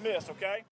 dismissed, okay?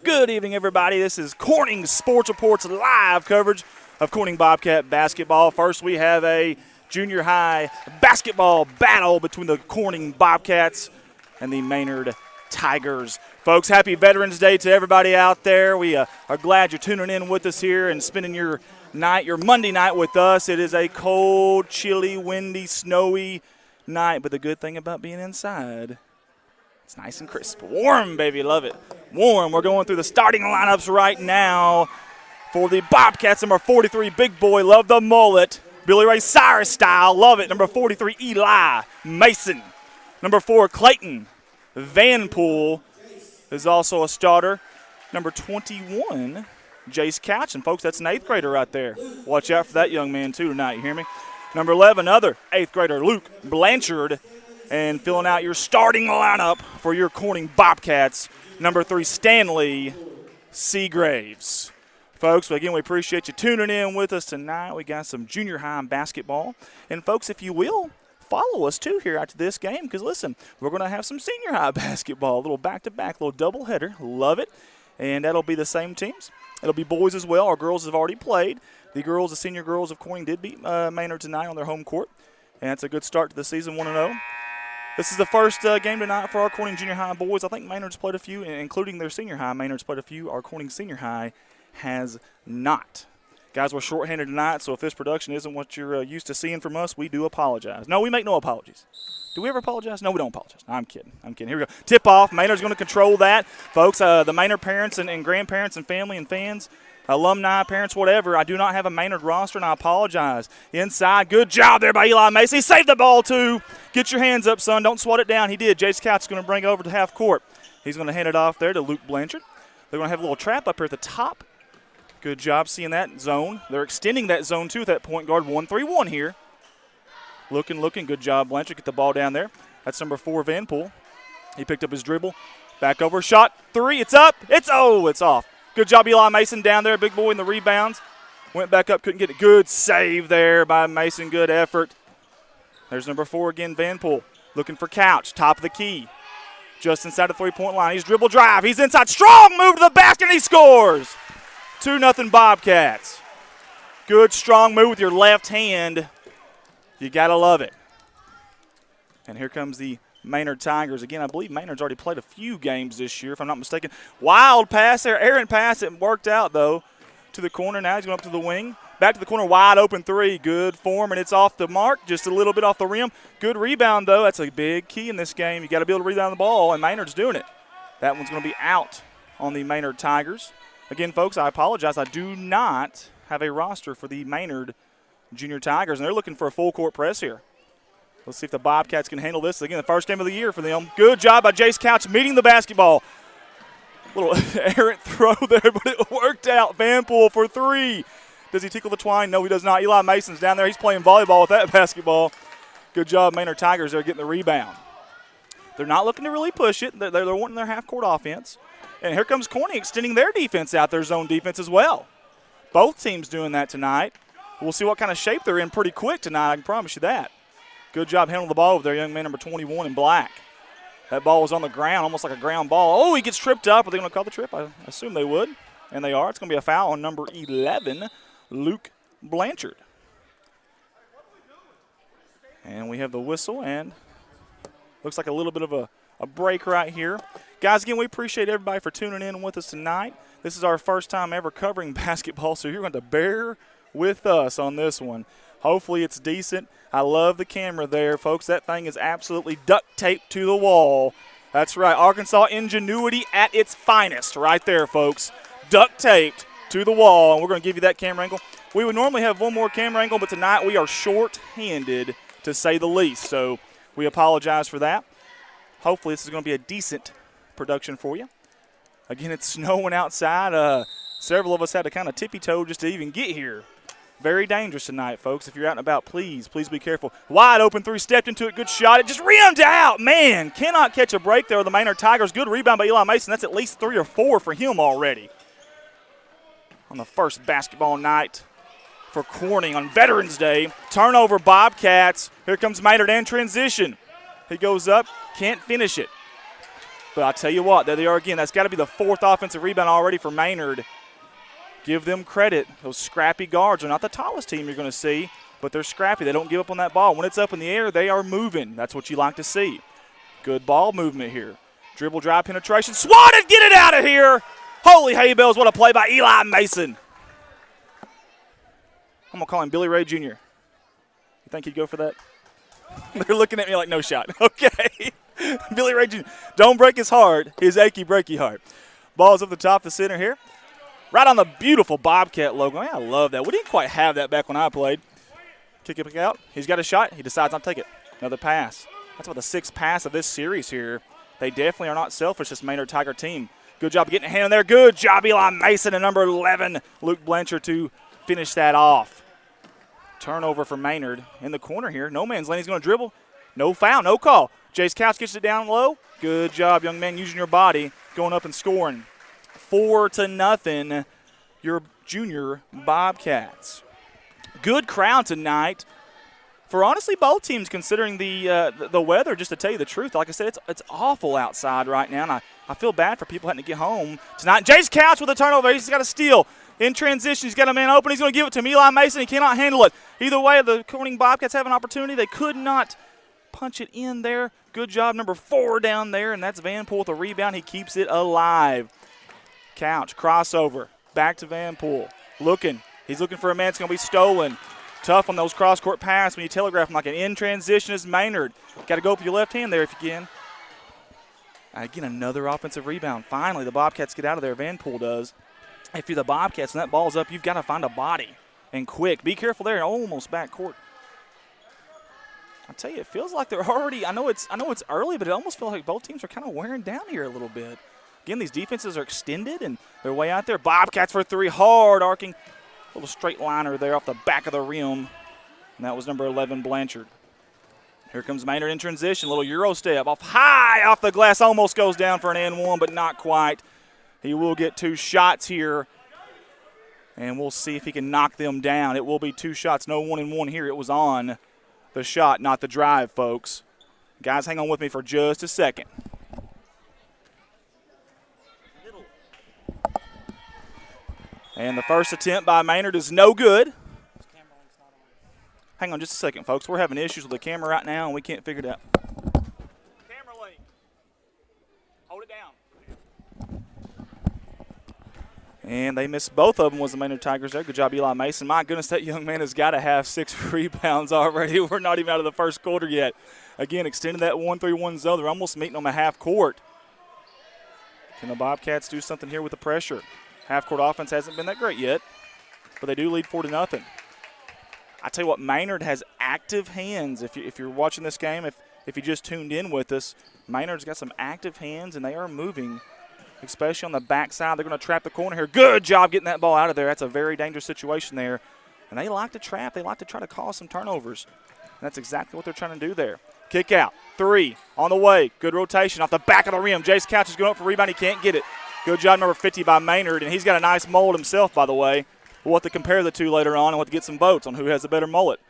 Good evening, everybody. This is Corning Sports Report's live coverage of Corning Bobcat basketball. First, we have a junior high basketball battle between the Corning Bobcats and the Maynard Tigers. Folks, happy Veterans Day to everybody out there. We are glad you're tuning in with us here and spending your night, your Monday night with us. It is a cold, chilly, windy, snowy night, but the good thing about being inside, it's nice and crisp. Warm, baby. Love it. Warm. We're going through the starting lineups right now for the Bobcats. Number 43, big boy. Love the mullet. Billy Ray Cyrus style. Love it. Number 43, Eli Mason. Number 4, Clayton Vanpool is also a starter. Number 21, Jace Couch. And, folks, that's an 8th grader right there. Watch out for that young man, too, tonight. You hear me? Number 11, another 8th grader, Luke Blanchard. And filling out your starting lineup for your Corning Bobcats, number 3, Stanley Seagraves. Folks, again, we appreciate you tuning in with us tonight. We got some junior high basketball. And, folks, if you will, follow us, too, here after this game. Because, listen, we're going to have some senior high basketball, a little back-to-back, little doubleheader. Love it. And that'll be the same teams. It'll be boys as well. Our girls have already played. The senior girls of Corning did beat Maynard tonight on their home court. And it's a good start to the season, 1-0. This is the first game tonight for our Corning Junior High boys. I think Maynard's played a few, including their senior high. Maynard's played a few. Our Corning Senior High has not. Guys, we're shorthanded tonight, so if this production isn't what you're used to seeing from us, we do apologize. No, we make no apologies. Do we ever apologize? No, we don't apologize. I'm kidding. Here we go. Tip-off. Maynard's going to control that. Folks, the Maynard parents and grandparents and family and fans, alumni, parents, whatever, I do not have a Maynard roster, and I apologize. Inside, good job there by Eli Mason. He saved the ball, too. Get your hands up, son. Don't swat it down. He did. Jace Couch is going to bring it over to half court. He's going to hand it off there to Luke Blanchard. They're going to have a little trap up here at the top. Good job seeing that zone. They're extending that zone, too, with that point guard. 1-3-1 here. Looking. Good job, Blanchard. Get the ball down there. That's number 4, Vanpool. He picked up his dribble. Back over. Shot. 3. It's up. It's off. Good job, Eli Mason down there, big boy in the rebounds. Went back up, couldn't get it. Good save there by Mason, good effort. There's number 4 again, Vanpool. Looking for Couch, top of the key. Just inside the three-point line. He's dribble drive. He's inside. Strong move to the basket, and he scores. 2-0 Bobcats. Good, strong move with your left hand. You got to love it. And here comes the Maynard Tigers. Again, I believe Maynard's already played a few games this year, if I'm not mistaken. Wild pass there, errant pass. It worked out, though, to the corner. Now he's going up to the wing. Back to the corner, wide open three. Good form, and it's off the mark, just a little bit off the rim. Good rebound, though. That's a big key in this game. You got to be able to rebound the ball, and Maynard's doing it. That one's going to be out on the Maynard Tigers. Again, folks, I apologize. I do not have a roster for the Maynard Junior Tigers, and they're looking for a full court press here. Let's see if the Bobcats can handle this. Again, the first game of the year for them. Good job by Jace Couch meeting the basketball. Little errant throw there, but it worked out. Vanpool for three. Does he tickle the twine? No, he does not. Eli Mason's down there. He's playing volleyball with that basketball. Good job, Maynard Tigers. They're getting the rebound. They're not looking to really push it. They're wanting their half-court offense. And here comes Corning extending their defense out, their zone defense as well. Both teams doing that tonight. We'll see what kind of shape they're in pretty quick tonight, I can promise you that. Good job handling the ball with their young man, number 21 in black. That ball was on the ground, almost like a ground ball. Oh, he gets tripped up. Are they going to call the trip? I assume they would. And they are. It's going to be a foul on number 11, Luke Blanchard. And we have the whistle, and looks like a little bit of a break right here. Guys, again, we appreciate everybody for tuning in with us tonight. This is our first time ever covering basketball, so you're going to bear with us on this one. Hopefully it's decent. I love the camera there, folks. That thing is absolutely duct taped to the wall. That's right, Arkansas ingenuity at its finest right there, folks. Duct taped to the wall, and we're going to give you that camera angle. We would normally have one more camera angle, but tonight we are short-handed, to say the least. So we apologize for that. Hopefully this is going to be a decent production for you. Again, it's snowing outside. Several of us had to kind of tippy-toe just to even get here. Very dangerous tonight, folks. If you're out and about, please be careful. Wide open three, stepped into it, good shot. It just rimmed out. Man, cannot catch a break there with the Maynard Tigers. Good rebound by Eli Mason. That's at least 3 or 4 for him already. On the first basketball night for Corning on Veterans Day. Turnover, Bobcats. Here comes Maynard in transition. He goes up, can't finish it. But I'll tell you what, there they are again. That's got to be the 4th offensive rebound already for Maynard. Give them credit. Those scrappy guards are not the tallest team you're going to see, but they're scrappy. They don't give up on that ball. When it's up in the air, they are moving. That's what you like to see. Good ball movement here. Dribble, drive, penetration. Swatted, get it out of here. Holy hay bells, what a play by Eli Mason. I'm going to call him Billy Ray Jr. You think he'd go for that? They're looking at me like, no shot. Okay. Billy Ray Jr. Don't break his heart, his achy, breaky heart. Ball's up the top of the center here. Right on the beautiful Bobcat logo. Man, I love that. We didn't quite have that back when I played. Kick it out. He's got a shot. He decides not to take it. Another pass. That's about the 6th pass of this series here. They definitely are not selfish, this Maynard Tiger team. Good job getting a hand in there. Good job, Eli Mason, and number 11, Luke Blanchard, to finish that off. Turnover for Maynard in the corner here. No man's land. He's going to dribble. No foul, no call. Jace Couch gets it down low. Good job, young man, using your body, going up and scoring. 4-0, your junior Bobcats. Good crowd tonight for honestly both teams, considering the weather. Just to tell you the truth, like I said, it's awful outside right now, and I feel bad for people having to get home tonight. Jace Couch with a turnover. He's got a steal. In transition, he's got a man open. He's going to give it to him. Eli Mason. He cannot handle it. Either way, the Corning Bobcats have an opportunity. They could not punch it in there. Good job, number 4 down there, and that's Vanpool with a rebound. He keeps it alive. Couch, crossover, back to Vanpool. Looking. He's looking for a man. It's going to be stolen. Tough on those cross-court passes when you telegraph them like an in transition is Maynard. Got to go up with your left hand there if you can. Again, another offensive rebound. Finally, the Bobcats get out of there. Vanpool does. If you're the Bobcats and that ball's up, you've got to find a body and quick. Be careful there. Almost backcourt. I tell you, it feels like they're already. I know it's early, but it almost feels like both teams are kind of wearing down here a little bit. Again, these defenses are extended and they're way out there. Bobcats for 3, hard arcing. Little straight liner there off the back of the rim. And that was number 11, Blanchard. Here comes Maynard in transition. Little Euro step off high off the glass. Almost goes down for an and-1, but not quite. He will get 2 shots here. And we'll see if he can knock them down. It will be 2 shots. No 1-and-1 here. It was on the shot, not the drive, folks. Guys, hang on with me for just a second. And the first attempt by Maynard is no good. Hang on just a second, folks. We're having issues with the camera right now, and we can't figure it out. And they missed both of them was the Maynard Tigers there. Good job, Eli Mason. My goodness, that young man has got to have 6 rebounds already. We're not even out of the first quarter yet. Again, extending that 1-3-1 zone. They're almost meeting on the half court. Can the Bobcats do something here with the pressure? Half court offense hasn't been that great yet, but they do lead 4-0. I tell you what, Maynard has active hands. If you're watching this game, if you just tuned in with us, Maynard's got some active hands, and they are moving, especially on the backside. They're going to trap the corner here. Good job getting that ball out of there. That's a very dangerous situation there. And they like to trap. They like to try to cause some turnovers. And that's exactly what they're trying to do there. Kick out. 3 on the way. Good rotation off the back of the rim. Jace Couch is going up for rebound. He can't get it. Good job, number 50 by Maynard. And he's got a nice mold himself, by the way. We'll have to compare the two later on and we'll have to get some votes on who has the better mullet,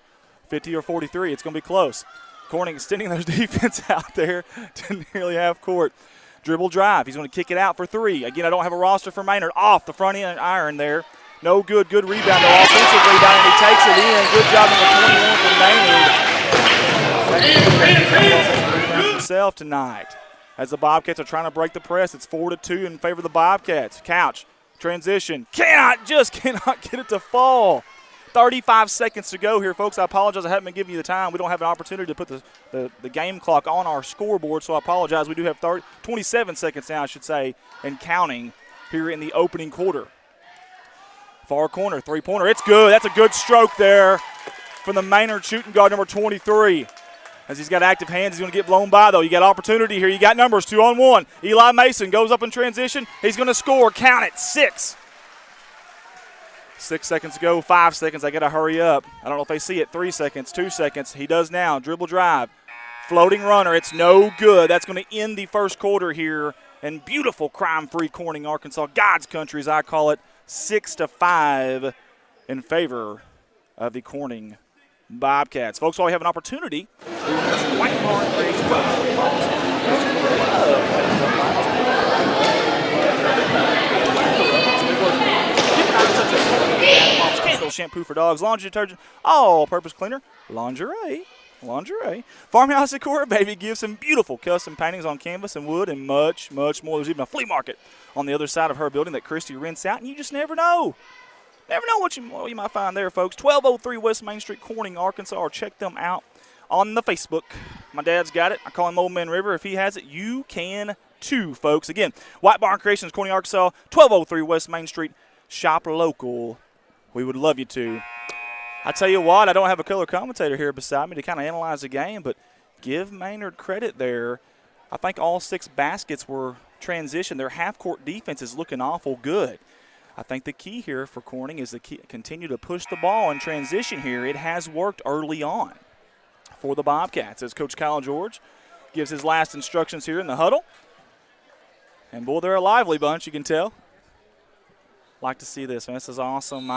50 or 43. It's going to be close. Corning extending their defense out there to nearly half court. Dribble drive. He's going to kick it out for 3. Again, I don't have a roster for Maynard. Off the front end iron there. No good. Good rebound. No offensive rebound, and he takes it in. Good job, number 21 for Maynard. Himself tonight. As the Bobcats are trying to break the press, it's 4-2 in favor of the Bobcats. Couch. Transition. Cannot get it to fall. 35 seconds to go here, folks. I apologize I haven't been giving you the time. We don't have an opportunity to put the game clock on our scoreboard, so I apologize. We do have 27 seconds now, I should say, and counting here in the opening quarter. Far corner, three-pointer. It's good. That's a good stroke there from the Maynard shooting guard, number 23. As he's got active hands, he's going to get blown by, though. You got opportunity here. You got numbers, 2-on-1. Eli Mason goes up in transition. He's going to score. Count it, 6. 6 seconds to go, 5 seconds. I got to hurry up. I don't know if they see it. 3 seconds, 2 seconds. He does now. Dribble drive. Floating runner. It's no good. That's going to end the first quarter here in beautiful crime-free Corning, Arkansas. God's country, as I call it. 6-5 in favor of the Corning Bobcats. Folks, while we have an opportunity, Candle, shampoo for dogs, laundry detergent, all-purpose cleaner, lingerie. Farmhouse Decor, baby, gives some beautiful custom paintings on canvas and wood and much, much more. There's even a flea market on the other side of her building that Christy rents out, and you just never know. Never know what you might find there, folks. 1203 West Main Street, Corning, Arkansas, or check them out on the Facebook. My dad's got it. I call him Old Man River. If he has it, you can too, folks. Again, White Barn Creations, Corning, Arkansas, 1203 West Main Street. Shop local. We would love you to. I tell you what, I don't have a color commentator here beside me to kind of analyze the game, but give Maynard credit there. I think all 6 baskets were transition. Their half-court defense is looking awful good. I think the key here for Corning is to continue to push the ball in transition here. It has worked early on for the Bobcats as Coach Kyle George gives his last instructions here in the huddle. And, boy, they're a lively bunch, you can tell. Like to see this, man. This is awesome.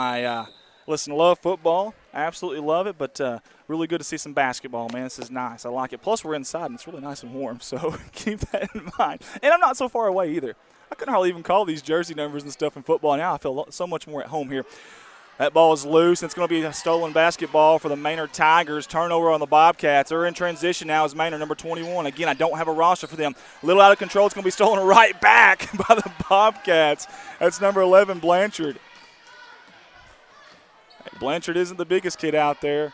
Listen, love football. Absolutely love it, but really good to see some basketball, man. This is nice. I like it. Plus, we're inside, and it's really nice and warm, so keep that in mind. And I'm not so far away either. I couldn't hardly even call these jersey numbers and stuff in football. Now I feel so much more at home here. That ball is loose. It's going to be a stolen basketball for the Maynard Tigers. Turnover on the Bobcats. They're in transition now as Maynard, number 21. Again, I don't have a roster for them. A little out of control. It's going to be stolen right back by the Bobcats. That's number 11, Blanchard. Blanchard isn't the biggest kid out there,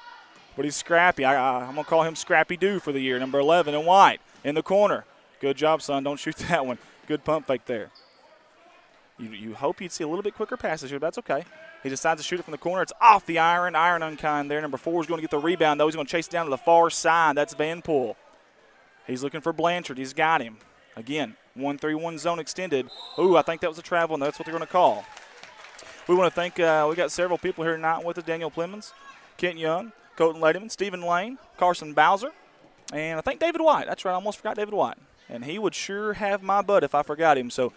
but he's scrappy. I'm going to call him Scrappy Doo for the year, number 11, and White in the corner. Good job, son. Don't shoot that one. Good pump fake there. You hope you'd see a little bit quicker passes here, but that's okay. He decides to shoot it from the corner. It's off the iron. Iron unkind there. Number 4 is going to get the rebound, though. He's going to chase it down to the far side. That's Van Poel. He's looking for Blanchard. He's got him. Again, 1-3-1 zone extended. Ooh, I think that was a travel, and that's what they're going to call. We want to thank we got several people here tonight with us. Daniel Plemons, Kent Young, Colton Ladyman, Stephen Lane, Carson Bowser, and I think David White. That's right, I almost forgot David White. And he would sure have my butt if I forgot him. So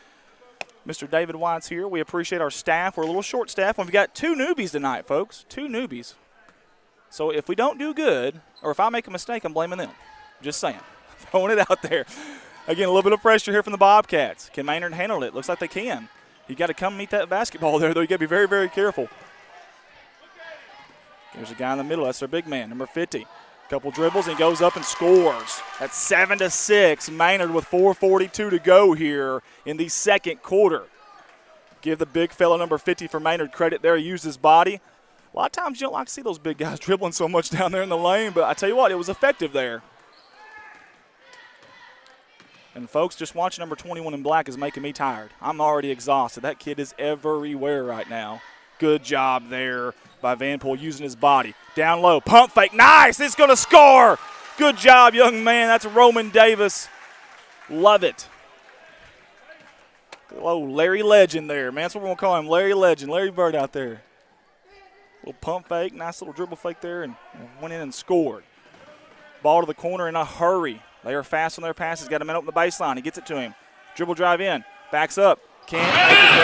Mr. David White's here. We appreciate our staff. We're a little short staff. We've got 2 newbies tonight, folks. 2 newbies. So if we don't do good, or if I make a mistake, I'm blaming them. Just saying. Throwing it out there. Again, a little bit of pressure here from the Bobcats. Can Maynard handle it? Looks like they can. You got to come meet that basketball there, though. You got to be very, very careful. There's a guy in the middle. That's their big man, number 50. Couple dribbles, and he goes up and scores. That's 7-6. Maynard with 4:42 to go here in the second quarter. Give the big fella number 50 for Maynard credit there. He used his body. A lot of times you don't like to see those big guys dribbling so much down there in the lane, but I tell you what, it was effective there. And, folks, just watching number 21 in black is making me tired. I'm already exhausted. That kid is everywhere right now. Good job there by Vanpool using his body. Down low, pump fake, nice, it's going to score. Good job, young man. That's Roman Davis. Love it. Oh, Larry Legend there, man. That's what we're going to call him, Larry Legend, Larry Bird out there. Little pump fake, nice little dribble fake there, and went in and scored. Ball to the corner in a hurry. They are fast on their passes. Got a man open the baseline. He gets it to him. Dribble drive in. Backs up. Can't make it go.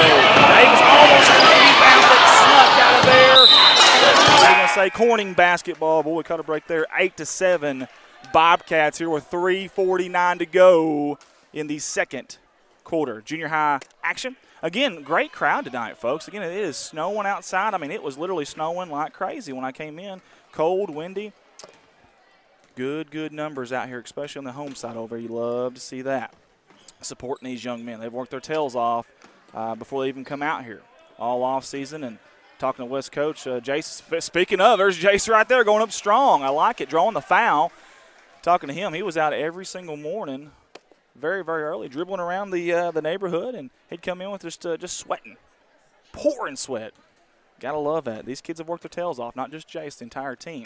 Davis almost had a rebound, but snuck out of there. We're going to say Corning basketball. Boy, we caught a break there. 8-7. Bobcats here with 3:49 to go in the second quarter. Junior high action. Again, great crowd tonight, folks. Again, it is snowing outside. I mean, it was literally snowing like crazy when I came in. Cold, windy. Good numbers out here, especially on the home side over. You love to see that. Supporting these young men. They've worked their tails off before they even come out here all off season. And talking to West coach, Jace, speaking of, there's Jace right there going up strong. I like it, drawing the foul. Talking to him, he was out every single morning very, very early, dribbling around the neighborhood, and he'd come in with just sweating, pouring sweat. Got to love that. These kids have worked their tails off, not just Jace, the entire team.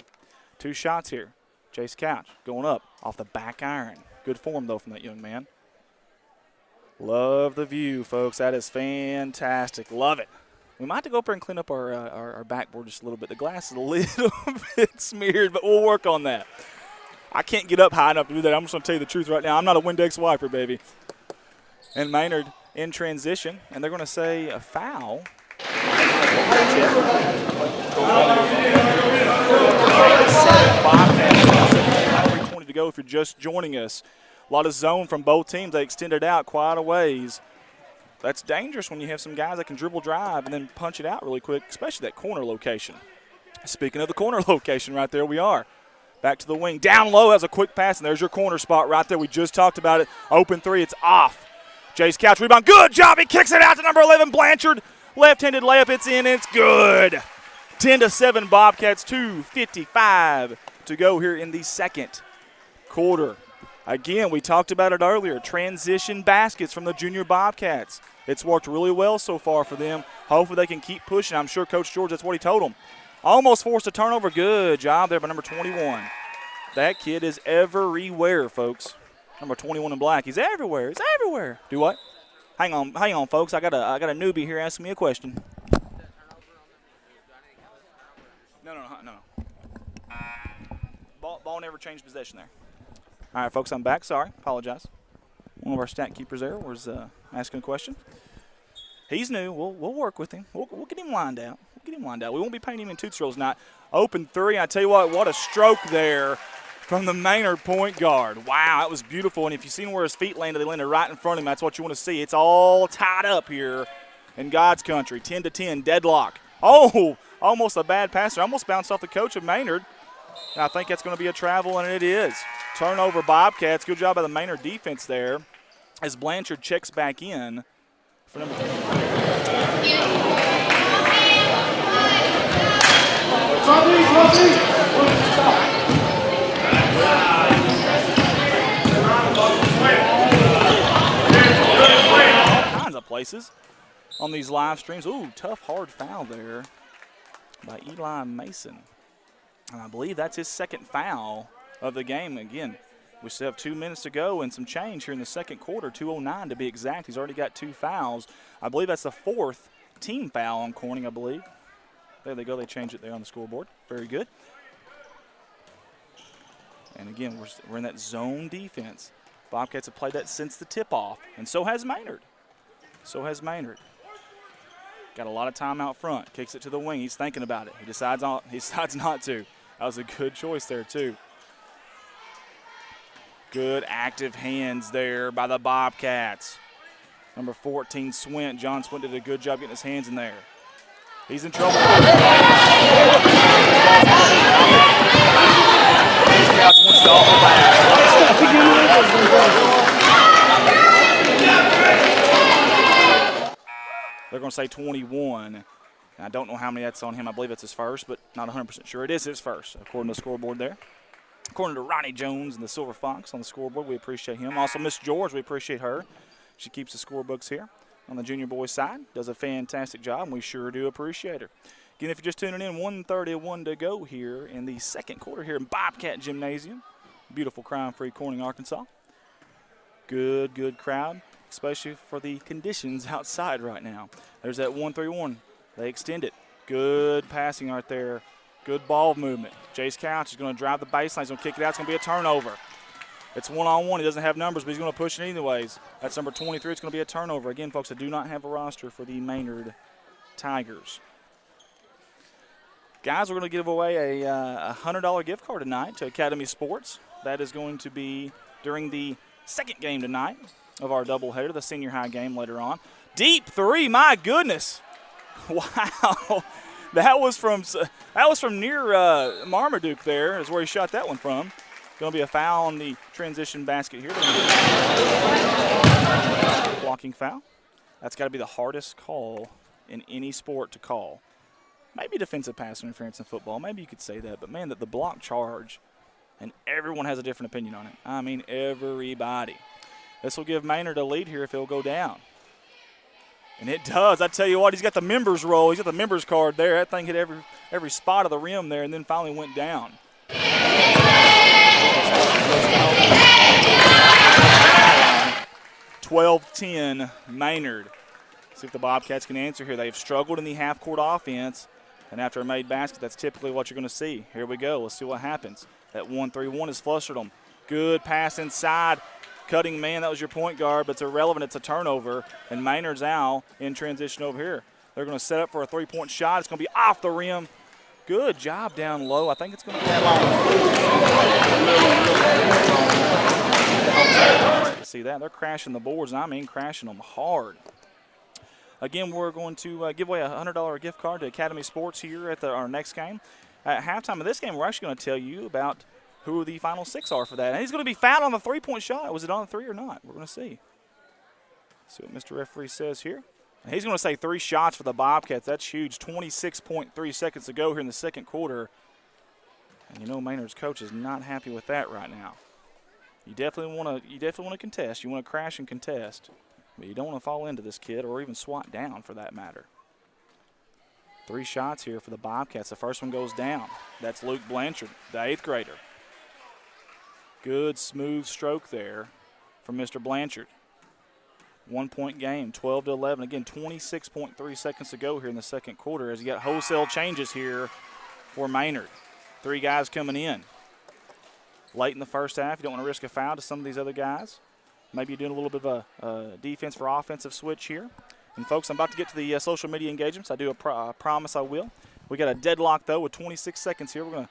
2 shots here. Jace Couch going up off the back iron. Good form, though, from that young man. Love the view, folks. That is fantastic. Love it. We might have to go up there and clean up our backboard just a little bit. The glass is a little bit smeared, but we'll work on that. I can't get up high enough to do that. I'm just going to tell you the truth right now. I'm not a Windex wiper, baby. And Maynard in transition, and they're going to say a foul. 3:20 to go if you're just joining us. A lot of zone from both teams. They extended out quite a ways. That's dangerous when you have some guys that can dribble drive and then punch it out really quick, especially that corner location. Speaking of the corner location right there, we are. Back to the wing. Down low has a quick pass, and there's your corner spot right there. We just talked about it. Open three. It's off. Jace Couch rebound. Good job. He kicks it out to number 11, Blanchard. Left-handed layup. It's in. It's good. 10-7 Bobcats. 2:55 to go here in the second quarter. Again, we talked about it earlier. Transition baskets from the junior Bobcats. It's worked really well so far for them. Hopefully they can keep pushing. I'm sure Coach George, that's what he told them. Almost forced a turnover. Good job there by number 21. That kid is everywhere, folks. Number 21 in black. He's everywhere. He's everywhere. Do what? Hang on, folks. I got a newbie here asking me a question. No. Ball never changed possession there. All right, folks, I'm back. Sorry. Apologize. One of our stat keepers there was asking a question. He's new. We'll work with him. We'll get him lined out. We won't be painting him in Tootsie Rolls tonight. Open three. I tell you what a stroke there from the Maynard point guard. Wow, that was beautiful. And if you've seen where his feet landed, they landed right in front of him. That's what you want to see. It's all tied up here in God's country. 10-10, deadlock. Oh, almost a bad passer. Almost bounced off the coach of Maynard. And I think that's going to be a travel, and it is. Turnover Bobcats. Good job by the Maynard defense there as Blanchard checks back in for number 2. All kinds of places on these live streams. Ooh, tough, hard foul there by Eli Mason. And I believe that's his second foul of the game. Again, we still have 2 minutes to go and some change here in the second quarter, 2:09 to be exact. He's already got 2 fouls. I believe that's the 4th team foul on Corning, I believe. There they go. They changed it there on the scoreboard. Very good. And, again, we're in that zone defense. Bobcats have played that since the tip-off, and so has Maynard. Got a lot of time out front. Kicks it to the wing. He's thinking about it. He decides not to. That was a good choice there, too. Good active hands there by the Bobcats. Number 14, Swint. John Swint did a good job getting his hands in there. He's in trouble. They're going to say 21. And I don't know how many that's on him. I believe it's his first, but not 100% sure. It is his first, according to the scoreboard there. According to Ronnie Jones and the Silver Fox on the scoreboard, we appreciate him. Also, Miss George, we appreciate her. She keeps the scorebooks here on the junior boys side. Does a fantastic job, and we sure do appreciate her. Again, if you're just tuning in, 1:31 to go here in the second quarter here in Bobcat Gymnasium. Beautiful crime-free Corning, Arkansas. Good crowd, especially for the conditions outside right now. There's that 1-3-1. They extend it. Good passing right there. Good ball movement. Jace Couch is going to drive the baseline. He's going to kick it out. It's going to be a turnover. It's one-on-one. He doesn't have numbers, but he's going to push it anyways. That's number 23. It's going to be a turnover. Again, folks, I do not have a roster for the Maynard Tigers. Guys, we're going to give away a $100 gift card tonight to Academy Sports. That is going to be during the second game tonight of our doubleheader, the senior high game later on. Deep three, my goodness. Wow. That was from near Marmaduke there is where he shot that one from. Going to be a foul on the transition basket here. Blocking foul. That's got to be the hardest call in any sport to call. Maybe defensive pass interference in football. Maybe you could say that. But, man, the block charge, and everyone has a different opinion on it. I mean, everybody. This will give Maynard a lead here if he'll go down. And it does. I tell you what, he's got the members roll. He's got the members card there. That thing hit every spot of the rim there and then finally went down. 12-10 Maynard. See if the Bobcats can answer here. They've struggled in the half-court offense. And after a made basket, that's typically what you're going to see. Here we go. Let's see what happens. That 1-3-1 has flustered them. Good pass inside. Cutting man, that was your point guard, but it's irrelevant. It's a turnover. And Maynard's out in transition over here. They're going to set up for a three-point shot. It's going to be off the rim. Good job down low. I think it's going to be that long. See that? They're crashing the boards, and I mean crashing them hard. Again, we're going to give away a $100 gift card to Academy Sports here at our next game. At halftime of this game, we're actually going to tell you about who the final six are for that. And he's going to be fouled on the three-point shot. Was it on the three or not? We're going to see. See what Mr. Referee says here. And he's going to say 3 shots for the Bobcats. That's huge. 26.3 seconds to go here in the second quarter. And you know Maynard's coach is not happy with that right now. You definitely want to contest. You want to crash and contest. But you don't want to fall into this kid or even swat down for that matter. 3 shots here for the Bobcats. The first one goes down. That's Luke Blanchard, the 8th grader. Good smooth stroke there from Mr. Blanchard. 1-point game, 12-11. Again, 26.3 seconds to go here in the second quarter as you got wholesale changes here for Maynard. 3 guys coming in. Late in the first half, you don't want to risk a foul to some of these other guys. Maybe you're doing a little bit of a defense for offensive switch here. And, folks, I'm about to get to the social media engagements. I do promise I will. We got a deadlock, though, with 26 seconds here. We're going to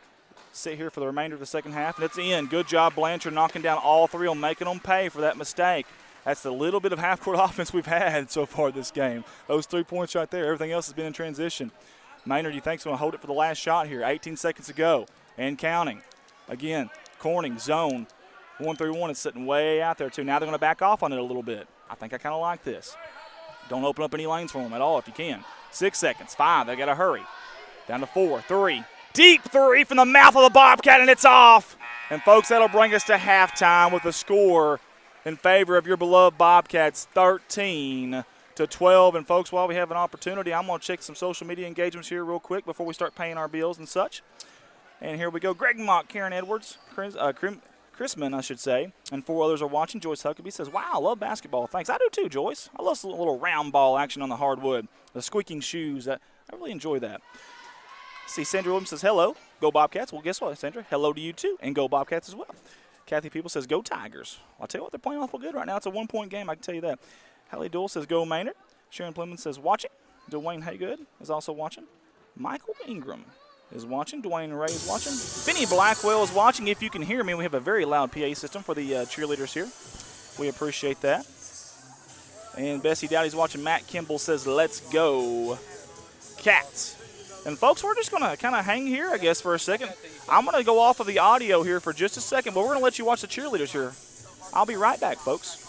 sit here for the remainder of the second half, and it's in. Good job, Blanchard, knocking down all 3 of them, making them pay for that mistake. That's the little bit of half-court offense we've had so far this game. Those 3 points right there. Everything else has been in transition. Maynard, you think, is going to hold it for the last shot here. 18 seconds to go and counting. Again, Corning, zone. 1-3-1 is sitting way out there, too. Now they're going to back off on it a little bit. I think I kind of like this. Don't open up any lanes for them at all if you can. 6 seconds, 5. They got to hurry. Down to 4, 3. Deep 3 from the mouth of the Bobcat, and it's off. And, folks, that'll bring us to halftime with a score in favor of your beloved Bobcats, 13-12. And, folks, while we have an opportunity, I'm going to check some social media engagements here real quick before we start paying our bills and such. And here we go. Greg Mock, Karen Edwards, Chrisman, I should say, and 4 others are watching. Joyce Huckabee says, wow, I love basketball. Thanks. I do too, Joyce. I love a little round ball action on the hardwood, the squeaking shoes. I really enjoy that. See, Sandra Williams says, hello, go Bobcats. Well, guess what, Sandra? Hello to you too, and go Bobcats as well. Kathy People says, go Tigers. I'll tell you what, they're playing awful good right now. It's a 1-point game, I can tell you that. Hallie Doyle says, go Maynard. Sharon Plymouth says, watching. Dwayne Haygood is also watching. Michael Ingram is watching. Dwayne Ray is watching. Benny Blackwell is watching. If you can hear me, we have a very loud PA system for the cheerleaders here. We appreciate that. And Bessie Dowdy's watching. Matt Kimball says, let's go Cats. And, folks, we're just going to kind of hang here, I guess, for a second. I'm going to go off of the audio here for just a second, but we're going to let you watch the cheerleaders here. I'll be right back, folks.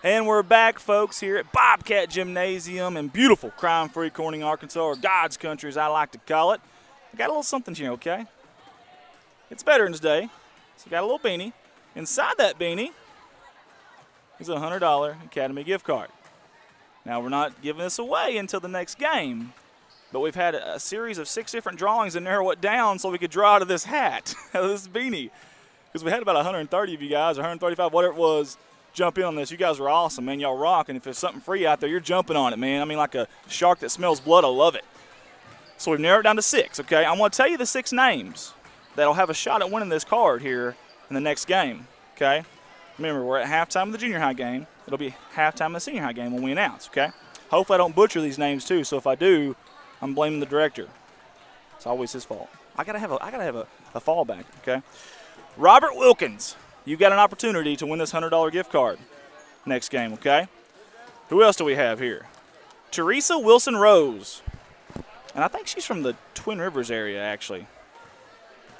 And we're back, folks, here at Bobcat Gymnasium in beautiful crime-free Corning, Arkansas, or God's country, as I like to call it. I got a little something here, okay? It's Veterans Day, so I got a little beanie. Inside that beanie is a $100 Academy gift card. Now, we're not giving this away until the next game, but we've had a series of 6 different drawings to narrow it down so we could draw out of this hat, out of this beanie. Because we had about 130 of you guys, or 135, whatever it was, jump in on this. You guys are awesome, man. Y'all rock. And if there's something free out there, you're jumping on it, man. I mean, like a shark that smells blood. I love it. So we've narrowed it down to 6, okay? I'm going to tell you the 6 names that'll have a shot at winning this card here in the next game, okay? Remember, we're at halftime of the junior high game. It'll be halftime of the senior high game when we announce, okay? Hopefully I don't butcher these names, too. So if I do, I'm blaming the director. It's always his fault. I gotta have a fallback, okay? Robert Wilkins. You've got an opportunity to win this $100 gift card next game, okay? Who else do we have here? Teresa Wilson Rose. And I think she's from the Twin Rivers area, actually.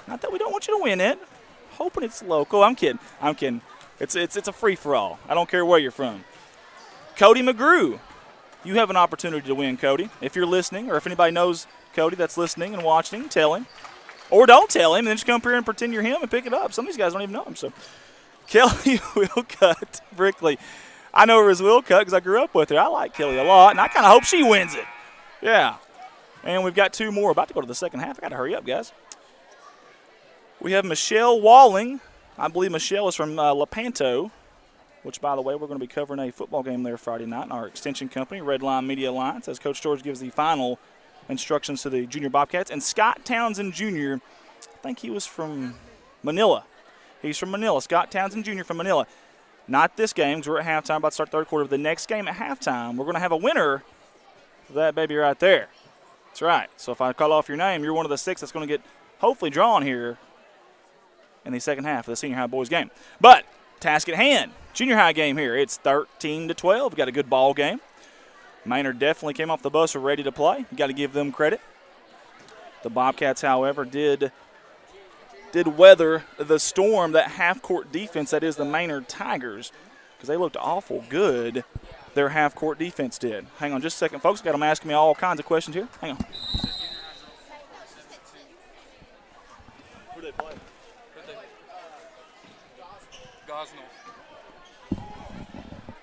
Not that we don't want you to win it. Hoping it's local. I'm kidding. It's a free-for-all. I don't care where you're from. Cody McGrew. You have an opportunity to win, Cody. If you're listening, or if anybody knows Cody that's listening and watching, tell him. Or don't tell him, and then just come up here and pretend you're him and pick it up. Some of these guys don't even know him. So, Kelly Wilcutt Brickley. I know her as Wilcutt because I grew up with her. I like Kelly a lot, and I kind of hope she wins it. Yeah. And we've got 2 more. About to go to the second half. I got to hurry up, guys. We have Michelle Walling. I believe Michelle is from Lepanto, which, by the way, we're going to be covering a football game there Friday night in our extension company, Redline Media Alliance, as Coach George gives the final instructions to the junior Bobcats. And Scott Townsend Jr., I think he was from Manila. He's from Manila. Scott Townsend Jr. from Manila. Not this game because we're at halftime, about to start third quarter. But the next game at halftime, we're going to have a winner for that baby right there. That's right. So if I call off your name, you're one of the 6 that's going to get hopefully drawn here in the second half of the senior high boys game. But task at hand, junior high game here. It's 13-12. We've got a good ball game. Maynard definitely came off the bus, are ready to play. You got to give them credit. The Bobcats, however, did weather the storm, that half-court defense that is the Maynard Tigers, because they looked awful good. Their half-court defense did. Hang on just a second, folks. Got them asking me all kinds of questions here. Hang on. Who do they play?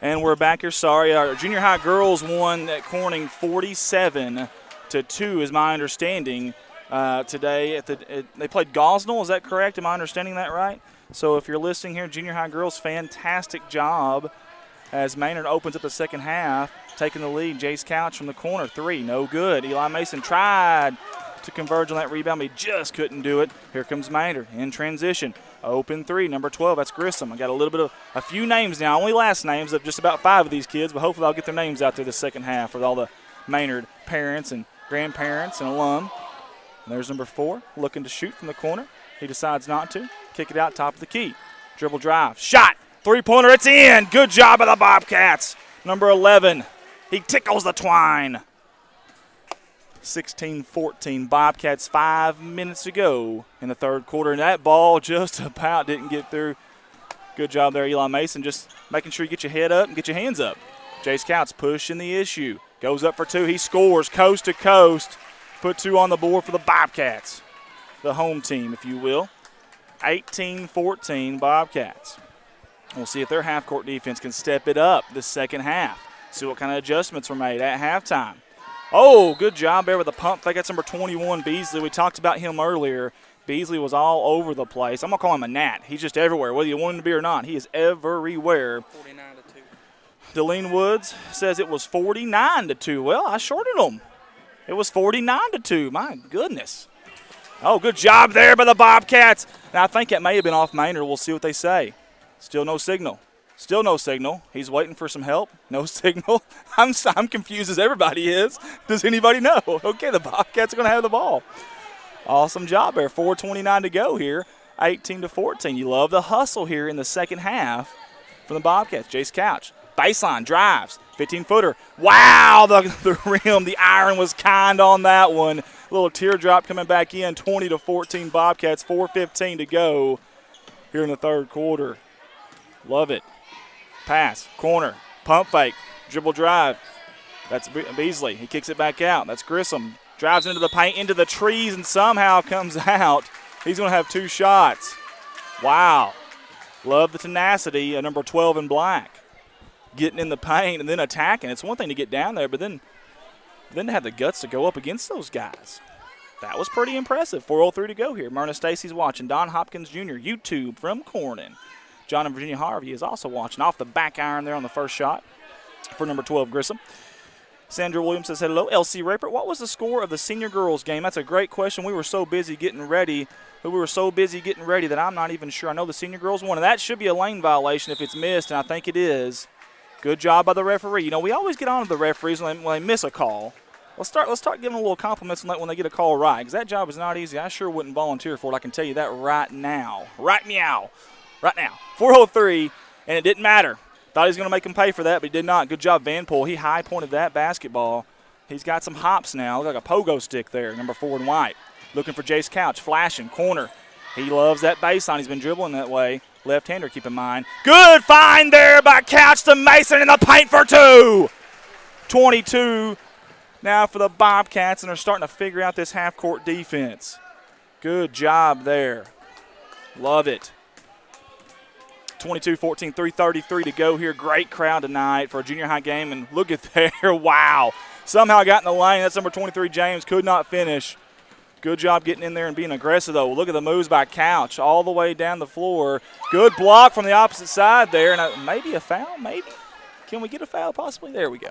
And we're back here. Sorry, our junior high girls won at Corning 47-2 is my understanding today. They played Gosnell, is that correct? Am I understanding that right? So if you're listening here, junior high girls, fantastic job as Maynard opens up the second half, taking the lead. Jace Couch from the corner, 3, no good. Eli Mason tried to converge on that rebound, but he just couldn't do it. Here comes Maynard in transition. Open 3, number 12, that's Grissom. I got a few names now, only last names of just about 5 of these kids, but hopefully I'll get their names out there the second half with all the Maynard parents and grandparents and alum. And there's number 4, looking to shoot from the corner. He decides not to. Kick it out, top of the key. Dribble drive, shot, 3-pointer, it's in. Good job by the Bobcats. Number 11, he tickles the twine. 16-14, Bobcats, 5 minutes to go in the third quarter, and that ball just about didn't get through. Good job there, Eli Mason, just making sure you get your head up and get your hands up. Jace Couch pushing the issue, goes up for 2, he scores coast to coast, put 2 on the board for the Bobcats, the home team, if you will. 18-14, Bobcats. We'll see if their half-court defense can step it up this second half, see what kind of adjustments were made at halftime. Oh, good job there with the pump fake. That's number 21, Beasley. We talked about him earlier. Beasley was all over the place. I'm going to call him a gnat. He's just everywhere, whether you want him to be or not. He is everywhere. 49-2. Deline Woods says it was 49-2. Well, I shorted him. It was 49-2. My goodness. Oh, good job there by the Bobcats. Now, I think that may have been off Maynard. We'll see what they say. Still no signal. Still no signal. He's waiting for some help. No signal. I'm confused as everybody is. Does anybody know? Okay, the Bobcats are going to have the ball. Awesome job there. 4:29 to go here. 18-14. You love the hustle here in the second half from the Bobcats. Jace Couch. Baseline drives. 15-footer. Wow, the rim, the iron was kind on that one. A little teardrop coming back in. 20-14 Bobcats. 4:15 to go here in the third quarter. Love it. Pass, corner, Pump fake, dribble drive. That's Beasley. He kicks it back out. That's Grissom. Drives into the paint, into the trees, and somehow comes out. He's going to have 2 shots. Wow. Love the tenacity of number 12 in black. Getting in the paint and then attacking. It's one thing to get down there, but then to have the guts to go up against those guys. That was pretty impressive. 4:03 to go here. Myrna Stacy's watching. Don Hopkins Jr., YouTube from Corning. John and Virginia Harvey is also watching. Off the back iron there on the first shot for number 12, Grissom. Sandra Williams says hello. LC Raper, what was the score of the senior girls game? That's a great question. We were so busy getting ready that I'm not even sure. I know the senior girls won, and that should be a lane violation if it's missed, and I think it is. Good job by the referee. You know, we always get on to the referees when they miss a call. Let's start giving them a little compliments when they get a call right, because that job is not easy. I sure wouldn't volunteer for it. I can tell you that right now. Right now. 4:03, and it didn't matter. Thought he was going to make him pay for that, but he did not. Good job, Vanpool. He high-pointed that basketball. He's got some hops now. Look like a pogo stick there, number 4 in white. Looking for Jace Couch, flashing, corner. He loves that baseline. He's been dribbling that way. Left-hander, keep in mind. Good find there by Couch to Mason in the paint for 2. 22 now for the Bobcats, and they're starting to figure out this half-court defense. Good job there. Love it. 22-14, 3:33 to go here. Great crowd tonight for a junior high game, and look at there. Wow. Somehow got in the lane. That's number 23, James. Could not finish. Good job getting in there and being aggressive, though. Look at the moves by Couch all the way down the floor. Good block from the opposite side there, and maybe a foul, maybe. Can we get a foul possibly? There we go.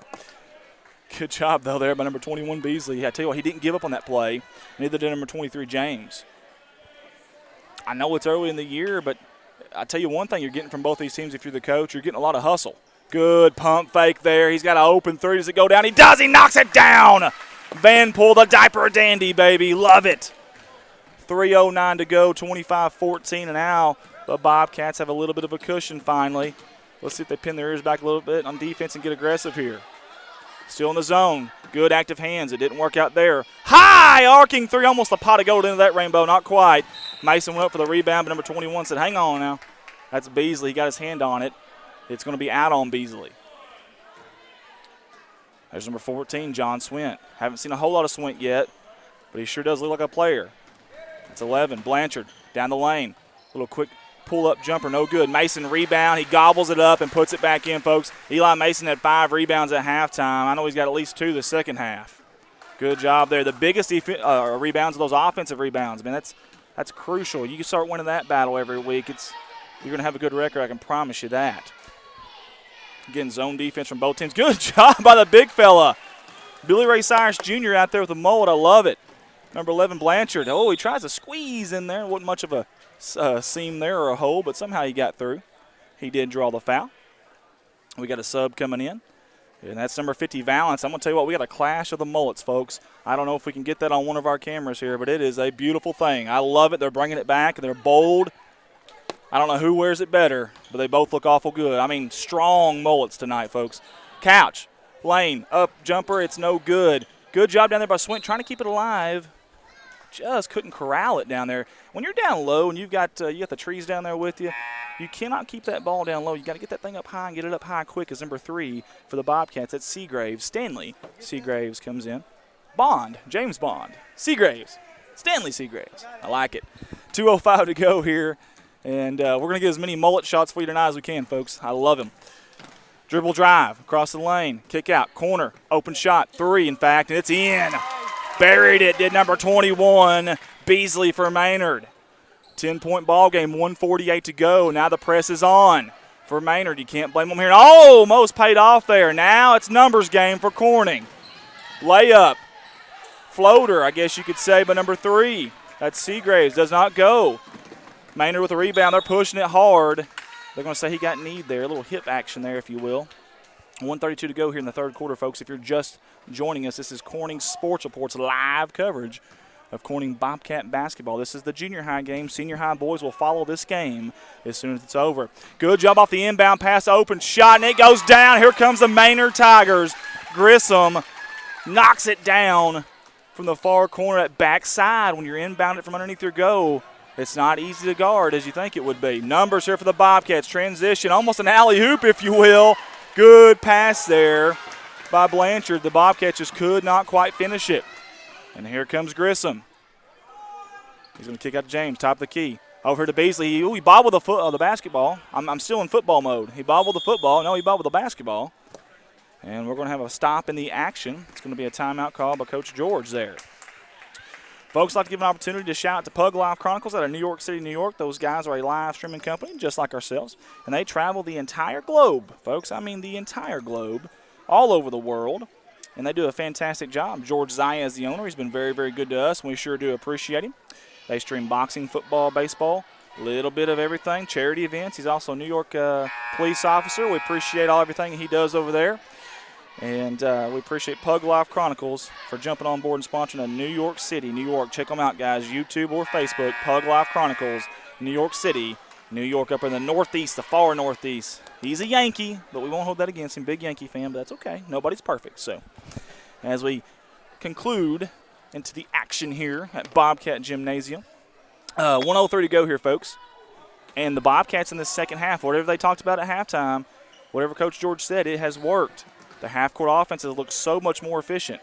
Good job, though, there by number 21, Beasley. I tell you what, he didn't give up on that play. Neither did number 23, James. I know it's early in the year, but I tell you one thing you're getting from both these teams if you're the coach, you're getting a lot of hustle. Good pump fake there. He's got an open 3. Does it go down? He does. He knocks it down. Vanpool, the diaper dandy, baby. Love it. 3:09 to go, 25-14, and now the Bobcats have a little bit of a cushion finally. Let's see if they pin their ears back a little bit on defense and get aggressive here. Still in the zone. Good active hands. It didn't work out there. High arcing 3, almost a pot of gold into that rainbow. Not quite. Mason went up for the rebound, but number 21 said, hang on now. That's Beasley. He got his hand on it. It's going to be out on Beasley. There's number 14, John Swint. Haven't seen a whole lot of Swint yet, but he sure does look like a player. That's 11, Blanchard down the lane. Little quick pull-up jumper, no good. Mason rebound. He gobbles it up and puts it back in, folks. Eli Mason had 5 rebounds at halftime. I know he's got at least 2 the second half. Good job there. The biggest rebounds are those offensive rebounds. Man, that's crucial. You can start winning that battle every week. You're going to have a good record, I can promise you that. Again, zone defense from both teams. Good job by the big fella. Billy Ray Cyrus Jr. out there with the mullet. I love it. Number 11, Blanchard. Oh, he tries to squeeze in there. Wasn't much of a seam there or a hole, but somehow he got through. He did draw the foul. We got a sub coming in, and that's number 50, Valance. I'm going to tell you what, we got a clash of the mullets, folks. I don't know if we can get that on one of our cameras here, but it is a beautiful thing. I love it. They're bringing it back, and they're bold. I don't know who wears it better, but they both look awful good. I mean, strong mullets tonight, folks. Couch, lane, up, jumper, it's no good. Good job down there by Swint, trying to keep it alive. Just couldn't corral it down there. When you're down low and you've got the trees down there with you, you cannot keep that ball down low. You got to get that thing up high and get it up high quick. As number 3 for the Bobcats, that's Seagraves. Stanley Seagraves comes in. Bond, James Bond. Seagraves, Stanley Seagraves. I like it. 2:05 to go here. And we're going to get as many mullet shots for you tonight as we can, folks. I love him. Dribble drive across the lane. Kick out. Corner. Open shot. 3, in fact, and it's in. Buried it, did number 21, Beasley for Maynard. 10-point ball game, 1:48 to go. Now the press is on for Maynard. You can't blame them here. Oh, almost paid off there. Now it's numbers game for Corning. Layup. Floater, I guess you could say, by number 3. That's Seagraves. Does not go. Maynard with a rebound. They're pushing it hard. They're going to say he got kneed there. A little hip action there, if you will. 1:32 to go here in the third quarter, folks. If you're just joining us, this is Corning Sports Report's live coverage of Corning Bobcat basketball. This is the junior high game. Senior high boys will follow this game as soon as it's over. Good job off the inbound pass. Open shot, and it goes down. Here comes the Maynard Tigers. Grissom knocks it down from the far corner at backside. When you're inbounded from underneath your goal, it's not easy to guard as you think it would be. Numbers here for the Bobcats. Transition, almost an alley-oop, if you will. Good pass there by Blanchard. The Bobcats just could not quite finish it. And here comes Grissom. He's going to kick out to James, top of the key. Over to Beasley. He bobbled the basketball. I'm still in football mode. He bobbled the football. No, he bobbled the basketball. And we're going to have a stop in the action. It's going to be a timeout call by Coach George there. Folks, I'd like to give an opportunity to shout out to Pug Live Chronicles out of New York City, New York. Those guys are a live streaming company just like ourselves, and they travel the entire globe, folks. I mean the entire globe, all over the world, and they do a fantastic job. George Zaya is the owner. He's been very, very good to us, and we sure do appreciate him. They stream boxing, football, baseball, a little bit of everything, charity events. He's also a New York police officer. We appreciate everything he does over there. And we appreciate Pug Life Chronicles for jumping on board and sponsoring a New York City, New York. Check them out, guys, YouTube or Facebook, Pug Life Chronicles, New York City, New York, up in the Northeast, the far Northeast. He's a Yankee, but we won't hold that against him. Big Yankee fan, but that's okay. Nobody's perfect. So as we conclude into the action here at Bobcat Gymnasium, 1:03 to go here, folks. And the Bobcats in the second half, whatever they talked about at halftime, whatever Coach George said, it has worked. The half-court offense has looked so much more efficient.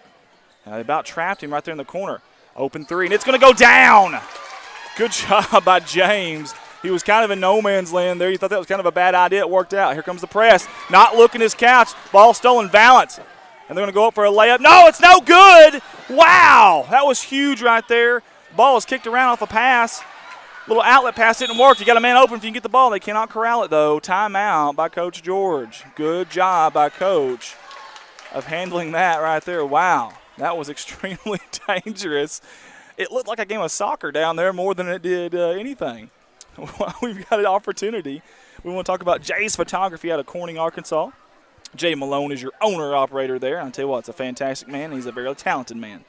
They about trapped him right there in the corner. Open three, and it's going to go down. Good job by James. He was kind of in no man's land there. You thought that was kind of a bad idea. It worked out. Here comes the press. Not looking his couch. Ball stolen. Valance. And they're going to go up for a layup. No, it's no good. Wow. That was huge right there. Ball was kicked around off a pass. Little outlet pass didn't work. You got a man open if you can get the ball. They cannot corral it, though. Timeout by Coach George. Good job by Coach of handling that right there. Wow, that was extremely dangerous. It looked like a game of soccer down there more than it did anything. We've got an opportunity. We want to talk about Jay's Photography out of Corning, Arkansas. Jay Malone is your owner-operator there. I'll tell you what, it's a fantastic man. He's a very talented man.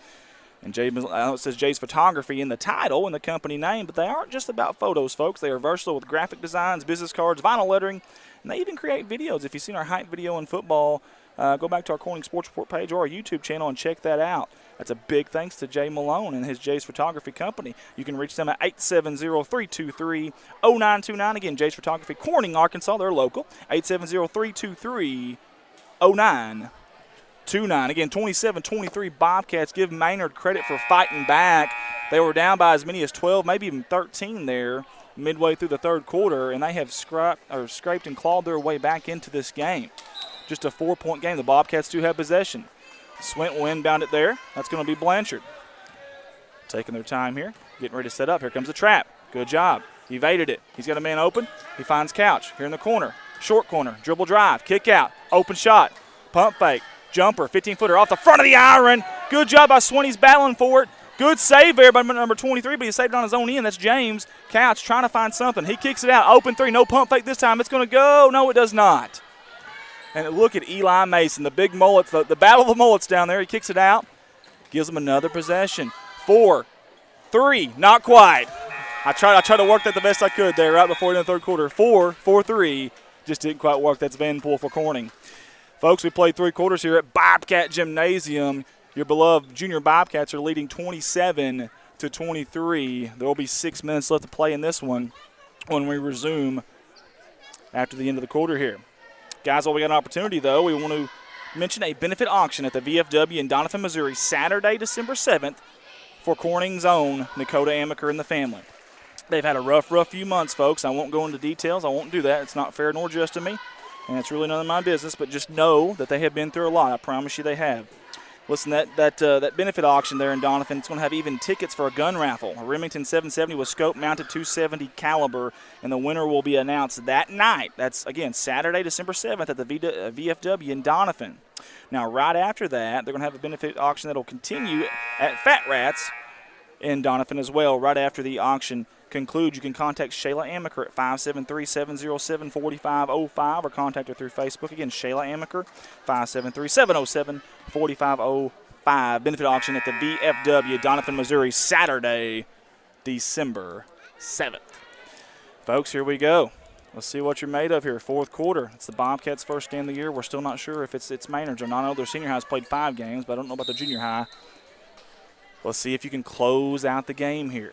And Jay, I know it says Jay's Photography in the title and the company name, but they aren't just about photos, folks. They are versatile with graphic designs, business cards, vinyl lettering, and they even create videos. If you've seen our hype video in football, go back to our Corning Sports Report page or our YouTube channel and check that out. That's a big thanks to Jay Malone and his Jay's Photography Company. You can reach them at 870-323-0929. Again, Jay's Photography, Corning, Arkansas. They're local. 870-323-0929. Again, 27-23 Bobcats. Give Maynard credit for fighting back. They were down by as many as 12, maybe even 13 there midway through the third quarter, and they have scraped and clawed their way back into this game. Just a 4-point game. The Bobcats do have possession. Swint will inbound it there. That's going to be Blanchard. Taking their time here. Getting ready to set up. Here comes the trap. Good job. He evaded it. He's got a man open. He finds Couch here in the corner. Short corner. Dribble drive. Kick out. Open shot. Pump fake. Jumper. 15-footer off the front of the iron. Good job by Swint. He's battling for it. Good save there by number 23, but he saved it on his own end. That's James Couch trying to find something. He kicks it out. Open three. No pump fake this time. It's going to go. No, it does not. And look at Eli Mason, the big mullets, the battle of the mullets down there. He kicks it out, gives them another possession. 4, 3, not quite. I tried to work that the best I could there right before the third quarter. 4, 3, just didn't quite work. That's Van Poel for Corning. Folks, we played 3 quarters here at Bobcat Gymnasium. Your beloved junior Bobcats are leading 27-23. There will be 6 minutes left to play in this one when we resume after the end of the quarter here. Guys, while we got an opportunity, though, we want to mention a benefit auction at the VFW in Doniphan, Missouri, Saturday, December 7th for Corning's own Dakota Amaker and the family. They've had a rough few months, folks. I won't go into details. I won't do that. It's not fair nor just to me, and it's really none of my business, but just know that they have been through a lot. I promise you they have. Listen, that benefit auction there in Doniphan, it's going to have even tickets for a gun raffle. A Remington 770 with scope-mounted .270 caliber, and the winner will be announced that night. That's, again, Saturday, December 7th at the VFW in Doniphan. Now, right after that, they're going to have a benefit auction that will continue at Fat Rats in Doniphan as well. Right after the auction concludes, you can contact Shayla Amaker at 573-707-4505 or contact her through Facebook. Again, Shayla Amaker, 573-707-4505. Benefit auction at the VFW, Doniphan, Missouri, Saturday, December 7th. Folks, here we go. Let's see what you're made of here. Fourth quarter. It's the Bobcats' first game of the year. We're still not sure if it's Maynard's or not. I know their senior high's played 5 games, but I don't know about the junior high. Let's see if you can close out the game here.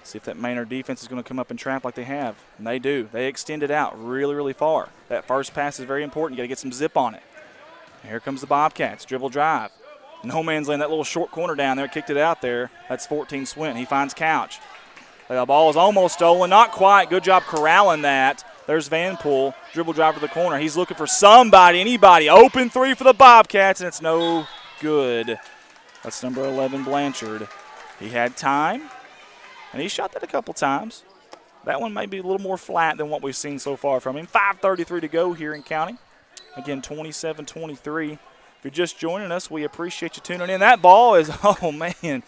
See if that Maynard defense is going to come up and trap like they have. And they do. They extend it out really, really far. That first pass is very important. You got to get some zip on it. And here comes the Bobcats. Dribble drive. No man's land. That little short corner down there. Kicked it out there. That's 14 Swint. He finds Couch. The ball is almost stolen. Not quite. Good job corralling that. There's Vanpool. Dribble drive to the corner. He's looking for somebody, anybody. Open three for the Bobcats, and it's no good. That's number 11, Blanchard. He had time. And he shot that a couple times. That one may be a little more flat than what we've seen so far from him. 5:33 to go here in counting. Again, 27-23. If you're just joining us, we appreciate you tuning in. That ball is, oh, man.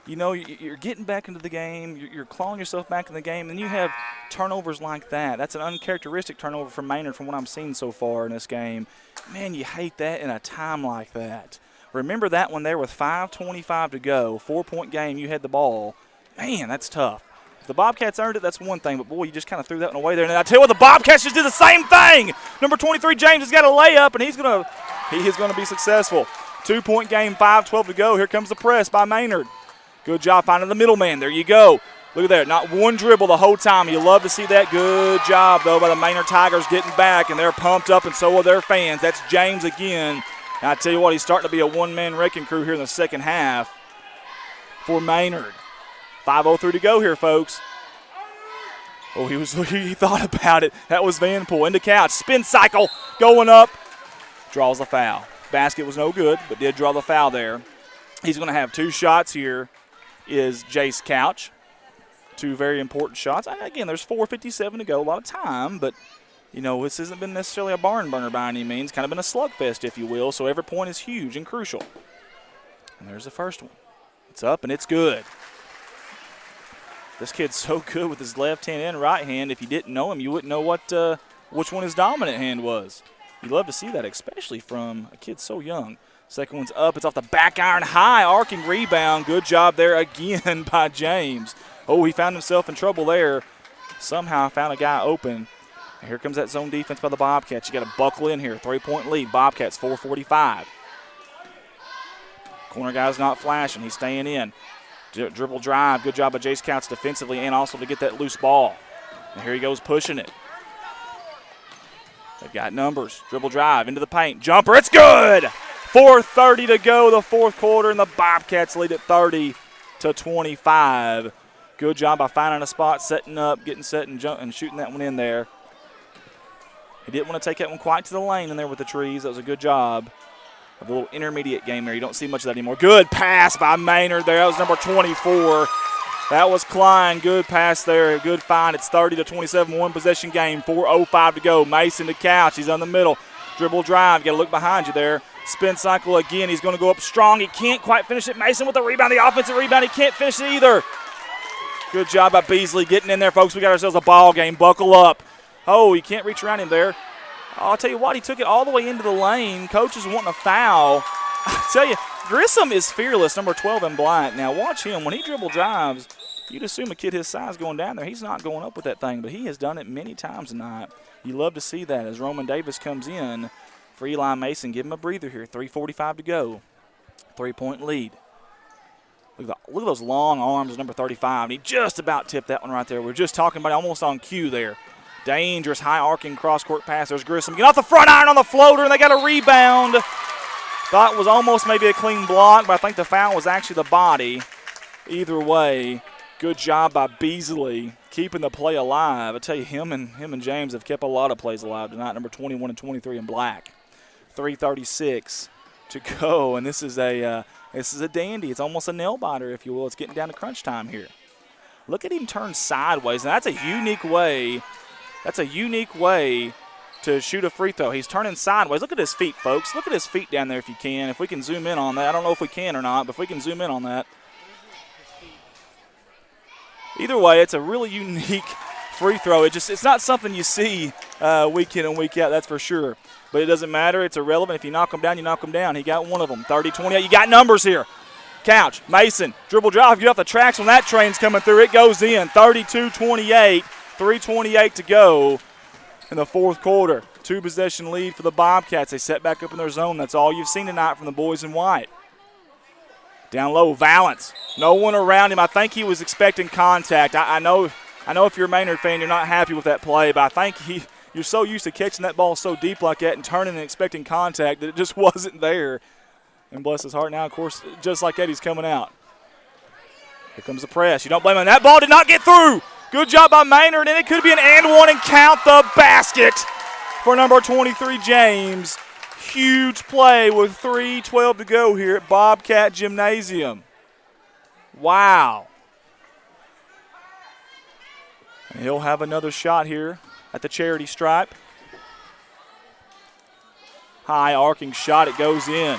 You know, you're getting back into the game. You're clawing yourself back in the game, and you have turnovers like that. That's an uncharacteristic turnover from Maynard from what I'm seeing so far in this game. Man, you hate that in a time like that. Remember that one there with 5:25 to go, 4-point game, you had the ball. Man, that's tough. If the Bobcats earned it, that's one thing. But, boy, you just kind of threw that one away there. And I tell you what, the Bobcats just did the same thing. Number 23, James, has got a layup, and he is going to be successful. 2-point game, 5:12 to go. Here comes the press by Maynard. Good job finding the middleman. There you go. Look at that. Not one dribble the whole time. You love to see that. Good job, though, by the Maynard Tigers getting back, and they're pumped up, and so are their fans. That's James again. And I tell you what, he's starting to be a one-man wrecking crew here in the second half for Maynard. 5:03 to go here, folks. Oh, he thought about it. That was Vanpool into Couch. Spin cycle going up. Draws the foul. Basket was no good, but did draw the foul there. He's going to have two shots here. Is Jace Couch. Two very important shots. Again, there's 4:57 to go. A lot of time, but, you know, this hasn't been necessarily a barn burner by any means. Kind of been a slugfest, if you will, so every point is huge and crucial. And there's the first one. It's up, and it's good. This kid's so good with his left hand and right hand. If you didn't know him, you wouldn't know which one his dominant hand was. You love to see that, especially from a kid so young. Second one's up. It's off the back iron. High arcing rebound. Good job there again by James. Oh, he found himself in trouble there. Somehow found a guy open. And here comes that zone defense by the Bobcats. You got to buckle in here. 3-point lead. Bobcats 4:45. Corner guy's not flashing. He's staying in. Dribble drive. Good job by Jace Couch defensively and also to get that loose ball. And here he goes pushing it. They've got numbers. Dribble drive into the paint. Jumper. It's good. 4:30 to go, the fourth quarter, and the Bobcats lead at 30-25. Good job by finding a spot, setting up, getting set, and shooting that one in there. He didn't want to take that one quite to the lane in there with the trees. That was a good job of a little intermediate game there. You don't see much of that anymore. Good pass by Maynard there. That was number 24. That was Klein. Good pass there. Good find. It's 30-27, one-possession game. 4:05 to go. Mason to Couch. He's on the middle. Dribble drive. Got to look behind you there. Spin cycle again. He's going to go up strong. He can't quite finish it. Mason with the rebound. The offensive rebound. He can't finish it either. Good job by Beasley getting in there, folks. We got ourselves a ball game. Buckle up. Oh, he can't reach around him there. I'll tell you what, he took it all the way into the lane. Coach is wanting a foul. I tell you, Grissom is fearless, number 12 in black. Now, watch him. When he dribble drives, you'd assume a kid his size going down there. He's not going up with that thing, but he has done it many times tonight. You love to see that as Roman Davis comes in for Eli Mason. Give him a breather here. 3:45 to go. 3-point lead. Look at those long arms of number 35. And he just about tipped that one right there. We were just talking about it almost on cue there. Dangerous high arcing cross-court pass. There's Grissom. Get off the front iron on the floater, and they got a rebound. Thought it was almost maybe a clean block, but I think the foul was actually the body. Either way, good job by Beasley keeping the play alive. I tell you, him and James have kept a lot of plays alive tonight. Number 21 and 23 in black. 3:36 to go, and this is a dandy. It's almost a nail biter, if you will. It's getting down to crunch time here. Look at him turn sideways, and that's a unique way. That's a unique way to shoot a free throw. He's turning sideways. Look at his feet, folks. Look at his feet down there if you can. If we can zoom in on that. I don't know if we can or not, but if we can zoom in on that. Either way, it's a really unique free throw. It's not something you see week in and week out, that's for sure. But it doesn't matter. It's irrelevant. If you knock them down, you knock them down. He got one of them. 30-28. You got numbers here. Couch, Mason, dribble drive. Get off the tracks when that train's coming through. It goes in. 32-28. 3:28 to go in the fourth quarter. Two-possession lead for the Bobcats. They set back up in their zone. That's all you've seen tonight from the boys in white. Down low, Valance. No one around him. I think he was expecting contact. I know if you're a Maynard fan, you're not happy with that play, but I think you're so used to catching that ball so deep like that and turning and expecting contact that it just wasn't there. And bless his heart now, of course, just like that, he's coming out. Here comes the press. You don't blame him. That ball did not get through. Good job by Maynard, and it could be an and one and count the basket for number 23, James. Huge play with 3:12 to go here at Bobcat Gymnasium. Wow. And he'll have another shot here at the charity stripe. High arcing shot. It goes in.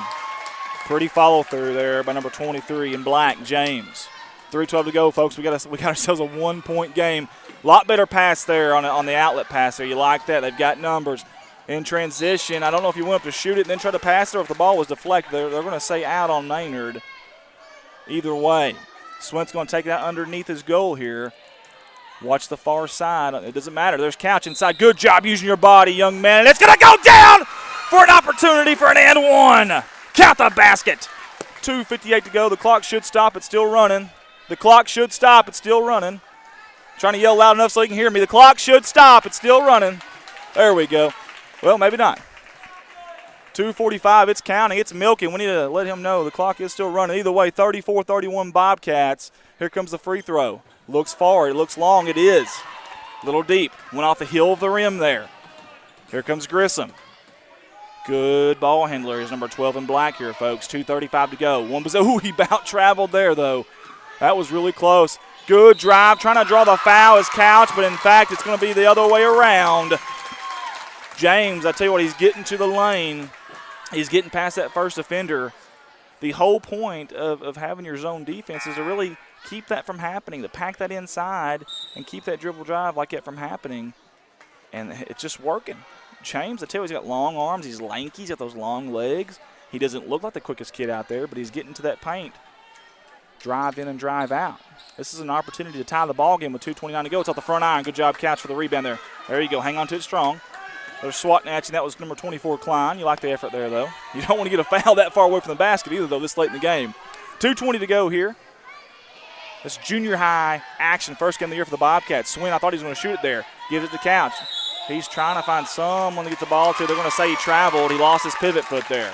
Pretty follow through there by number 23 in black, James. 3:12 to go, folks. We got ourselves a 1-point game. A lot better pass there on the outlet pass there. You like that? They've got numbers. In transition, I don't know if you went up to shoot it and then try to pass it or if the ball was deflected. They're going to say out on Maynard. Either way, Swint's going to take that underneath his goal here. Watch the far side. It doesn't matter. There's Couch inside. Good job using your body, young man. And it's going to go down for an opportunity for an and one. Count the basket. 2:58 to go. The clock should stop. It's still running. The clock should stop. It's still running. Trying to yell loud enough so you can hear me. The clock should stop. It's still running. There we go. Well, maybe not. 2:45, it's counting. It's milking. We need to let him know the clock is still running. Either way, 34-31 Bobcats. Here comes the free throw. Looks far. It looks long. It is. A little deep. Went off the heel of the rim there. Here comes Grissom. Good ball handler is number 12 in black here, folks. 2:35 to go. He about traveled there, though. That was really close. Good drive. Trying to draw the foul is Couch, but in fact, it's going to be the other way around. James, I tell you what, he's getting to the lane. He's getting past that first defender. The whole point of having your zone defense is to really keep that from happening, to pack that inside and keep that dribble drive like that from happening. And it's just working. James, I tell you, he's got long arms. He's lanky. He's got those long legs. He doesn't look like the quickest kid out there, but he's getting to that paint. Drive in and drive out. This is an opportunity to tie the ball game with 2:29 to go. It's off the front iron. Good job, Couch, for the rebound there. There you go. Hang on to it strong. They're swatting at you. That was number 24, Klein. You like the effort there, though. You don't want to get a foul that far away from the basket either, though, this late in the game. 2:20 to go here. This junior high action. First game of the year for the Bobcats. Swin, I thought he was going to shoot it there. Gives it to Couch. He's trying to find someone to get the ball to. They're going to say he traveled. He lost his pivot foot there.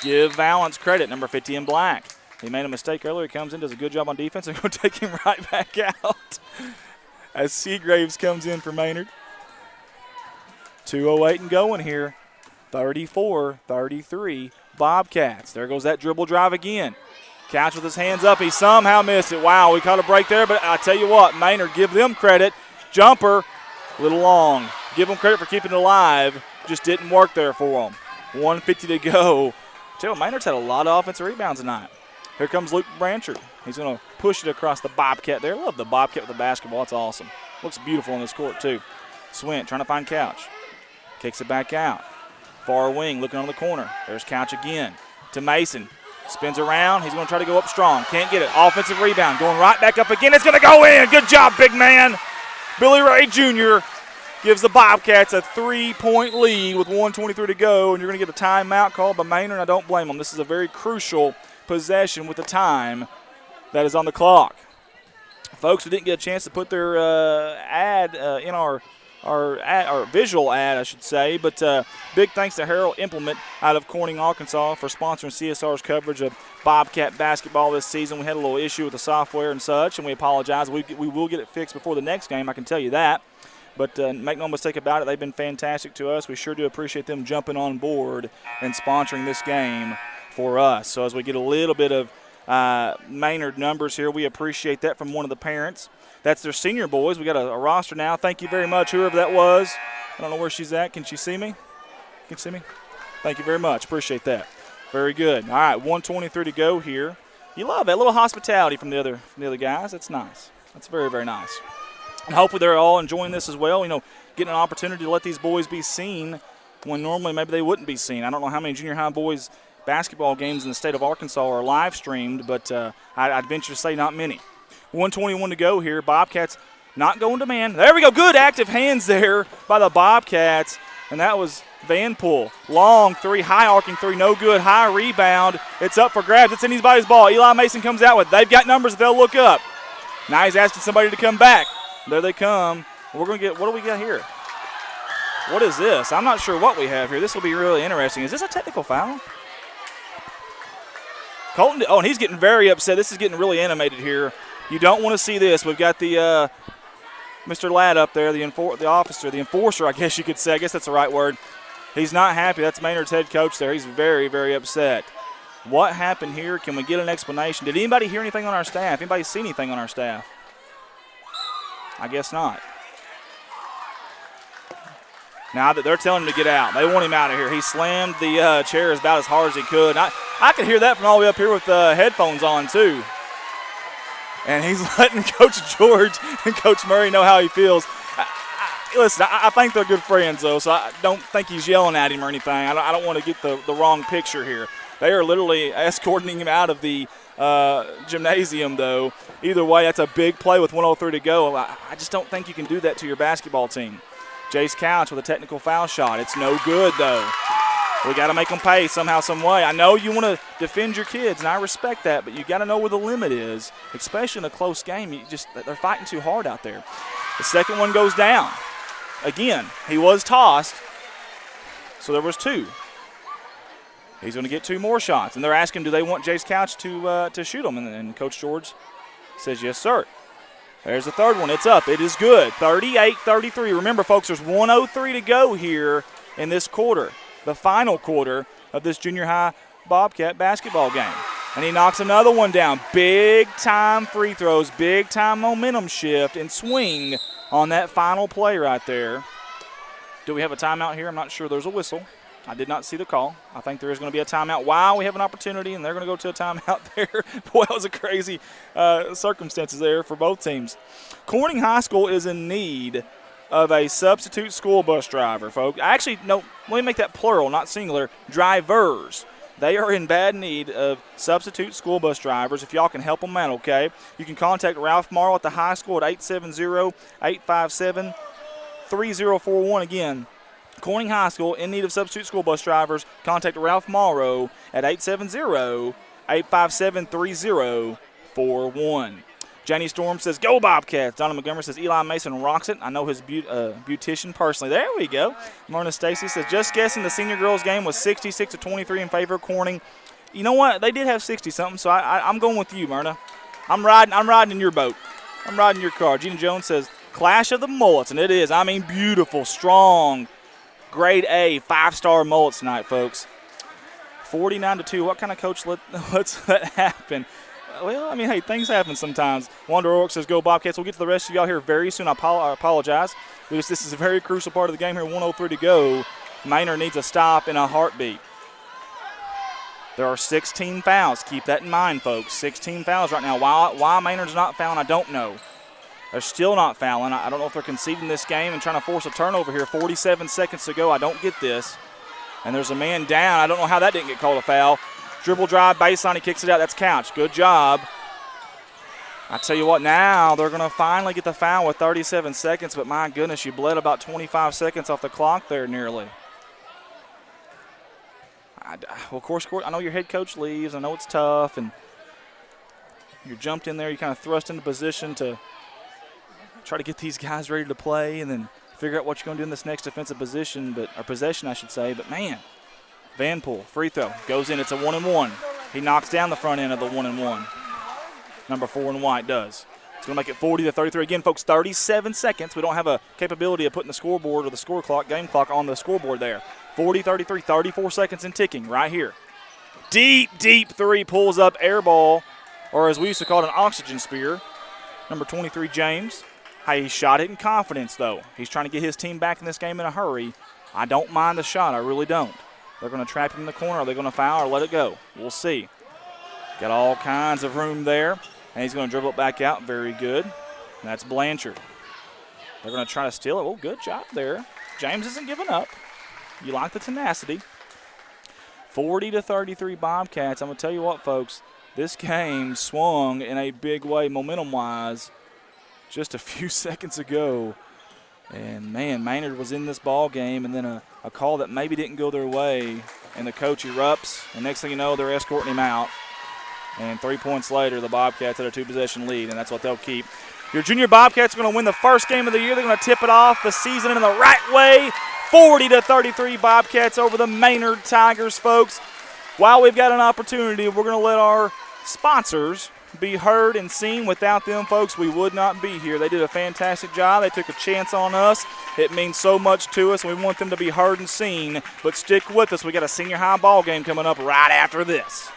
Give Valance credit, number 50 in black. He made a mistake earlier. He comes in, does a good job on defense. They're going to take him right back out as Seagraves comes in for Maynard. 2:08 and going here. 34-33 Bobcats. There goes that dribble drive again. Couch with his hands up. He somehow missed it. Wow, we caught a break there, but I tell you what, Maynard, give them credit. Jumper, a little long. Give them credit for keeping it alive. Just didn't work there for them. 1:50 to go. Tell you, Maynard's had a lot of offensive rebounds tonight. Here comes Luke Branchard. He's going to push it across the Bobcat there. Love the Bobcat with the basketball. That's awesome. Looks beautiful on this court, too. Swint trying to find Couch. Kicks it back out. Far wing looking on the corner. There's Couch again to Mason. Spins around. He's going to try to go up strong. Can't get it. Offensive rebound. Going right back up again. It's going to go in. Good job, big man. Billy Ray Jr. gives the Bobcats a 3-point lead with 1:23 to go, and you're going to get a timeout called by Maynard, and I don't blame them. This is a very crucial possession with the time that is on the clock. Folks, we didn't get a chance to put their ad in our visual ad, I should say, but big thanks to Harold Implement out of Corning, Arkansas for sponsoring CSR's coverage of Bobcat basketball this season. We had a little issue with the software and such, and we apologize. We will get it fixed before the next game, I can tell you that. But make no mistake about it, they've been fantastic to us. We sure do appreciate them jumping on board and sponsoring this game for us. So as we get a little bit of Maynard numbers here, we appreciate that from one of the parents. That's their senior boys. We got a roster now. Thank you very much, whoever that was. I don't know where she's at. Can she see me? Can you see me? Thank you very much. Appreciate that. Very good. All right, 1:23 to go here. You love that little hospitality from the other guys. That's nice. That's very, very nice. And hopefully they're all enjoying this as well. You know, getting an opportunity to let these boys be seen when normally maybe they wouldn't be seen. I don't know how many junior high boys basketball games in the state of Arkansas are live streamed, but I'd venture to say not many. 1:21 to go here. Bobcats not going to man. There we go. Good active hands there by the Bobcats. and that was Vanpool. Long three, high arcing three, no good. High rebound. It's up for grabs. It's anybody's ball. Eli Mason comes out with it. They've got numbers. They'll look up. Now he's asking somebody to come back. There they come. We're going to get, what do we got here? What is this? I'm not sure what we have here. This will be really interesting. Is this a technical foul? Colton, oh, and he's getting very upset. This is getting really animated here. You don't want to see this. We've got the Mr. Ladd up there, the officer, the enforcer, I guess you could say. I guess that's the right word. He's not happy. That's Maynard's head coach there. He's very, very upset. What happened here? Can we get an explanation? Did anybody hear anything on our staff? Anybody see anything on our staff? I guess not. Now that they're telling him to get out. They want him out of here. He slammed the chairs about as hard as he could. I could hear that from all the way up here with headphones on, too. And he's letting Coach George and Coach Murray know how he feels. Listen, I think they're good friends, though, so I don't think he's yelling at him or anything. I don't want to get the wrong picture here. They are literally escorting him out of the gymnasium, though. Either way, that's a big play with 1:03 to go. I just don't think you can do that to your basketball team. Jace Couch with a technical foul shot. It's no good, though. We got to make them pay somehow, some way. I know you want to defend your kids, and I respect that, but you got to know where the limit is, especially in a close game. They're fighting too hard out there. The second one goes down. Again, he was tossed, so there was two. He's going to get two more shots, and they're asking, do they want Jace Couch to shoot them? And Coach George says, yes, sir. There's the third one. It's up. It is good. 38-33. Remember, folks, there's 1:03 to go here in this quarter, the final quarter of this junior high Bobcat basketball game. And he knocks another one down. Big-time free throws, big-time momentum shift and swing on that final play right there. Do we have a timeout here? I'm not sure. There's a whistle. I did not see the call. I think there is going to be a timeout. Wow, we have an opportunity, and they're going to go to a timeout there. Boy, that was a crazy circumstances there for both teams. Corning High School is in need of a substitute school bus driver, folks. Actually, no, let me make that plural, not singular. Drivers. They are in bad need of substitute school bus drivers. If y'all can help them out, okay? You can contact Ralph Morrow at the high school at 870-857-3041. Again, Corning High School in need of substitute school bus drivers. Contact Ralph Morrow at 870-857-3041. Jenny Storm says, go Bobcats. Donna Montgomery says, Eli Mason rocks it. I know his beautician personally. There we go. Myrna Stacy says, just guessing the senior girls game was 66-23 in favor of Corning. You know what? They did have 60-something, so I'm going with you, Myrna. I'm riding in your boat. I'm riding your car. Gina Jones says, clash of the mullets, and it is. I mean, beautiful, strong, grade A, 5-star mullets tonight, folks. 49-2. What kind of coach lets that happen? Well, I mean, hey, things happen sometimes. Wander O'Rourke says, go Bobcats. We'll get to the rest of y'all here very soon. I apologize. This is a very crucial part of the game here. 1:03 to go. Maynard needs a stop in a heartbeat. There are 16 fouls. Keep that in mind, folks. 16 fouls right now. Why Maynard's not fouling, I don't know. They're still not fouling. I don't know if they're conceding this game and trying to force a turnover here. 47 seconds to go. I don't get this. And there's a man down. I don't know how that didn't get called a foul. Dribble drive, baseline, he kicks it out. That's Couch. Good job. I tell you what, now they're going to finally get the foul with 37 seconds, but my goodness, you bled about 25 seconds off the clock there nearly. Well, of course, I know your head coach leaves. I know it's tough, and you jumped in there. You kind of thrust into position to try to get these guys ready to play and then figure out what you're going to do in this next defensive position, or possession, I should say. But, man, Vanpool, free throw, goes in. It's a 1-and-1. He knocks down the front end of the 1-and-1. Number 4 in white does. It's going to make it 40-33. Again, folks, 37 seconds. We don't have a capability of putting the scoreboard or the score clock, game clock on the scoreboard there. 40-33, 34 seconds and ticking right here. Deep, deep three, pulls up, air ball, or as we used to call it, an oxygen spear. Number 23, James. Hey, he shot it in confidence, though. He's trying to get his team back in this game in a hurry. I don't mind the shot. I really don't. They're going to trap him in the corner. Are they going to foul or let it go? We'll see. Got all kinds of room there. And he's going to dribble it back out. Very good. And that's Blanchard. They're going to try to steal it. Oh, good job there. James isn't giving up. You like the tenacity. 40-33 Bobcats. I'm going to tell you what, folks. This game swung in a big way momentum-wise just a few seconds ago. And, man, Maynard was in this ball game, and then a call that maybe didn't go their way, and the coach erupts, and next thing you know, they're escorting him out. And 3 points later, the Bobcats had a 2-possession lead, and that's what they'll keep. Your junior Bobcats are going to win the first game of the year. They're going to tip it off the season in the right way. 40-33 Bobcats over the Maynard Tigers, folks. While we've got an opportunity, we're going to let our sponsors be heard and seen. Without them, folks, we would not be here. They did a fantastic job. They took a chance on us. It means so much to us, and we want them to be heard and seen. But stick with us. We got a senior high ball game coming up right after this.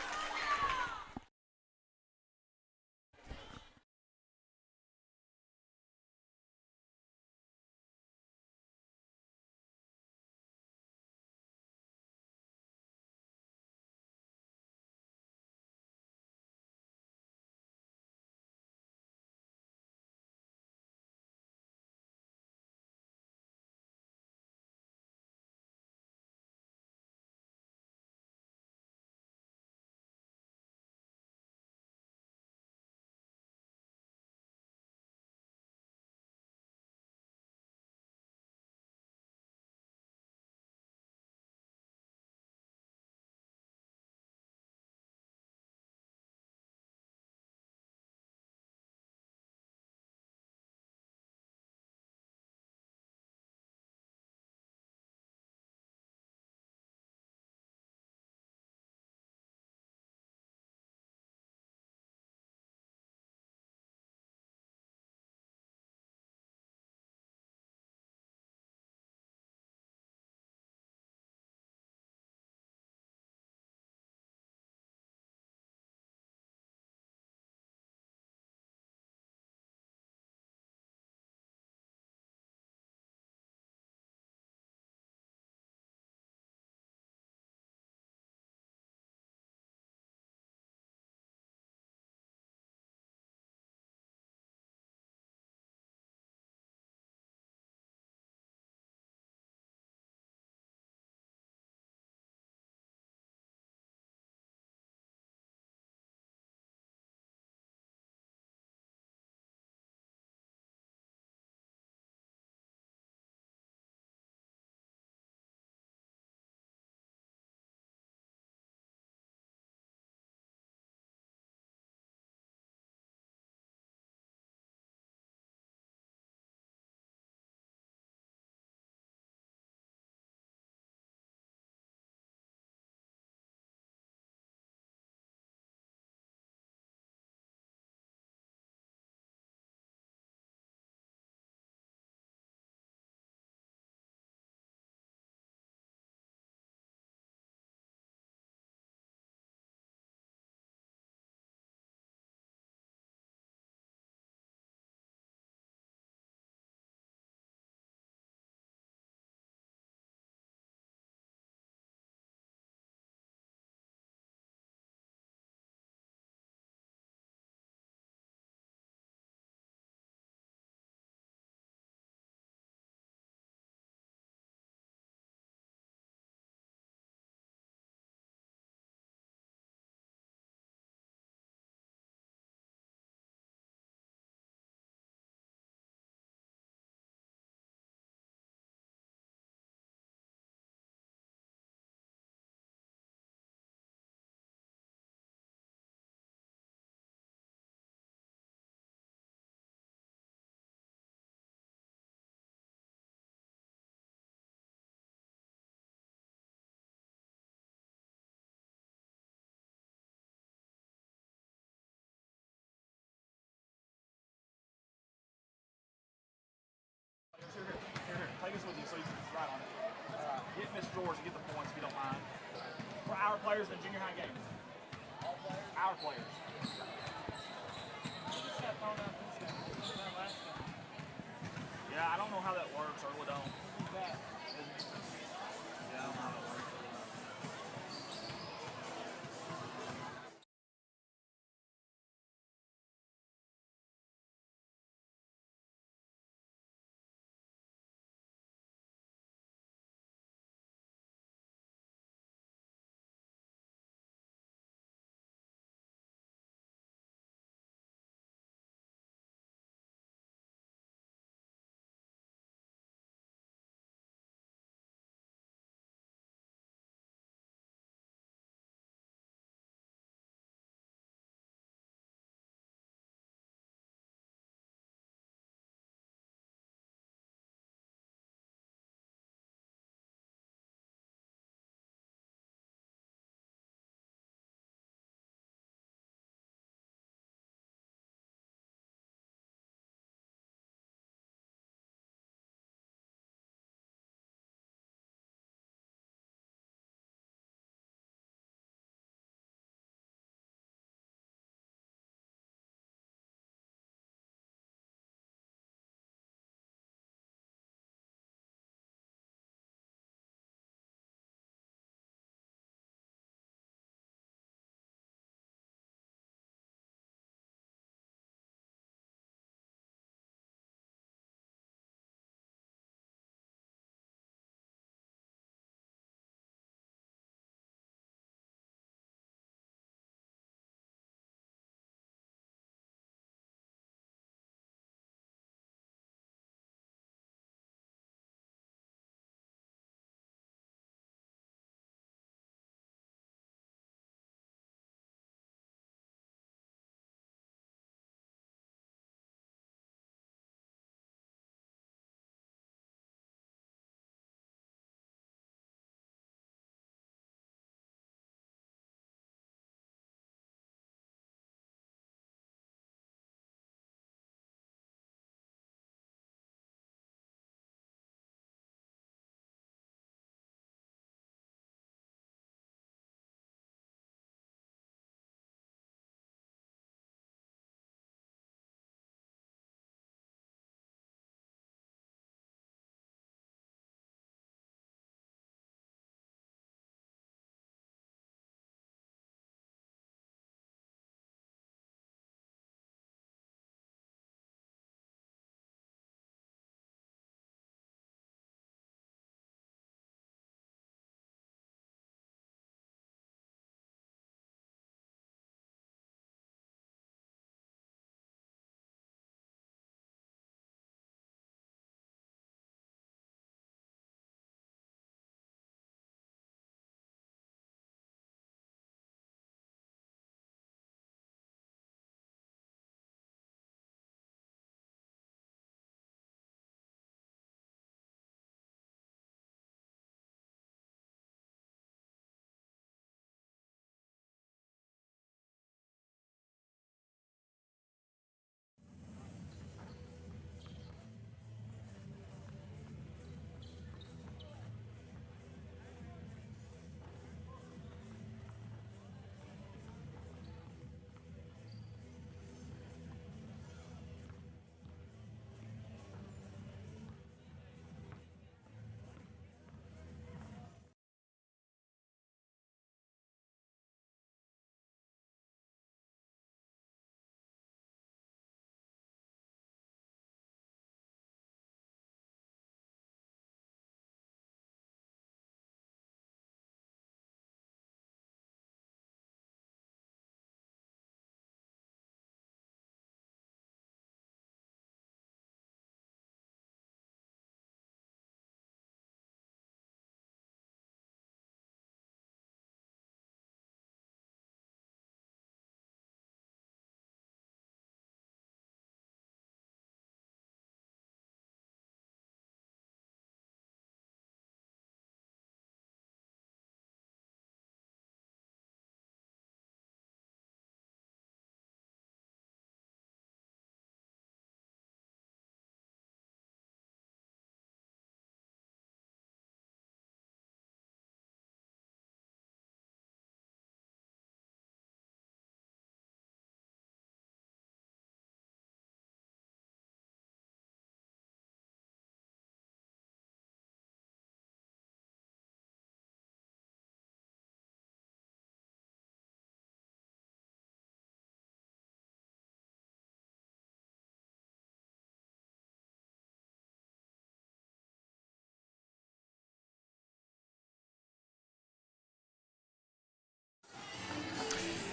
Take this with you so you can write on it. Get Miss George and get the points if you don't mind. For our players in the junior high games. Our players. Yeah, I don't know how that works. I really don't. Yeah, I don't know how that works.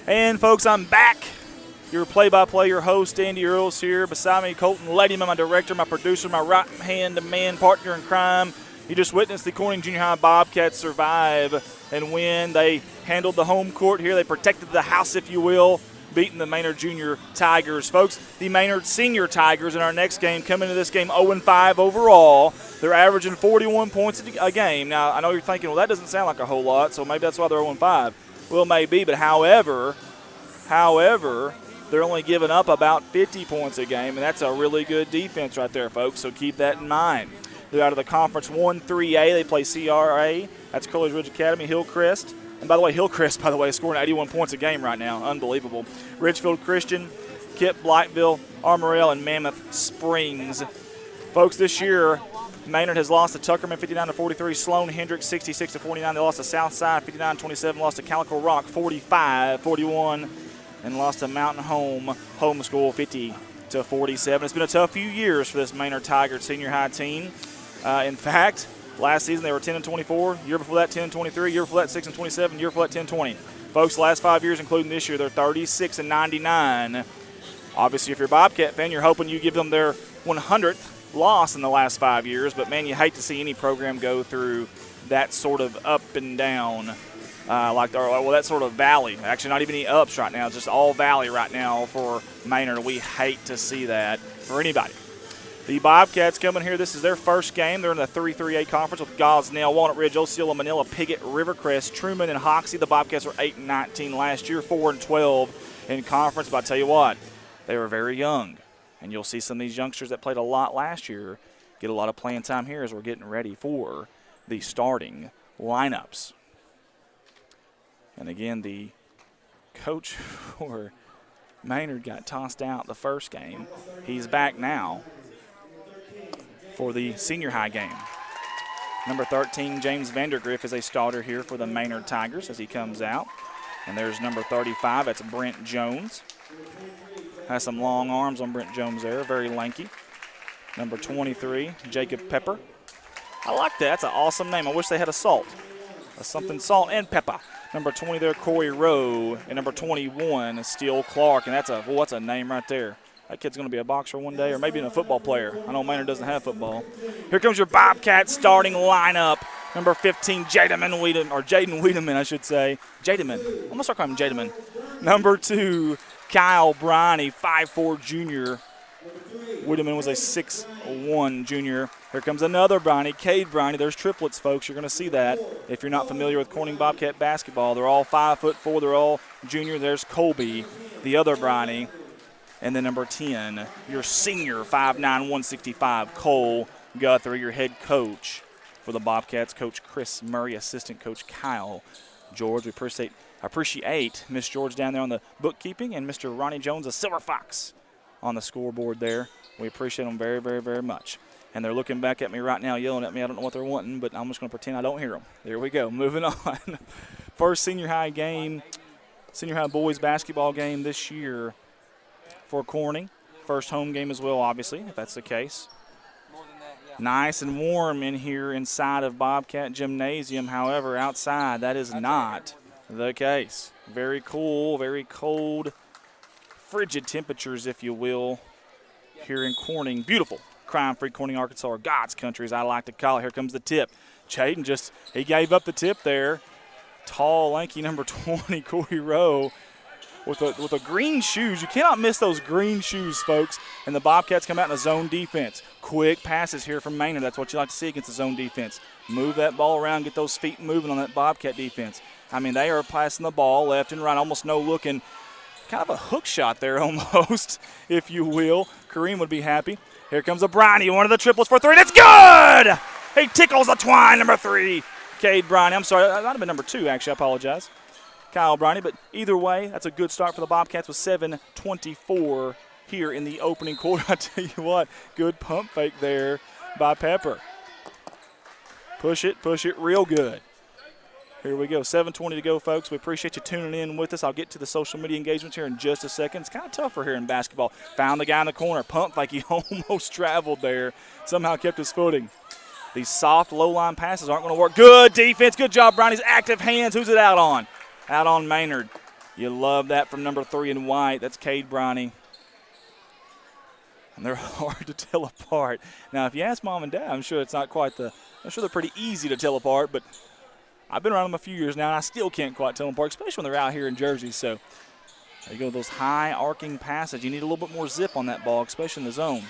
And, folks, I'm back. Your play-by-play, your host, Andy Earls here. Beside me, Colton Ladyman, my director, my producer, my right-hand man partner in crime. You just witnessed the Corning Junior High Bobcats survive and win. They handled the home court here. They protected the house, if you will, beating the Maynard Junior Tigers. Folks, the Maynard Senior Tigers in our next game come into this game 0-5 overall. They're averaging 41 points a game. Now, I know you're thinking, well, that doesn't sound like a whole lot, so maybe that's why they're 0-5. Well, maybe, but however, they're only giving up about 50 points a game, and that's a really good defense right there, folks, so keep that in mind. They're out of the Conference 1-3A. They play CRA. That's Coolidge Ridge Academy, Hillcrest. And, by the way, Hillcrest, is scoring 81 points a game right now. Unbelievable. Ridgefield Christian, Kip, Blightville, Armorel, and Mammoth Springs. Folks, this year, Maynard has lost to Tuckerman 59-43, Sloan Hendricks 66-49. They lost to Southside 59-27, lost to Calico Rock 45-41, and lost to Mountain Home School 50-47. It's been a tough few years for this Maynard Tiger senior high team. In fact, last season they were 10-24. Year before that, 10-23. Year before that, 6-27. Year before that, 10-20. Folks, last 5 years, including this year, they're 36-99. Obviously, if you're a Bobcat fan, you're hoping you give them their 100th loss in the last 5 years. But, man, you hate to see any program go through that sort of up and down, that sort of valley. Actually, not even any ups right now. It's just all valley right now for Maynard. We hate to see that for anybody. The Bobcats coming here. This is their first game. They're in the 3-3A conference with Gosnell, Walnut Ridge, Osceola, Manila, Piggott, Rivercrest, Truman, and Hoxie. The Bobcats were 8-19 last year, 4-12 in conference. But I tell you what, they were very young. And you'll see some of these youngsters that played a lot last year get a lot of playing time here as we're getting ready for the starting lineups. And again, the coach for Maynard got tossed out the first game. He's back now for the senior high game. Number 13, James Vandergriff, is a starter here for the Maynard Tigers as he comes out. And there's number 35, that's Brent Jones. Has some long arms on Brent Jones there, very lanky. Number 23, Jacob Pepper. I like that, that's an awesome name. I wish they had a salt. Something salt and pepper. Number 20 there, Corey Rowe. And number 21, Steele Clark. And that's a name right there. That kid's going to be a boxer one day or maybe even a football player. I know Maynard doesn't have football. Here comes your Bobcat starting lineup. Number 15, Jaden Wiedemann, I should say. Jademan. I'm going to start calling him Jademan. Number 2, Kyle Briney, 5'4 junior. Wiedemann was a 6'1 junior. Here comes another Briney, Cade Briney. There's triplets, folks. You're going to see that if you're not familiar with Corning Bobcat basketball. They're all 5'4". They're all junior. There's Colby, the other Briney. And then number 10, your senior, 5'9", 165, Cole Guthrie, your head coach for the Bobcats, Coach Chris Murray, assistant coach Kyle George. We appreciate Miss George down there on the bookkeeping and Mr. Ronnie Jones, a Silver Fox, on the scoreboard there. We appreciate them very, very, very much. And they're looking back at me right now, yelling at me. I don't know what they're wanting, but I'm just going to pretend I don't hear them. There we go. Moving on. First senior high boys basketball game this year for Corning. First home game as well, obviously, if that's the case. More than that, yeah. Nice and warm in here inside of Bobcat Gymnasium. However, outside, that is not the case. Very cool, very cold, frigid temperatures, if you will, here in Corning. Beautiful, crime-free Corning, Arkansas, or God's country, as I like to call it. Here comes the tip. Chaden he gave up the tip there. Tall, lanky number 20, Corey Rowe, with the green shoes. You cannot miss those green shoes, folks. And the Bobcats come out in a zone defense. Quick passes here from Maynard. That's what you like to see against the zone defense. Move that ball around, get those feet moving on that Bobcat defense. I mean, they are passing the ball left and right, almost no looking. Kind of a hook shot there almost, if you will. Kareem would be happy. Here comes a Briney, one of the triples for 3. That's good! He tickles the twine, number 3. Cade Briney. I'm sorry, that might have been number 2, actually. I apologize. Kyle Briney, but either way, that's a good start for the Bobcats with 7:24 here in the opening quarter. I tell you what, good pump fake there by Pepper. Push it real good. Here we go, 7:20 to go, folks. We appreciate you tuning in with us. I'll get to the social media engagements here in just a second. It's kind of tougher here in basketball. Found the guy in the corner, pump like he almost traveled there. Somehow kept his footing. These soft, low-line passes aren't going to work. Good defense. Good job, Brownie's active hands. Who's it out on? Out on Maynard. You love that from number 3 in white. That's Cade Bronny. And they're hard to tell apart. Now, if you ask Mom and Dad, I'm sure it's not quite I'm sure they're pretty easy to tell apart, but I've been around them a few years now, and I still can't quite tell them apart, especially when they're out here in Jersey. So there you go, those high arcing passes. You need a little bit more zip on that ball, especially in the zone.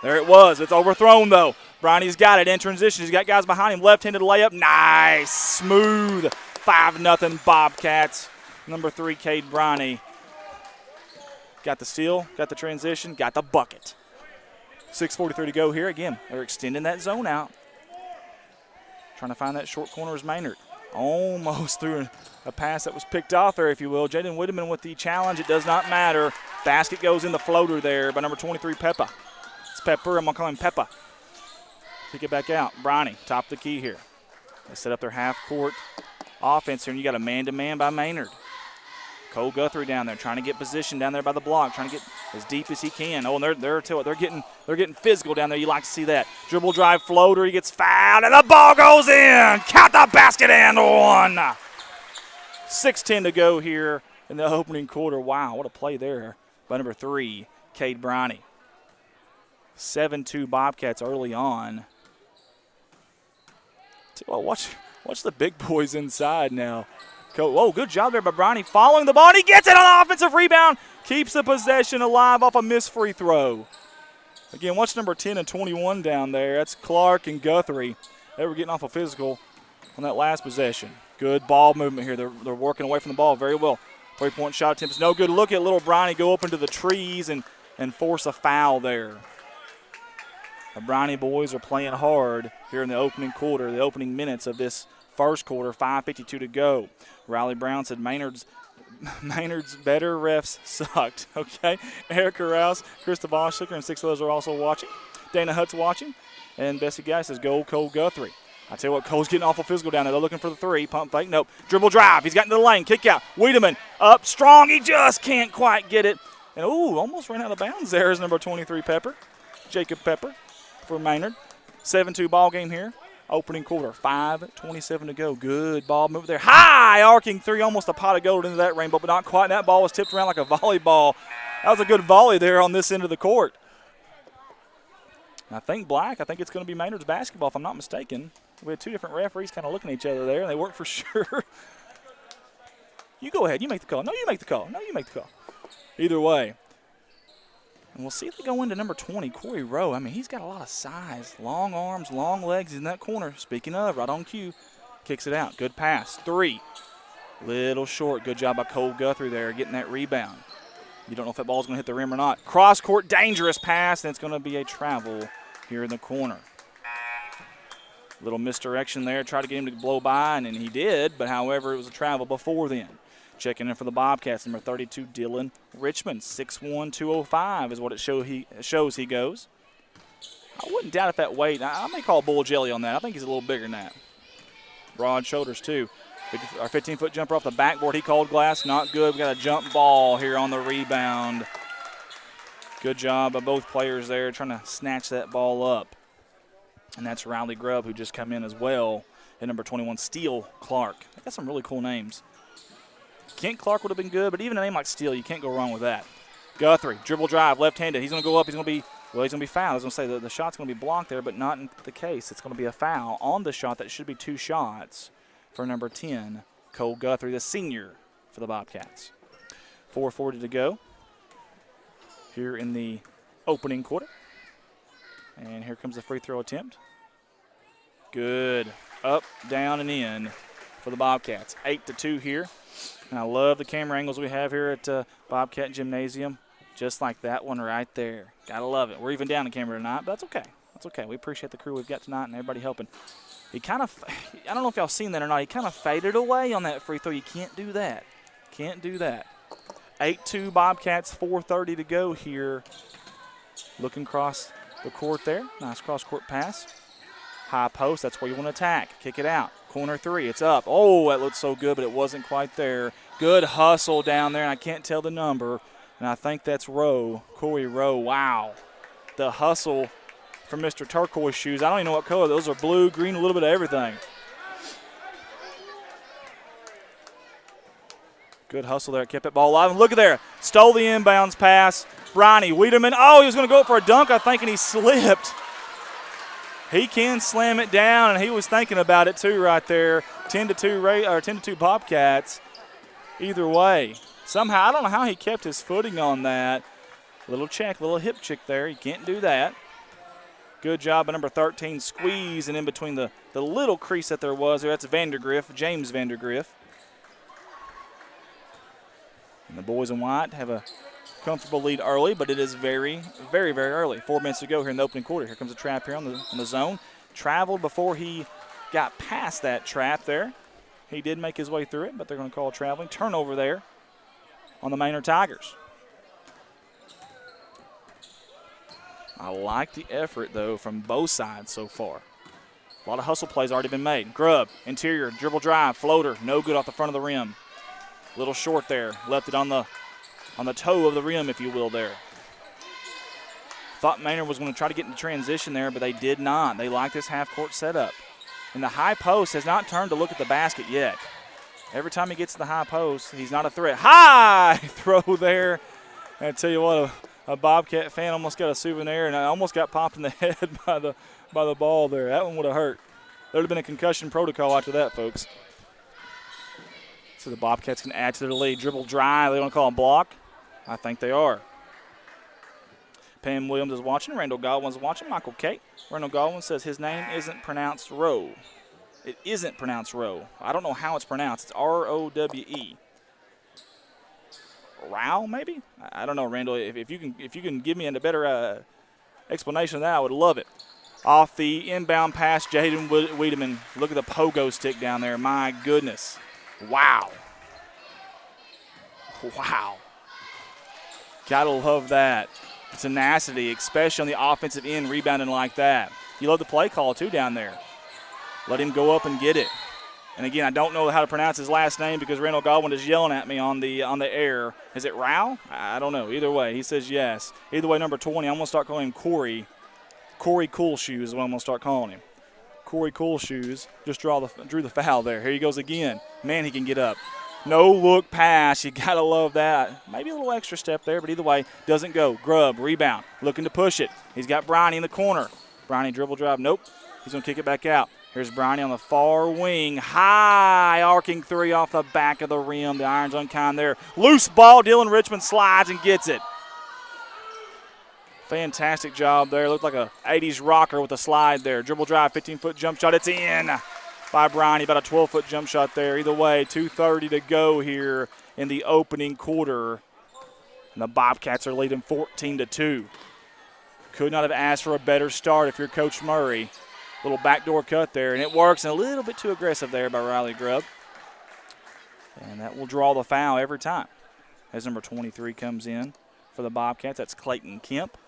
There it was. It's overthrown, though. Bronny's got it in transition. He's got guys behind him. Left-handed layup. Nice. Smooth. 5-0 Bobcats. Number 3, Cade Bronny. Got the steal, got the transition, got the bucket. 6:43 to go here. Again, they're extending that zone out. Trying to find that short corner is Maynard. Almost threw a pass that was picked off there, if you will. Jaden Whitman with the challenge. It does not matter. Basket goes in the floater there by number 23, Peppa. It's Pepper. I'm going to call him Peppa. Kick it back out. Bronny, top of the key here. They set up their half-court offense here, and you got a man-to-man by Maynard. Cole Guthrie down there trying to get position down there by the block, trying to get as deep as he can. Oh, and they're getting physical down there. You like to see that. Dribble drive floater. He gets fouled, and the ball goes in. Count the basket and one. 6:10 to go here in the opening quarter. Wow, what a play there by number 3, Cade Bronny. 7-2 Bobcats early on. Watch the big boys inside now. Oh, good job there by Bronny following the ball, and he gets it on the offensive rebound. Keeps the possession alive off a missed free throw. Again, watch number 10 and 21 down there. That's Clark and Guthrie. They were getting off a physical on that last possession. Good ball movement here. They're working away from the ball very well. 3-point shot attempt is no good. Look at little Bronny go up into the trees and force a foul there. The Bronny boys are playing hard here in the opening quarter, the opening minutes of this first quarter. 5:52 to go. Riley Brown said Maynard's better, refs sucked. Okay. Erica Rouse, Krista Boschlicker, and 6 others are also watching. Dana Hutt's watching. And Bessie Guy says go Cole Guthrie. I tell you what, Cole's getting awful physical down there. They're looking for the 3. Pump fake. Nope. Dribble drive. He's got into the lane. Kick out. Wiedemann up strong. He just can't quite get it. And, almost ran out of bounds there is number 23, Pepper. Jacob Pepper for Maynard. 7-2 ball game here. Opening quarter, 5:27 to go. Good ball move there. High arcing 3, almost a pot of gold into that rainbow, but not quite. That ball was tipped around like a volleyball. That was a good volley there on this end of the court. I think it's going to be Maynard's basketball, if I'm not mistaken. We had 2 different referees kind of looking at each other there, and they work for sure. You go ahead. You make the call. No, you make the call. No, you make the call. Either way. And we'll see if they go into number 20, Corey Rowe. I mean, he's got a lot of size, long arms, long legs in that corner. Speaking of, right on cue, kicks it out. Good pass. 3. Little short. Good job by Cole Guthrie there getting that rebound. You don't know if that ball's going to hit the rim or not. Cross-court, dangerous pass, and it's going to be a travel here in the corner. Little misdirection there. Tried to get him to blow by, and he did, but however, it was a travel before then. Checking in for the Bobcats, number 32, Dylan Richmond. 6'1", 205 is what it shows he goes. I wouldn't doubt if that weight, I may call bull jelly on that. I think he's a little bigger than that. Broad shoulders, too. Our 15-foot jumper off the backboard, he called glass. Not good. We got a jump ball here on the rebound. Good job by both players there trying to snatch that ball up. And that's Riley Grubb, who just come in as well. And number 21, Steele Clark. They got some really cool names. Kent Clark would have been good, but even a name like Steele, you can't go wrong with that. Guthrie, dribble drive, left-handed. He's going to go up. He's going to be fouled. I was going to say the shot's going to be blocked there, but not in the case. It's going to be a foul on the shot. That should be 2 shots for number 10, Cole Guthrie, the senior for the Bobcats. 4:40 to go here in the opening quarter. And here comes the free throw attempt. Good. Up, down, and in for the Bobcats. 8-2 here. And I love the camera angles we have here at Bobcat Gymnasium. Just like that one right there. Gotta love it. We're even down the camera tonight, but that's okay. That's okay. We appreciate the crew we've got tonight and everybody helping. He kind of, I don't know if y'all seen that or not, he kind of faded away on that free throw. You can't do that. Can't do that. 8-2 Bobcats, 4:30 to go here. Looking across the court there. Nice cross-court pass. High post, that's where you want to attack. Kick it out. Corner 3, it's up. Oh, that looked so good, but it wasn't quite there. Good hustle down there, and I can't tell the number. And I think that's Rowe, Corey Rowe. Wow. The hustle from Mr. Turquoise shoes. I don't even know what color. Those are blue, green, a little bit of everything. Good hustle there. Kept that ball alive. And look at there. Stole the inbounds pass. Bronny Wiedemann. Oh, he was going to go for a dunk, I think, and he slipped. He can slam it down, and he was thinking about it too right there. 10-2 Bobcats. Either way. Somehow, I don't know how he kept his footing on that. Little hip check there. You can't do that. Good job by number 13 squeezing in between the little crease that there was there. That's James Vandergriff. And the boys in white have a comfortable lead early, but it is very, very, very early. 4 minutes to go here in the opening quarter. Here comes a trap here on the zone. Traveled before he got past that trap there. He did make his way through it, but they're going to call traveling. Turnover there on the Maynard Tigers. I like the effort, though, from both sides so far. A lot of hustle plays already been made. Grubb, interior, dribble drive, floater, no good off the front of the rim. Little short there, left it on the toe of the rim, if you will, there. Thought Maynard was going to try to get into transition there, but they did not. They like this half-court setup. And the high post has not turned to look at the basket yet. Every time he gets to the high post, he's not a threat. High throw there. And I tell you what, a Bobcat fan almost got a souvenir, and I almost got popped in the head by the ball there. That one would have hurt. There would have been a concussion protocol after that, folks. So the Bobcats can add to their lead. Dribble drive. They want to call him block? I think they are. Pam Williams is watching. Randall Godwin's watching. Michael Kate. Randall Godwin says his name isn't pronounced Rowe. It isn't pronounced Rowe. I don't know how it's pronounced. It's R-O-W-E. Row, maybe? I don't know, Randall. If you can give me a better explanation of that, I would love it. Off the inbound pass, Jaden Wiedemann. Look at the pogo stick down there. My goodness. Wow. Wow. Gotta love that. Tenacity, especially on the offensive end, rebounding like that. You love the play call, too, down there. Let him go up and get it. And, again, I don't know how to pronounce his last name because Randall Godwin is yelling at me on the air. Is it Rao? I don't know. Either way, he says yes. Either way, number 20, I'm going to start calling him Corey. Corey Coolshoes is what I'm going to start calling him. Corey Coolshoes just drew the foul there. Here he goes again. Man, he can get up. No look pass. You got to love that. Maybe a little extra step there, but either way, doesn't go. Grubb, rebound, looking to push it. He's got Bronny in the corner. Bronny dribble drive. Nope. He's going to kick it back out. Here's Bronny on the far wing. High arcing three off the back of the rim. The Irons unkind there. Loose ball. Dylan Richmond slides and gets it. Fantastic job there. Looked like a 80s rocker with a slide there. Dribble drive, 15-foot jump shot. It's in by Bronny. About a 12-foot jump shot there. Either way, 2:30 to go here in the opening quarter. And the Bobcats are leading 14-2. Could not have asked for a better start if you're Coach Murray. Little backdoor cut there, and it works. And a little bit too aggressive there by Riley Grubb. And that will draw the foul every time as number 23 comes in for the Bobcats. That's Clayton Kemp.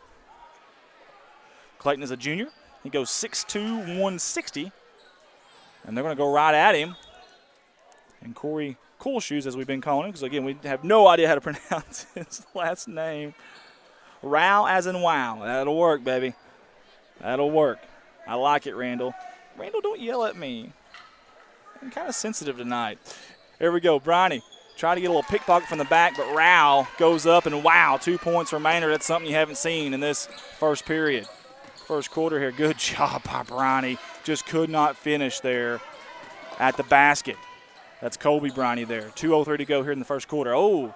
Clayton is a junior. He goes 6'2", 160. And they're going to go right at him. And Corey Coolshoes, as we've been calling him, because, again, we have no idea how to pronounce his last name. Rao as in wow. That'll work, baby. That'll work. I like it, Randall. Randall, don't yell at me. I'm kind of sensitive tonight. Here we go. Bronny try to get a little pickpocket from the back, but Rao goes up, and wow, 2 points for Maynard. That's something you haven't seen in this first period. First quarter here. Good job by Bronny. Just could not finish there at the basket. That's Colby Bronny there. 2:03 to go here in the first quarter. Oh,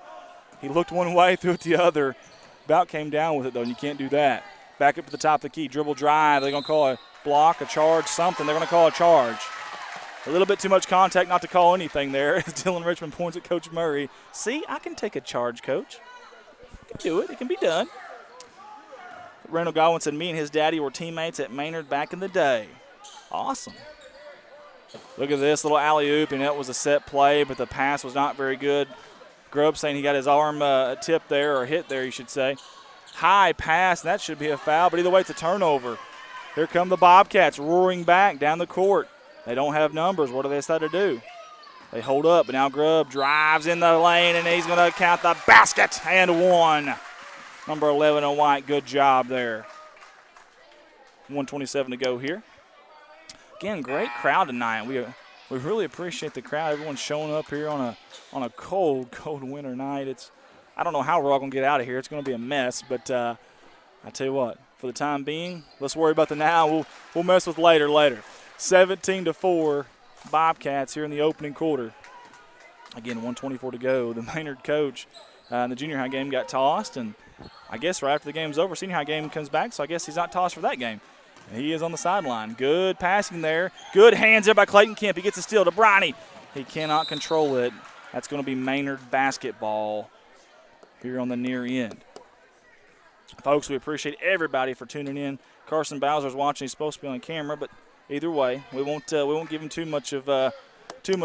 he looked one way, threw it the other. About came down with it, though, and you can't do that. Back up to the top of the key. Dribble drive. They're going to call a block, a charge, something. They're going to call a charge. A little bit too much contact not to call anything there as Dylan Richmond points at Coach Murray. See, I can take a charge, Coach. I can do it. It can be done. Randall Godwin said, me and his daddy were teammates at Maynard back in the day. Awesome. Look at this little alley-oop, and that was a set play, but the pass was not very good. Grubb saying he got his arm tipped there, or hit there, you should say. High pass, and that should be a foul, but either way, it's a turnover. Here come the Bobcats roaring back down the court. They don't have numbers. What do they decide to do? They hold up, but now Grubb drives in the lane, and he's going to count the basket and one. Number 11 on white, good job there. 1:27 to go here. Again, great crowd tonight. We we really appreciate the crowd. Everyone's showing up here on a cold, cold winter night. I don't know how we're all going to get out of here. It's going to be a mess, but I tell you what, for the time being, let's worry about the now. We'll mess with later. 17-4, Bobcats here in the opening quarter. Again, 1:24 to go. The Maynard coach in the junior high game got tossed, and I guess right after the game's over, senior high game comes back, so I guess he's not tossed for that game. And he is on the sideline. Good passing there. Good hands there by Clayton Kemp. He gets a steal to Bronny. He cannot control it. That's going to be Maynard basketball here on the near end. Folks, we appreciate everybody for tuning in. Carson Bowser's watching. He's supposed to be on camera, but either way, we won't give him too much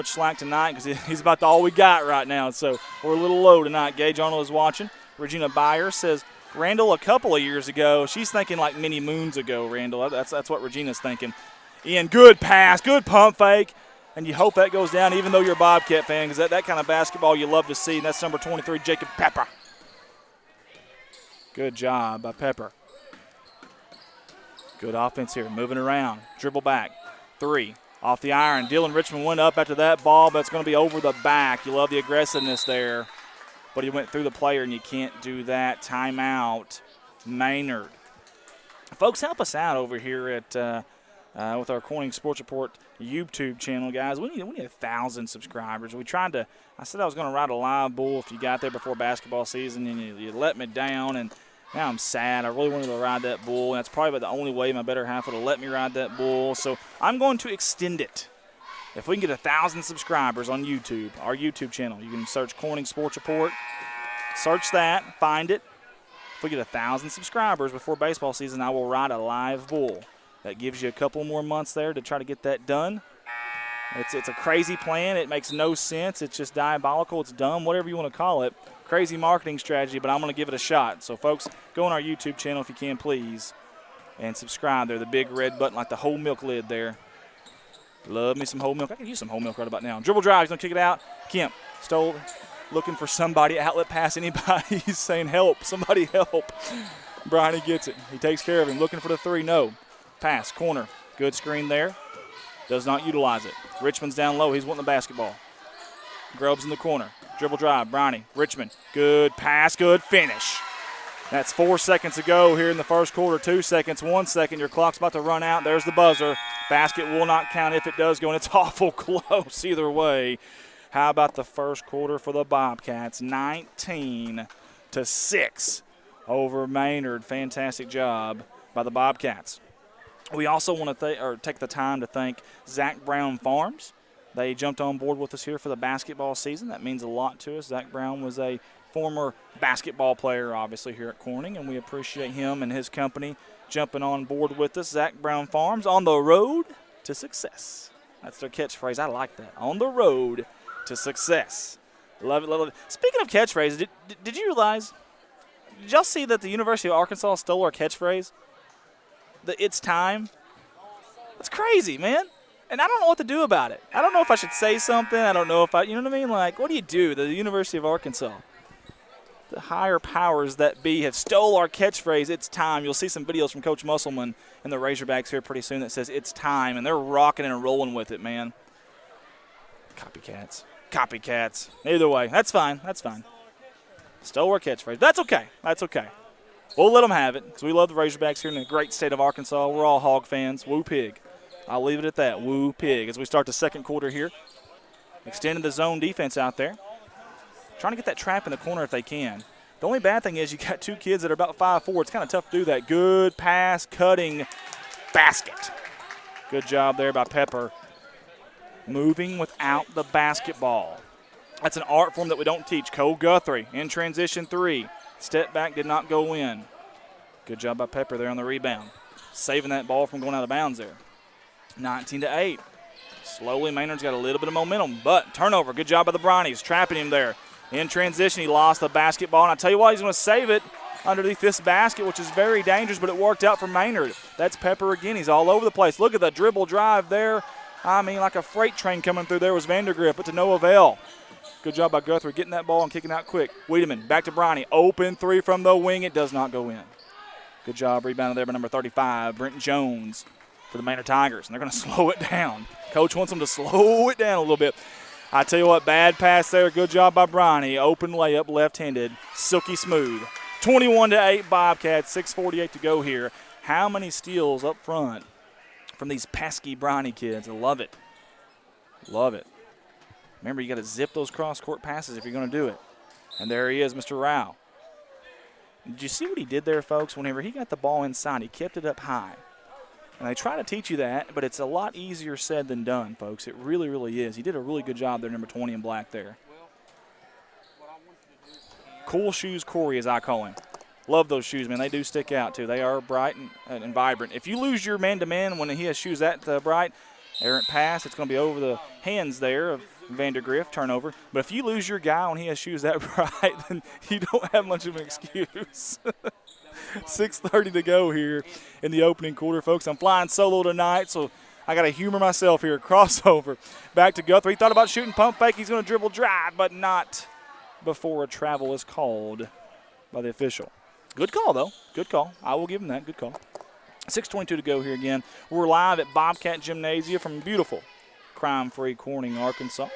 slack tonight because he's about all we got right now. So we're a little low tonight. Gage Arnold is watching. Regina Byer says, Randall, a couple of years ago, she's thinking like many moons ago, Randall. That's what Regina's thinking. Ian, good pass, good pump fake, and you hope that goes down even though you're a Bobcat fan because that kind of basketball you love to see, and that's number 23, Jacob Pepper. Good job by Pepper. Good offense here, moving around, dribble back, 3, off the iron. Dylan Richmond went up after that ball, but it's going to be over the back. You love the aggressiveness there. But he went through the player, and you can't do that. Timeout, Maynard. Folks, help us out over here at with our Corning Sports Report YouTube channel, guys. We need 1,000 subscribers. I said I was going to ride a live bull if you got there before basketball season, and you let me down, and now I'm sad. I really wanted to ride that bull, and that's probably about the only way my better half would have let me ride that bull. So I'm going to extend it. If we can get 1,000 subscribers on YouTube, our YouTube channel, you can search Corning Sports Report. Search that, find it. If we get 1,000 subscribers before baseball season, I will ride a live bull. That gives you a couple more months there to try to get that done. It's a crazy plan. It makes no sense. It's just diabolical. It's dumb, whatever you want to call it. Crazy marketing strategy, but I'm going to give it a shot. So, folks, go on our YouTube channel if you can, please, and subscribe there. The big red button like the whole milk lid there. Love me some whole milk. I could use some whole milk right about now. Dribble drive. He's going to kick it out. Kemp stole, looking for somebody. Outlet pass anybody. He's saying help. Somebody help. Bronny gets it. He takes care of him. Looking for the 3. No. Pass. Corner. Good screen there. Does not utilize it. Richmond's down low. He's wanting the basketball. Grubbs in the corner. Dribble drive. Bronny. Richmond. Good pass. Good finish. That's 4 seconds to go here in the first quarter. 2 seconds, 1 second. Your clock's about to run out. There's the buzzer. Basket will not count if it does go, and it's awful close either way. How about the first quarter for the Bobcats? 19-6 over Maynard. Fantastic job by the Bobcats. We also want to take the time to thank Zach Brown Farms. They jumped on board with us here for the basketball season. That means a lot to us. Zach Brown was a former basketball player, obviously, here at Corning, and we appreciate him and his company jumping on board with us. Zach Brown Farms, on the road to success. That's their catchphrase. I like that. On the road to success. Love it, love it. Speaking of catchphrases, did you realize, did y'all see that the University of Arkansas stole our catchphrase? The "It's time." That's crazy, man. And I don't know what to do about it. I don't know if I should say something. I don't know if you know what I mean? Like, what do you do? The University of Arkansas, the higher powers that be, have stole our catchphrase, "It's time." You'll see some videos from Coach Musselman and the Razorbacks here pretty soon that says "It's time," and they're rocking and rolling with it, man. Copycats. Copycats. Either way, that's fine. That's fine. Stole our catchphrase. That's okay. That's okay. We'll let them have it because we love the Razorbacks here in the great state of Arkansas. We're all Hog fans. Woo Pig. I'll leave it at that. Woo Pig. As we start the second quarter here, extending the zone defense out there. Trying to get that trap in the corner if they can. The only bad thing is you got two kids that are about 5'4". It's kind of tough to do that. Good pass, cutting, basket. Good job there by Pepper. Moving without the basketball. That's an art form that we don't teach. Cole Guthrie in transition 3. Step back, did not go in. Good job by Pepper there on the rebound. Saving that ball from going out of bounds there. 19-8. Slowly, Maynard's got a little bit of momentum, but turnover. Good job by the Brownies, trapping him there. In transition, he lost the basketball, and I tell you what, he's going to save it underneath this basket, which is very dangerous, but it worked out for Maynard. That's Pepper again. He's all over the place. Look at the dribble drive there. I mean, like a freight train coming through there was Vandergrift, but to no avail. Good job by Guthrie getting that ball and kicking out quick. Wiedemann back to Bronny. Open 3 from the wing. It does not go in. Good job rebounded there by number 35, Brent Jones. for the Maynard Tigers, and they're going to slow it down. Coach wants them to slow it down a little bit. I tell you what, bad pass there. Good job by Bronny. Open layup, left-handed, silky smooth. 21-8 Bobcats, 6:48 to go here. How many steals up front from these pesky Bronny kids? I love it. Love it. Remember, you got to zip those cross-court passes if you're going to do it. And there he is, Mr. Rao. Did you see what he did there, folks? Whenever he got the ball inside, he kept it up high. And they try to teach you that, but it's a lot easier said than done, folks. It really, really is. He did a really good job there, number 20 in black there. Cool shoes Corey, as I call him. Love those shoes, man. They do stick out, too. They are bright and vibrant. If you lose your man-to-man when he has shoes that bright, errant pass, it's going to be over the hands there of Vandergriff, turnover. But if you lose your guy when he has shoes that bright, then you don't have much of an excuse. 6:30 to go here in the opening quarter, folks. I'm flying solo tonight, so I got to humor myself here. Crossover back to Guthrie. He thought about shooting pump fake. He's going to dribble drive, but not before a travel is called by the official. Good call, though. Good call. I will give him that. Good call. 6:22 to go here again. We're live at Bobcat Gymnasium from beautiful crime-free Corning, Arkansas.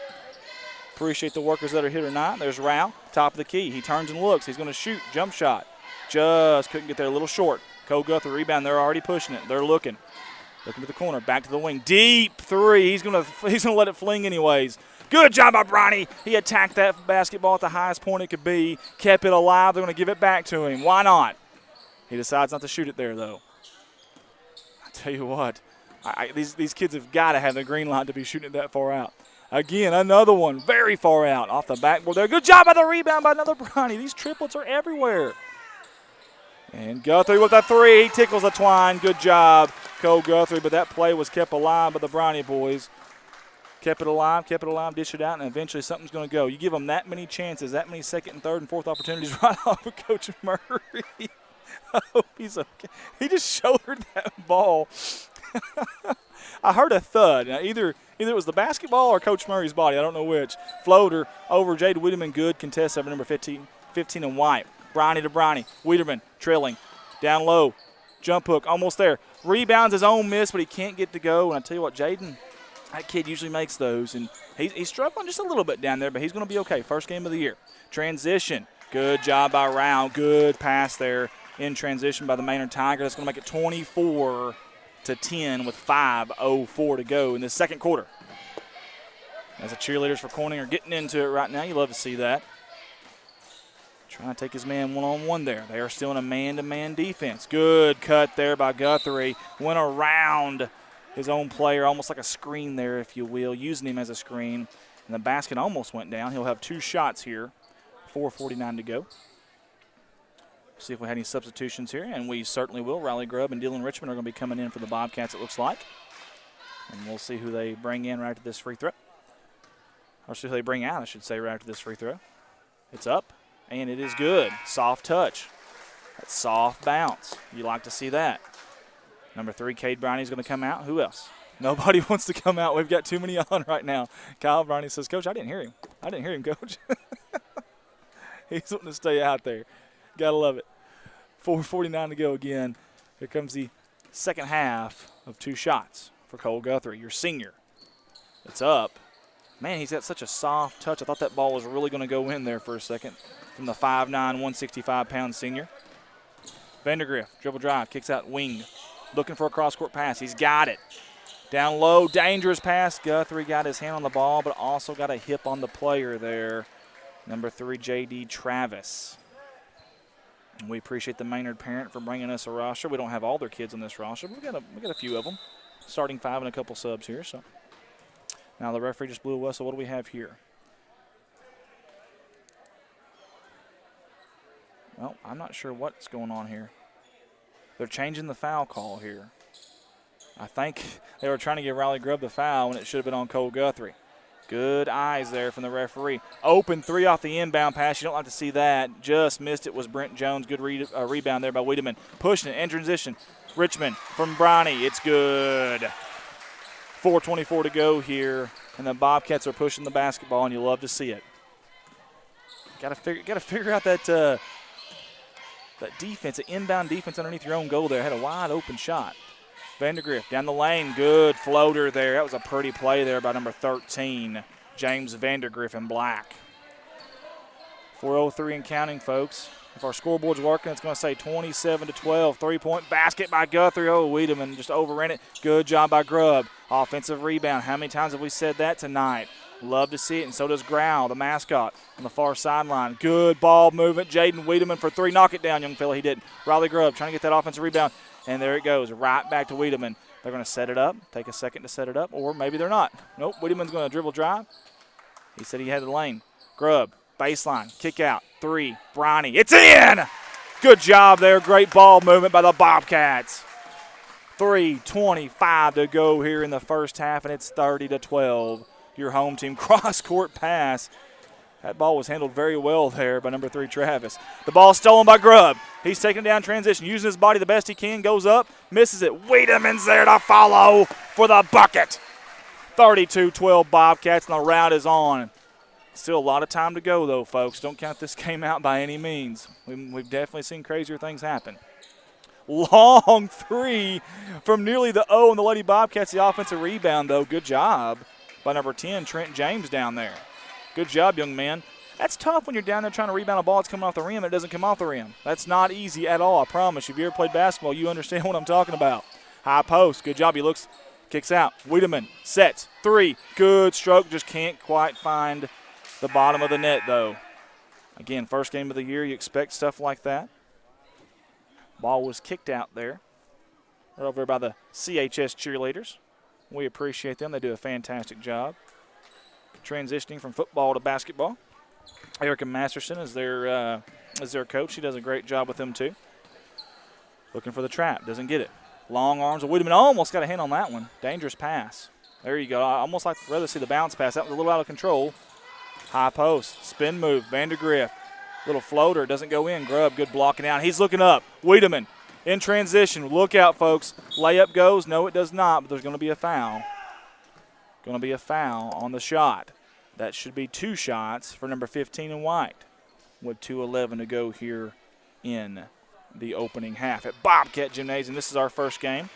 Appreciate the workers that are here tonight. There's Rao, top of the key. He turns and looks. He's going to shoot. Jump shot. Just couldn't get there, a little short. Cole Guthrie rebound. They're already pushing it. They're looking to the corner. Back to the wing. Deep three. He's gonna let it fling anyways. Good job by Bronny. He attacked that basketball at the highest point it could be. Kept it alive. They're going to give it back to him. Why not? He decides not to shoot it there, though. I tell you what, these kids have got to have the green light to be shooting it that far out. Again, another one very far out off the backboard there. Good job by the rebound by another Bronny. These triplets are everywhere. And Guthrie with a three. He tickles the twine. Good job, Cole Guthrie. But that play was kept alive by the Bronny boys. Kept it alive, dish it out, and eventually something's going to go. You give them that many chances, that many second and third and fourth opportunities right off of Coach Murray. I hope he's okay. He just shouldered that ball. I heard a thud. Now, either it was the basketball or Coach Murray's body. I don't know which. Floater over Jade Wiedemann. Good contest over number 15 and White. Bronny to Bronny. Wiedemann trailing. Down low. Jump hook. Almost there. Rebounds his own miss, but he can't get to go. And I tell you what, Jaden, that kid usually makes those. And he's struggling just a little bit down there, but he's going to be okay. First game of the year. Transition. Good job by Rao. Good pass there in transition by the Maynard Tiger. That's going to make it 24-10 with 5:04 to go in the second quarter. As the cheerleaders for Corning are getting into it right now. You love to see that. Trying to take his man one-on-one there. They are still in a man-to-man defense. Good cut there by Guthrie. Went around his own player, almost like a screen there, if you will, using him as a screen. And the basket almost went down. He'll have two shots here. 4:49 to go. See if we had any substitutions here, and we certainly will. Riley Grubb and Dylan Richmond are going to be coming in for the Bobcats, it looks like. And we'll see who they bring in right after this free throw. Or see who they bring out, I should say, right after this free throw. It's up, and it is good. Soft touch. That soft bounce. You like to see that. Number 3, Cade Bronny is going to come out. Who else? Nobody wants to come out. We've got too many on right now. Kyle Bronny says, Coach, I didn't hear him. I didn't hear him, Coach. He's wanting to stay out there. Got to love it. 4:49 to go again. Here comes the second half of two shots for Cole Guthrie, your senior. It's up. Man, he's got such a soft touch. I thought that ball was really going to go in there for a second from the 5'9", 165-pound senior. Vandergriff, dribble drive, kicks out wing. Looking for a cross-court pass. He's got it. Down low, dangerous pass. Guthrie got his hand on the ball, but also got a hip on the player there. Number 3, J.D. Travis. And we appreciate the Maynard parent for bringing us a roster. We don't have all their kids on this roster, but we got a few of them. Starting 5 and a couple subs here. So now the referee just blew a whistle. What do we have here? Well, I'm not sure what's going on here. They're changing the foul call here. I think they were trying to give Riley Grubb the foul when it should have been on Cole Guthrie. Good eyes there from the referee. Open three off the inbound pass. You don't like to see that. Just missed it was Brent Jones. Good rebound there by Wiedemann. Pushing it in transition. Richmond from Bronny. It's good. 4:24 to go here, and the Bobcats are pushing the basketball, and you love to see it. Got to figure out that defense, the inbound defense underneath your own goal there. Had a wide open shot. Vandergrift down the lane. Good floater there. That was a pretty play there by number 13, James Vandergrift in black. 4:03 and counting, folks. If our scoreboard's working, it's going to say 27-12. Three-point basket by Guthrie. Oh, Wiedemann just overran it. Good job by Grubb. Offensive rebound. How many times have we said that tonight? Love to see it, and so does Growl, the mascot, on the far sideline. Good ball movement. Jaden Wiedemann for three. Knock it down, young fella. He didn't. Riley Grubb trying to get that offensive rebound, and there it goes. Right back to Wiedemann. They're going to set it up, take a second to set it up, or maybe they're not. Nope, Wiedemann's going to dribble drive. He said he had the lane. Grubb. Baseline, kick out, three, Bronny. It's in! Good job there. Great ball movement by the Bobcats. 3:25 to go here in the first half, and it's 30-12. Your home team cross-court pass. That ball was handled very well there by number 3, Travis. The ball stolen by Grubb. He's taking it down transition, using his body the best he can, goes up, misses it. Wiedemann's there to follow for the bucket. 32-12 Bobcats, and the round is on. Still a lot of time to go, though, folks. Don't count this game out by any means. We've definitely seen crazier things happen. Long three from nearly the O, and the Lady Bobcats, the offensive rebound, though. Good job by number 10, Trent James, down there. Good job, young man. That's tough when you're down there trying to rebound a ball that's coming off the rim and it doesn't come off the rim. That's not easy at all, I promise. If you ever played basketball, you understand what I'm talking about. High post. Good job. He looks, kicks out. Wiedemann sets. Three. Good stroke. Just can't quite find the bottom of the net, though. Again, first game of the year, you expect stuff like that. Ball was kicked out there. Right over by the CHS cheerleaders. We appreciate them. They do a fantastic job transitioning from football to basketball. Erica Masterson is their coach. She does a great job with them, too. Looking for the trap. Doesn't get it. Long arms of Wiedemann. Almost got a hand on that one. Dangerous pass. There you go. I almost like to rather see the bounce pass. That was a little out of control. High post, spin move, Vandergrift. Little floater, doesn't go in. Grubb, good blocking out. He's looking up. Wiedemann in transition. Look out, folks. Layup goes. No, it does not, but there's going to be a foul. Going to be a foul on the shot. That should be 2 shots for number 15 in white with 2:11 to go here in the opening half at Bobcat Gymnasium. This is our first game.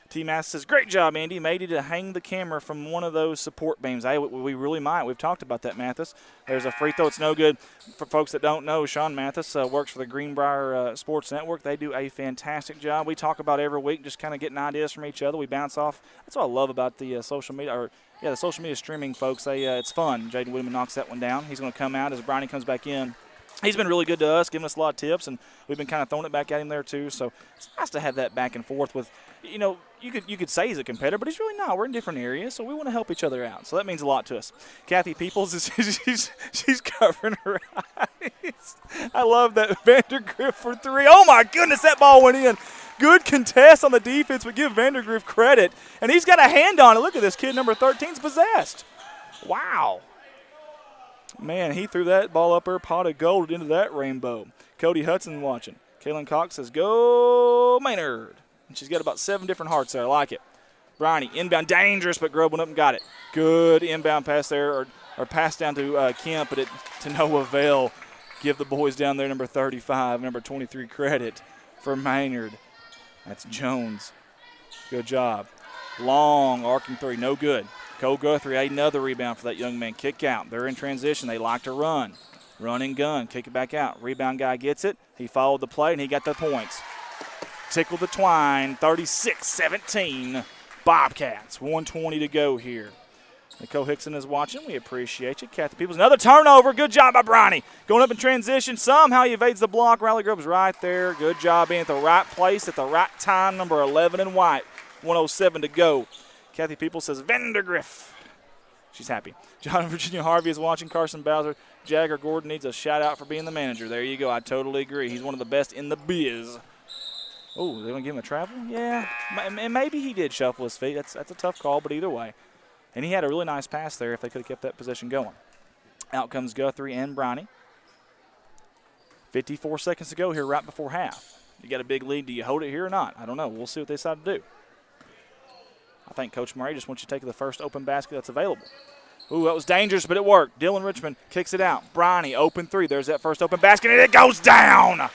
T-Mass says, great job, Andy. Made you to hang the camera from one of those support beams. We really might. We've talked about that, Mathis. There's a free throw. It's no good. For folks that don't know, Sean Mathis works for the Greenbrier Sports Network. They do a fantastic job. We talk about every week, just kind of getting ideas from each other. We bounce off. That's what I love about the social media, the social media streaming folks. It's fun. Jaden Wiedemann knocks that one down. He's going to come out as Bronny comes back in. He's been really good to us, giving us a lot of tips, and we've been kind of throwing it back at him there too. So it's nice to have that back and forth with, you could say he's a competitor, but he's really not. We're in different areas, so we want to help each other out. So that means a lot to us. Kathy Peoples, she's covering her eyes. I love that. Vandergrift for 3. Oh, my goodness, that ball went in. Good contest on the defense, but give Vandergrift credit. And he's got a hand on it. Look at this kid, number 13's possessed. Wow. Man, he threw that ball up her pot of gold into that rainbow. Cody Hudson watching. Kaylin Cox says, go Maynard. And she's got about 7 different hearts there. I like it. Bronny, inbound, dangerous, but Grubb went up and got it. Good inbound pass there, or pass down to Kemp, but to no avail. Give the boys down there, number 35, number 23, credit for Maynard. That's Jones. Good job. Long arcing 3, no good. Cole Guthrie, another rebound for that young man. Kick out. They're in transition. They like to run. Run and gun. Kick it back out. Rebound guy gets it. He followed the play, and he got the points. Tickle the twine. 36-17. Bobcats. 1:20 to go here. Nicole Hickson is watching. We appreciate you. Kathy Peoples. Another turnover. Good job by Bronny. Going up in transition. Somehow he evades the block. Riley Grubb's right there. Good job being at the right place at the right time. Number 11 in white. 1:07 to go. Kathy Peoples says, Vandergrift. She's happy. John and Virginia Harvey is watching. Carson Bowser. Jagger Gordon needs a shout-out for being the manager. There you go. I totally agree. He's one of the best in the biz. Oh, they want to give him a travel? Yeah. And maybe he did shuffle his feet. That's a tough call, but either way. And he had a really nice pass there if they could have kept that position going. Out comes Guthrie and Bronny. 54 seconds to go here right before half. You got a big lead. Do you hold it here or not? I don't know. We'll see what they decide to do. I think Coach Murray just wants you to take the first open basket that's available. Ooh, that was dangerous, but it worked. Dylan Richmond kicks it out. Bronny, open 3. There's that first open basket, and it goes down.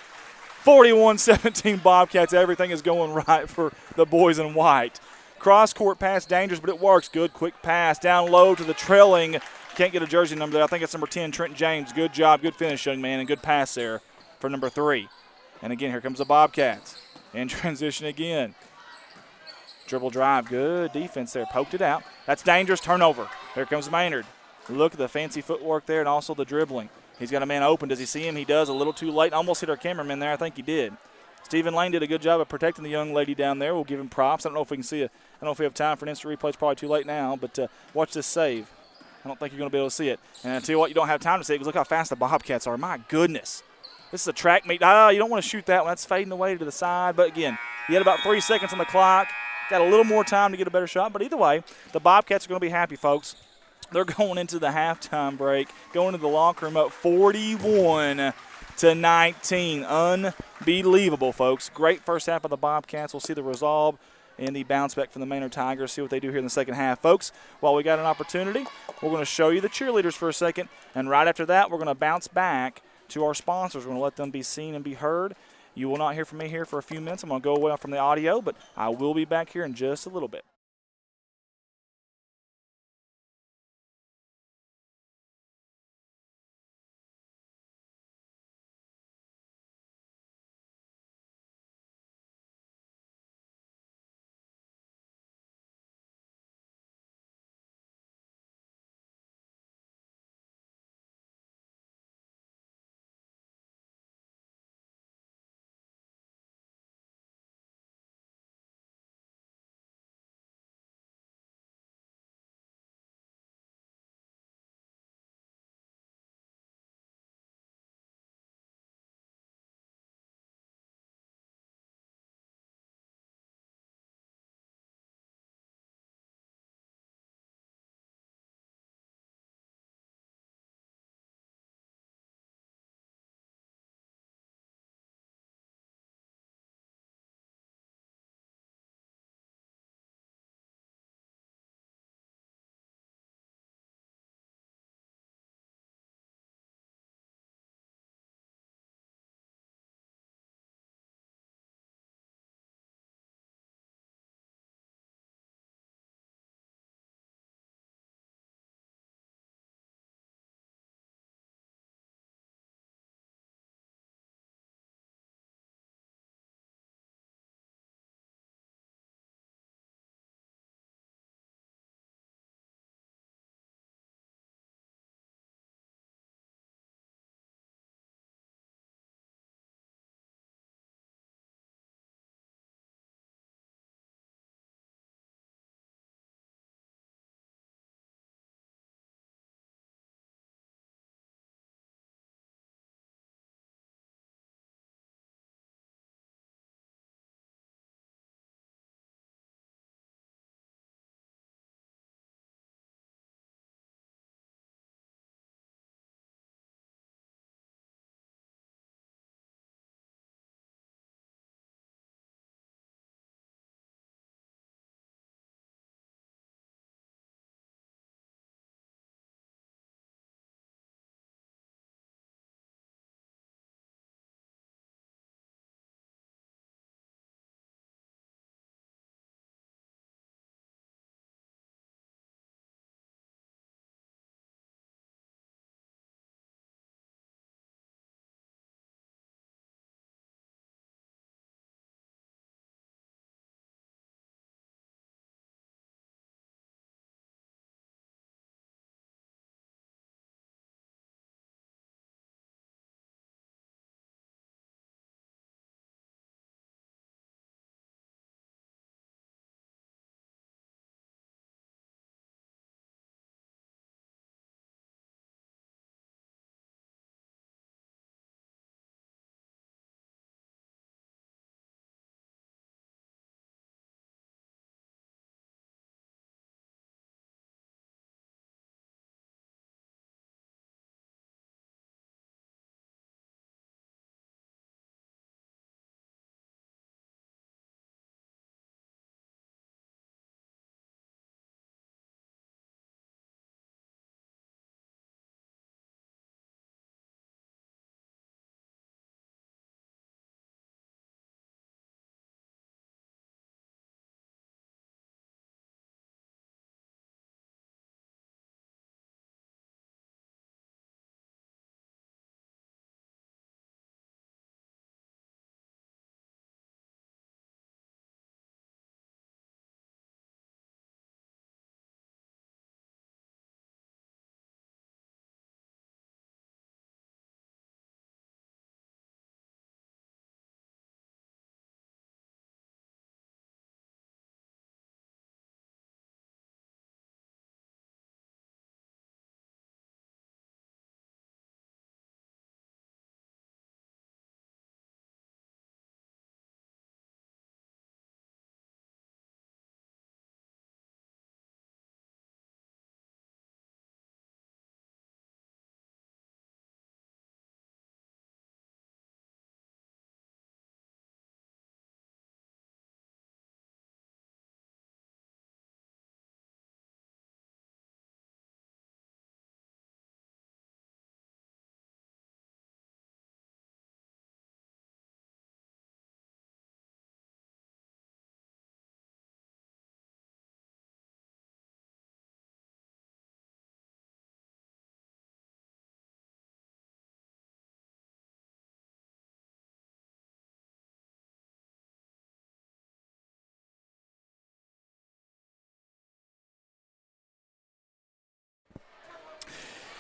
41-17 Bobcats. Everything is going right for the boys in white. Cross-court pass, dangerous, but it works. Good quick pass down low to the trailing. Can't get a jersey number there. I think it's number 10, Trenton James. Good job, good finish, young man, and good pass there for number 3. And again, here comes the Bobcats. In transition again. Dribble drive, good defense there. Poked it out. That's dangerous, turnover. Here comes Maynard. Look at the fancy footwork there and also the dribbling. He's got a man open. Does he see him? He does. A little too late. Almost hit our cameraman there. I think he did. Stephen Lane did a good job of protecting the young lady down there. We'll give him props. I don't know if we can see it. I don't know if we have time for an instant replay. It's probably too late now, but watch this save. I don't think you're going to be able to see it. And I tell you what, you don't have time to see it because look how fast the Bobcats are. My goodness. This is a track meet. You don't want to shoot that one. That's fading away to the side. But, again, you had about 3 seconds on the clock. Got a little more time to get a better shot. But either way, the Bobcats are going to be happy, folks. They're going into the halftime break, going into the locker room up 41-19. Unbelievable, folks. Great first half of the Bobcats. We'll see the resolve and the bounce back from the Maynard Tigers, see what they do here in the second half. Folks, while we got an opportunity, we're going to show you the cheerleaders for a second. And right after that, we're going to bounce back to our sponsors. We're going to let them be seen and be heard. You will not hear from me here for a few minutes. I'm going to go away from the audio, but I will be back here in just a little bit.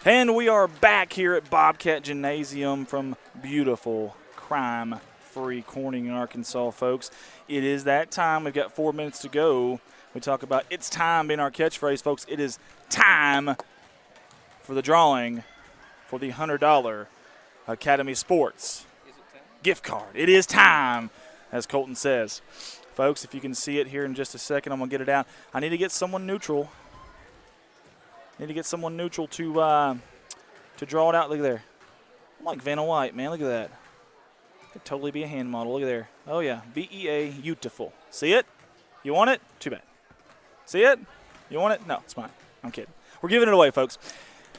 And we are back here at Bobcat Gymnasium from beautiful, crime-free Corning, Arkansas, folks. It is that time. We've got 4 minutes to go. We talk about it's time being our catchphrase, folks. It is time for the drawing for the $100 Academy Sports gift card. It is time, as Colton says. Folks, if you can see it here in just a second, I'm going to get it out. I need to get someone neutral. Need to get someone neutral to draw it out. Look there. I'm like Vanna White, man. Look at that. Could totally be a hand model. Look at there. Oh, yeah. BEA, beautiful. See it? You want it? Too bad. See it? You want it? No, it's mine. I'm kidding. We're giving it away, folks.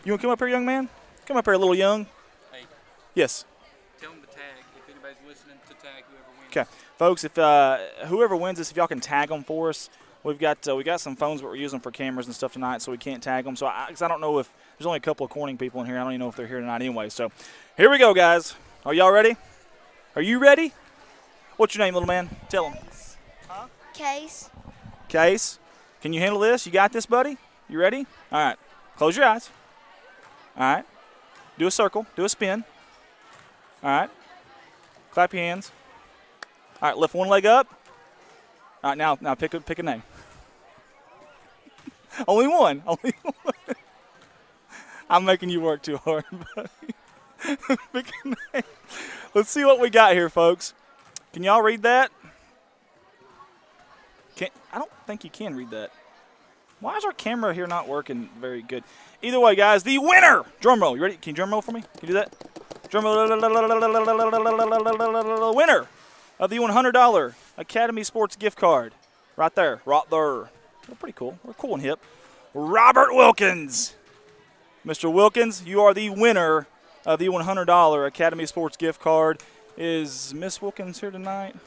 You want to come up here, young man? Come up here, a little young. Hey. Yes. Tell them to tag if anybody's listening to tag whoever wins. Okay. Folks, if whoever wins this, if y'all can tag them for us. We got some phones that we're using for cameras and stuff tonight, so we can't tag them. So I don't know if there's only a couple of Corning people in here. I don't even know if they're here tonight anyway. So here we go, guys. Are y'all ready? Are you ready? What's your name, little man? Tell them. Huh? Case. Case. Can you handle this? You got this, buddy? You ready? All right. Close your eyes. All right. Do a circle. Do a spin. All right. Clap your hands. All right. Lift one leg up. All right. Now pick a name. Only one. Only one. I'm making you work too hard, buddy. Pick a name. Let's see what we got here, folks. Can y'all read that? I don't think you can read that. Why is our camera here not working very good? Either way, guys, the winner. Drum roll. You ready? Can you drum roll for me? Can you do that? Drum roll. Winner of the $100 Academy Sports gift card. Right there. Right there. We're pretty cool. We're cool and hip. Robert Wilkins. Mr. Wilkins, you are the winner of the $100 Academy Sports gift card. Is Miss Wilkins here tonight?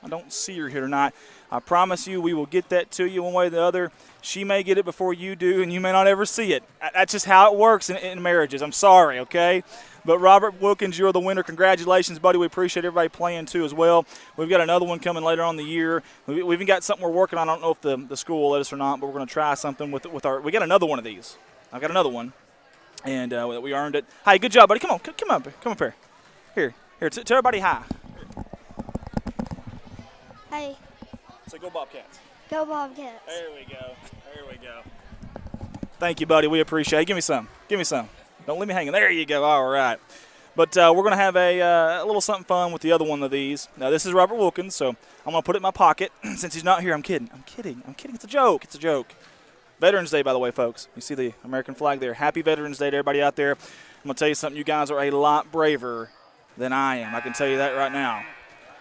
I don't see her here tonight. I promise you we will get that to you one way or the other. She may get it before you do, and you may not ever see it. That's just how it works in marriages. I'm sorry, okay? But Robert Wilkins, you're the winner. Congratulations, buddy. We appreciate everybody playing, too, as well. We've got another one coming later on in the year. We've even got something we're working on. I don't know if the school will let us or not, but we're going to try something with our – we got another one of these. I've got another one, and we earned it. Hey, good job, buddy. Come on. Come up here. Here. Tell everybody hi. Hey. So go Bobcats. Go Bobcats. There we go. There we go. Thank you, buddy. We appreciate it. Give me some. Give me some. Don't leave me hanging. There you go. All right. But we're going to have a little something fun with the other one of these. Now, this is Robert Wilkins, so I'm going to put it in my pocket. Since he's not here, I'm kidding. I'm kidding. It's a joke. It's a joke. Veterans Day, by the way, folks. You see the American flag there. Happy Veterans Day to everybody out there. I'm going to tell you something. You guys are a lot braver than I am. I can tell you that right now.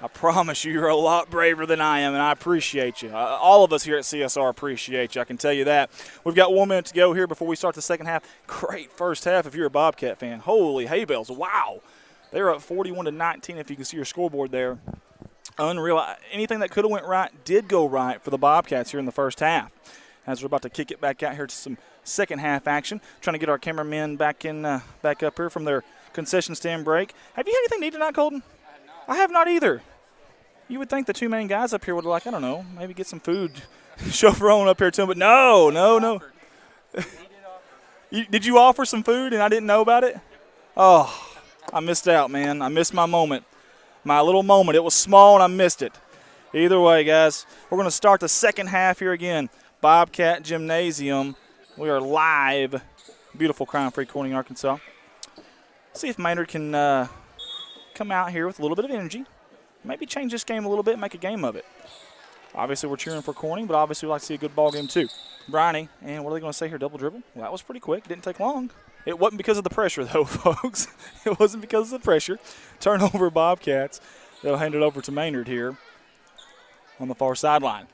I promise you're a lot braver than I am, and I appreciate you. All of us here at CSR appreciate you. I can tell you that. We've got 1 minute to go here before we start the second half. Great first half if you're a Bobcat fan. Holy hay bales. Wow. They were up 41-19 if you can see your scoreboard there. Unreal. Anything that could have went right did go right for the Bobcats here in the first half. As we're about to kick it back out here to some second half action. Trying to get our cameramen back up here from their concession stand break. Have you had anything to eat tonight, Colton? I have not either. You would think the two main guys up here would, like, I don't know, maybe get some food, chauffeur on up here to them, but no. Did you offer some food and I didn't know about it? Oh, I missed out, man. I missed my moment, my little moment. It was small and I missed it. Either way, guys, we're going to start the second half here again. Bobcat Gymnasium. We are live. Beautiful crime-free Corning, Arkansas. See if Maynard can come out here with a little bit of energy. Maybe change this game a little bit and make a game of it. Obviously, we're cheering for Corning, but obviously we like to see a good ball game too. Bryony, and what are they going to say here? Double dribble? Well, that was pretty quick. Didn't take long. It wasn't because of the pressure, though, folks. It wasn't because of the pressure. Turnover Bobcats. They'll hand it over to Maynard here on the far sideline.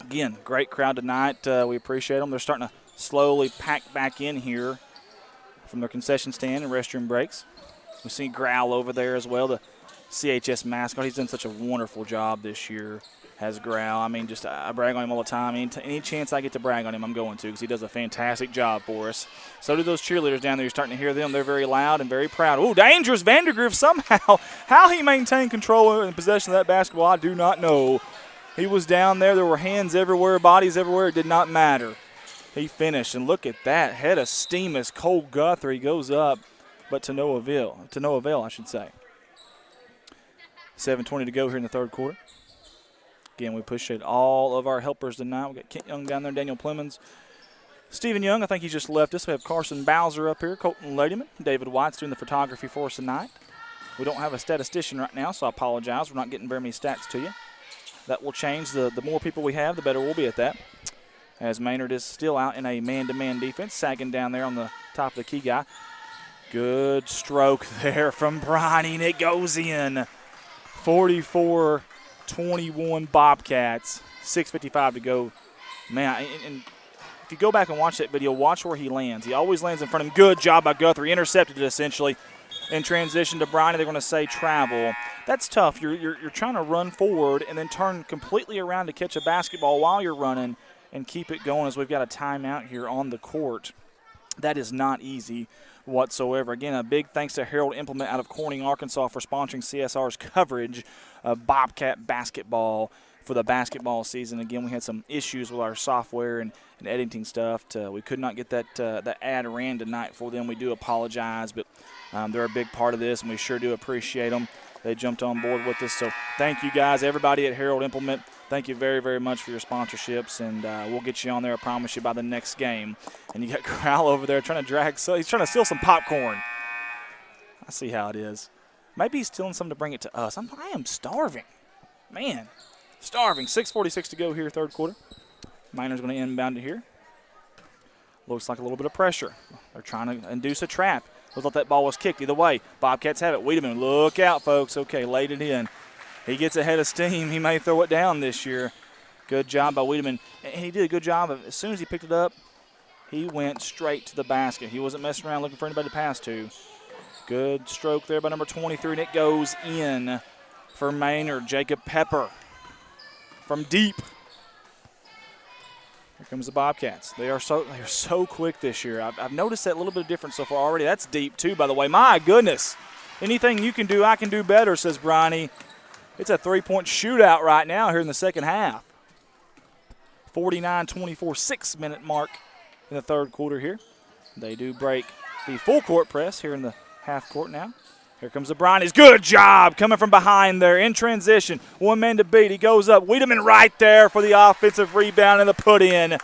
Again, great crowd tonight. We appreciate them. They're starting to slowly pack back in here from their concession stand and restroom breaks. We see Growl over there as well, the CHS mascot. He's done such a wonderful job this year, has Growl. I mean, just I brag on him all the time. Any chance I get to brag on him, I'm going to, because he does a fantastic job for us. So do those cheerleaders down there. You're starting to hear them. They're very loud and very proud. Ooh, dangerous Vandergriff somehow. How he maintained control and possession of that basketball, I do not know. He was down there. There were hands everywhere, bodies everywhere. It did not matter. He finished, and look at that. Head of steam as Cole Guthrie goes up, but to no avail. To no avail, I should say. 7:20 to go here in the third quarter. Again, we appreciate all of our helpers tonight. We got Kent Young down there, Daniel Plemons. Stephen Young, I think he just left us. We have Carson Bowser up here, Colton Ladyman. David White's doing the photography for us tonight. We don't have a statistician right now, so I apologize. We're not getting very many stats to you. That will change. The more people we have, the better we'll be at that. As Maynard is still out in a man-to-man defense, sagging down there on the top of the key guy. Good stroke there from Bronny, and it goes in. 44-21 Bobcats. 6:55 to go. Man, and if you go back and watch that video, watch where he lands. He always lands in front of him. Good job by Guthrie. Intercepted it essentially. In transition to Bronny, they're going to say travel. That's tough. You're trying to run forward and then turn completely around to catch a basketball while you're running and keep it going as we've got a timeout here on the court. That is not easy whatsoever. Again, a big thanks to Harold Implement out of Corning, Arkansas for sponsoring CSR's coverage of Bobcat basketball for the basketball season. Again, we had some issues with our software and editing stuff. We could not get that ad ran tonight for them. We do apologize, but they're a big part of this, and we sure do appreciate them. They jumped on board with us. So thank you guys, everybody at Harold Implement. Thank you very, very much for your sponsorships, and we'll get you on there, I promise you, by the next game. And you got Corral over there trying to drag, so he's trying to steal some popcorn. I see how it is. Maybe he's stealing some to bring it to us. I am starving. Man, starving. 6:46 to go here, third quarter. Maynard's going to inbound it here. Looks like a little bit of pressure. They're trying to induce a trap. Looks like that ball was kicked either way. Bobcats have it. Wiedemann, look out, folks. Okay, laid it in. He gets ahead of steam. He may throw it down this year. Good job by Wiedemann. And he did a good job of, as soon as he picked it up, he went straight to the basket. He wasn't messing around looking for anybody to pass to. Good stroke there by number 23, and it goes in for Maynard. Jacob Pepper from deep. Here comes the Bobcats. They are so quick this year. I've noticed that little bit of difference so far already. That's deep, too, by the way. My goodness. Anything you can do, I can do better, says Bronny. It's a three-point shootout right now here in the second half. 49-24, 6-minute mark in the third quarter here. They do break the full court press here in the half court now. Here comes the Bronnies. Good job coming from behind there in transition. One man to beat. He goes up. Wiedemann right there for the offensive rebound and the put in.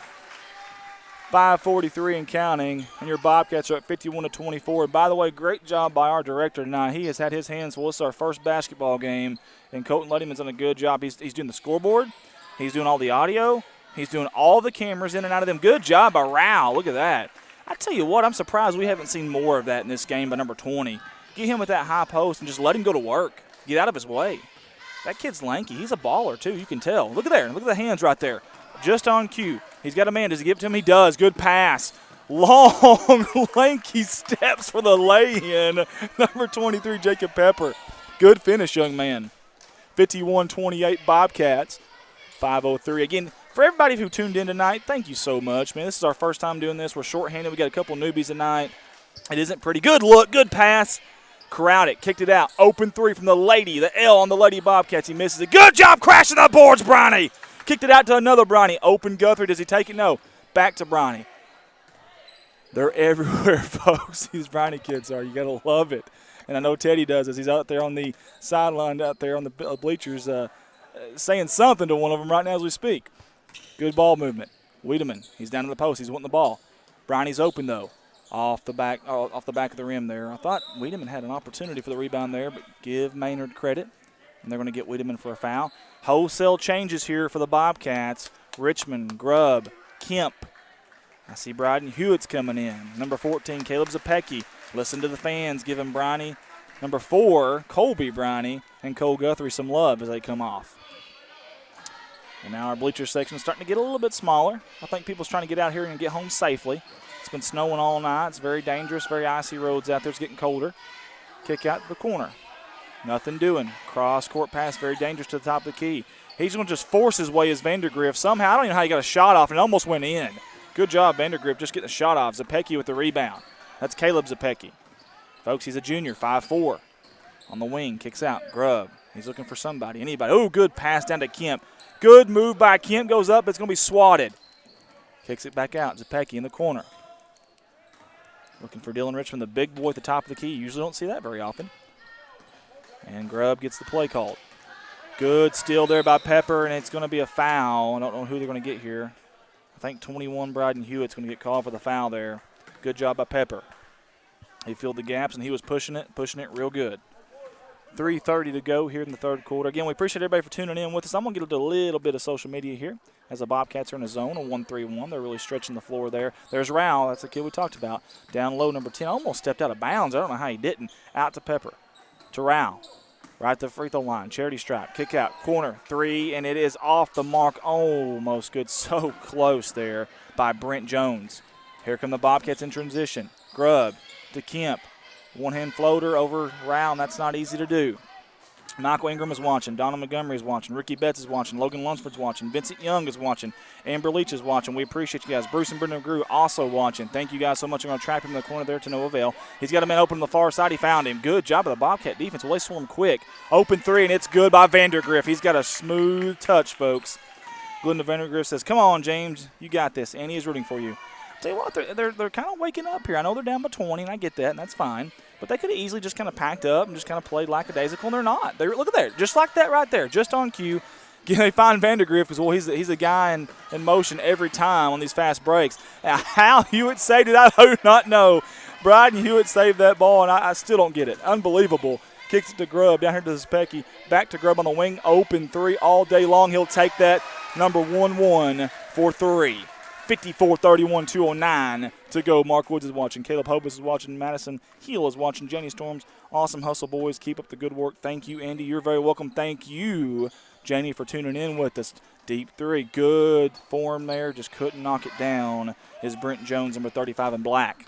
5:43 and counting, and your Bobcats are at 51-24. And by the way, great job by our director tonight. He has had his hands full. This is our first basketball game, and Colton Ladyman's done a good job. He's doing the scoreboard. He's doing all the audio. He's doing all the cameras in and out of them. Good job by Rao. Look at that. I tell you what, I'm surprised we haven't seen more of that in this game by number 20. Get him with that high post and just let him go to work. Get out of his way. That kid's lanky. He's a baller, too. You can tell. Look at there. Look at the hands right there. Just on cue. He's got a man. Does he give it to him? He does. Good pass. Long, lanky steps for the lay-in. Number 23, Jacob Pepper. Good finish, young man. 51-28 Bobcats. 5:03. Again, for everybody who tuned in tonight, thank you so much, man. This is our first time doing this. We're shorthanded. We got a couple newbies tonight. It isn't pretty. Good look. Good pass. Corralled it. Kicked it out. Open three from the Lady. The L on the Lady Bobcats. He misses it. Good job crashing the boards, Bronny. Kicked it out to another Bronny. Open Guthrie. Does he take it? No. Back to Bronny. They're everywhere, folks. These Bronny kids are. You got to love it. And I know Teddy does as he's out there on the sideline, out there on the bleachers, saying something to one of them right now as we speak. Good ball movement. Wiedemann. He's down to the post. He's wanting the ball. Bronny's open, though. Off the back of the rim there. I thought Wiedemann had an opportunity for the rebound there, but give Maynard credit. And they're going to get Wiedemann for a foul. Wholesale changes here for the Bobcats. Richmond, Grubb, Kemp. I see Bryden Hewitt's coming in. Number 14, Caleb Zapecki. Listen to the fans giving Bronny, number 4, Colby Bronny, and Cole Guthrie some love as they come off. And now our bleacher section is starting to get a little bit smaller. I think people's trying to get out here and get home safely. It's been snowing all night. It's very dangerous, very icy roads out there. It's getting colder. Kick out to the corner. Nothing doing. Cross-court pass, very dangerous to the top of the key. He's going to just force his way as Vandergriff. Somehow, I don't even know how he got a shot off, and it almost went in. Good job, Vandergriff, just getting a shot off. Zapecki with the rebound. That's Caleb Zapecki. Folks, he's a junior, 5'4". On the wing, kicks out. Grubb. He's looking for somebody, anybody. Oh, good pass down to Kemp. Good move by Kemp. Goes up. It's going to be swatted. Kicks it back out. Zepecki in the corner. Looking for Dylan Richmond, the big boy at the top of the key. Usually don't see that very often. And Grubb gets the play called. Good steal there by Pepper, and it's going to be a foul. I don't know who they're going to get here. I think 21, Bryden Hewitt's going to get called for the foul there. Good job by Pepper. He filled the gaps, and he was pushing it real good. 3:30 to go here in the third quarter. Again, we appreciate everybody for tuning in with us. I'm going to get into a little bit of social media here as the Bobcats are in a zone, a 1-3-1. They're really stretching the floor there. There's Rao. That's the kid we talked about. Down low, number 10. Almost stepped out of bounds. I don't know how he didn't. Out to Pepper. To Rao. Right at the free throw line. Charity stripe. Kick out. Corner. 3, and it is off the mark. Almost good. So close there by Brent Jones. Here come the Bobcats in transition. Grubb to Kemp. One-hand floater over Rao. That's not easy to do. Michael Ingram is watching. Donna Montgomery is watching. Ricky Betts is watching. Logan Lunsford's watching. Vincent Young is watching. Amber Leach is watching. We appreciate you guys. Bruce and Brendan Grew also watching. Thank you guys so much. I'm going to trap him in the corner there to no avail. He's got a man open on the far side. He found him. Good job of the Bobcat defense. Well, they swarm quick. Open 3, and it's good by Vandergriff. He's got a smooth touch, folks. Glenda Vandergriff says, come on, James. You got this. Annie is rooting for you. Tell you what, they're kind of waking up here. I know they're down by 20, and I get that, and that's fine. But they could have easily just kind of packed up and just kind of played lackadaisical, and they're not. Look at that, just like that right there, just on cue. They find Vandergriff because, well, he's a guy in motion every time on these fast breaks. Now, how Hewitt saved it, I do not know. Bryden Hewitt saved that ball, and I still don't get it. Unbelievable. Kicks it to Grubb, down here to Zepecki. Back to Grubb on the wing, open 3 all day long. He'll take that, number 1-1 for 3. 54-31, 2:09 to go. Mark Woods is watching. Caleb Hobus is watching. Madison Heel is watching. Jenny Storms, awesome hustle, boys. Keep up the good work. Thank you, Andy. You're very welcome. Thank you, Janie, for tuning in with us. Deep 3. Good form there. Just couldn't knock it down is Brent Jones, number 35 in black.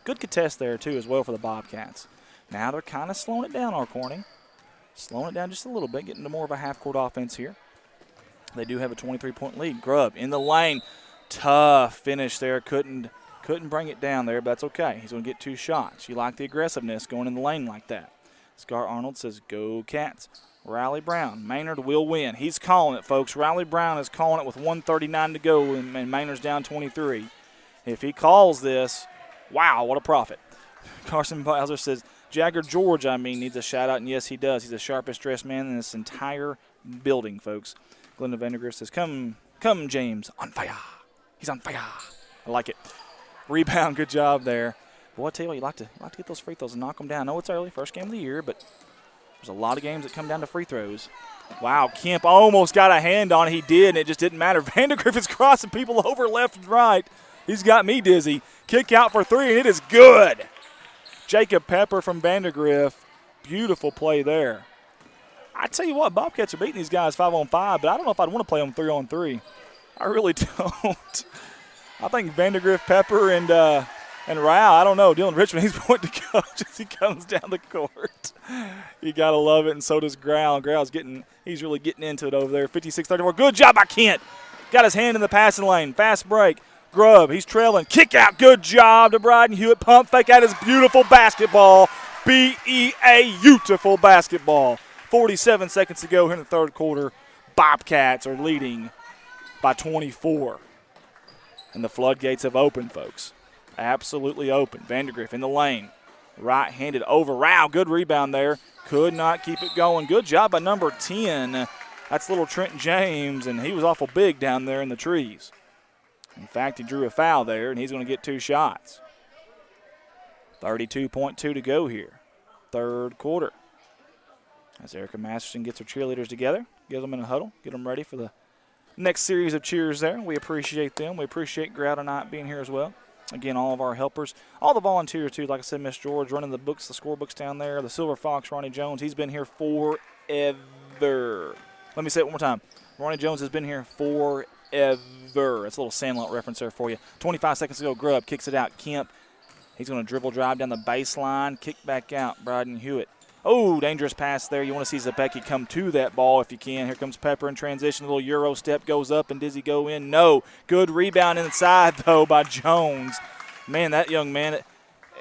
Good contest there, too, as well for the Bobcats. Now they're kind of slowing it down, our Corning. Slowing it down just a little bit, getting to more of a half-court offense here. They do have a 23-point lead. Grubb in the lane. Tough finish there. Couldn't bring it down there, but that's okay. He's going to get 2 shots. You like the aggressiveness going in the lane like that. Scar Arnold says, go Cats. Riley Brown. Maynard will win. He's calling it, folks. Riley Brown is calling it with 1:39 to go, and Maynard's down 23. If he calls this, wow, what a profit. Carson Bowser says, Jagger George, needs a shout-out, and yes, he does. He's the sharpest dressed man in this entire building, folks. Glenda Vandergriff says, come, James, on fire. He's on fire. I like it. Rebound, good job there. Boy, I tell you what, you like to get those free throws and knock them down. I know it's early, first game of the year, but there's a lot of games that come down to free throws. Wow, Kemp almost got a hand on it. He did, and it just didn't matter. Vandergriff is crossing people over left and right. He's got me dizzy. Kick out for 3, and it is good. Jacob Pepper from Vandergriff. Beautiful play there. I tell you what, Bobcats are beating these guys 5-on-5, but I don't know if I'd want to play them 3-on-3. I really don't. I think Vandergriff, Pepper, and Rao, I don't know. Dylan Richmond, he's pointing to coach as he comes down the court. You got to love it, and so does Grau. He's really getting into it over there. 56-34. Good job by Kent. Got his hand in the passing lane. Fast break. Grubb, he's trailing. Kick out. Good job to Bryden Hewitt. Pump fake out his beautiful basketball. Beautiful basketball. 47 seconds to go here in the third quarter. Bobcats are leading by 24. And the floodgates have opened, folks. Absolutely open. Vandergriff in the lane. Right-handed over Rao. Good rebound there. Could not keep it going. Good job by number 10. That's little Trent James, and he was awful big down there in the trees. In fact, he drew a foul there, and he's going to get 2 shots. 32.2 to go here. Third quarter. As Erica Masterson gets her cheerleaders together, get them in a huddle, get them ready for the next series of cheers there. We appreciate them. We appreciate Grout and I being here as well. Again, all of our helpers, all the volunteers too. Like I said, Miss George running the books, the scorebooks down there. The Silver Fox, Ronnie Jones, he's been here forever. Let me say it one more time. Ronnie Jones has been here forever. That's a little Sandlot reference there for you. 25 seconds to go. Grubb kicks it out. Kemp, he's going to dribble drive down the baseline. Kick back out. Bryden Hewitt. Oh, dangerous pass there. You want to see Zepecki come to that ball if you can. Here comes Pepper in transition. A little Euro step goes up, and does he go in? No. Good rebound inside, though, by Jones. Man, that young man,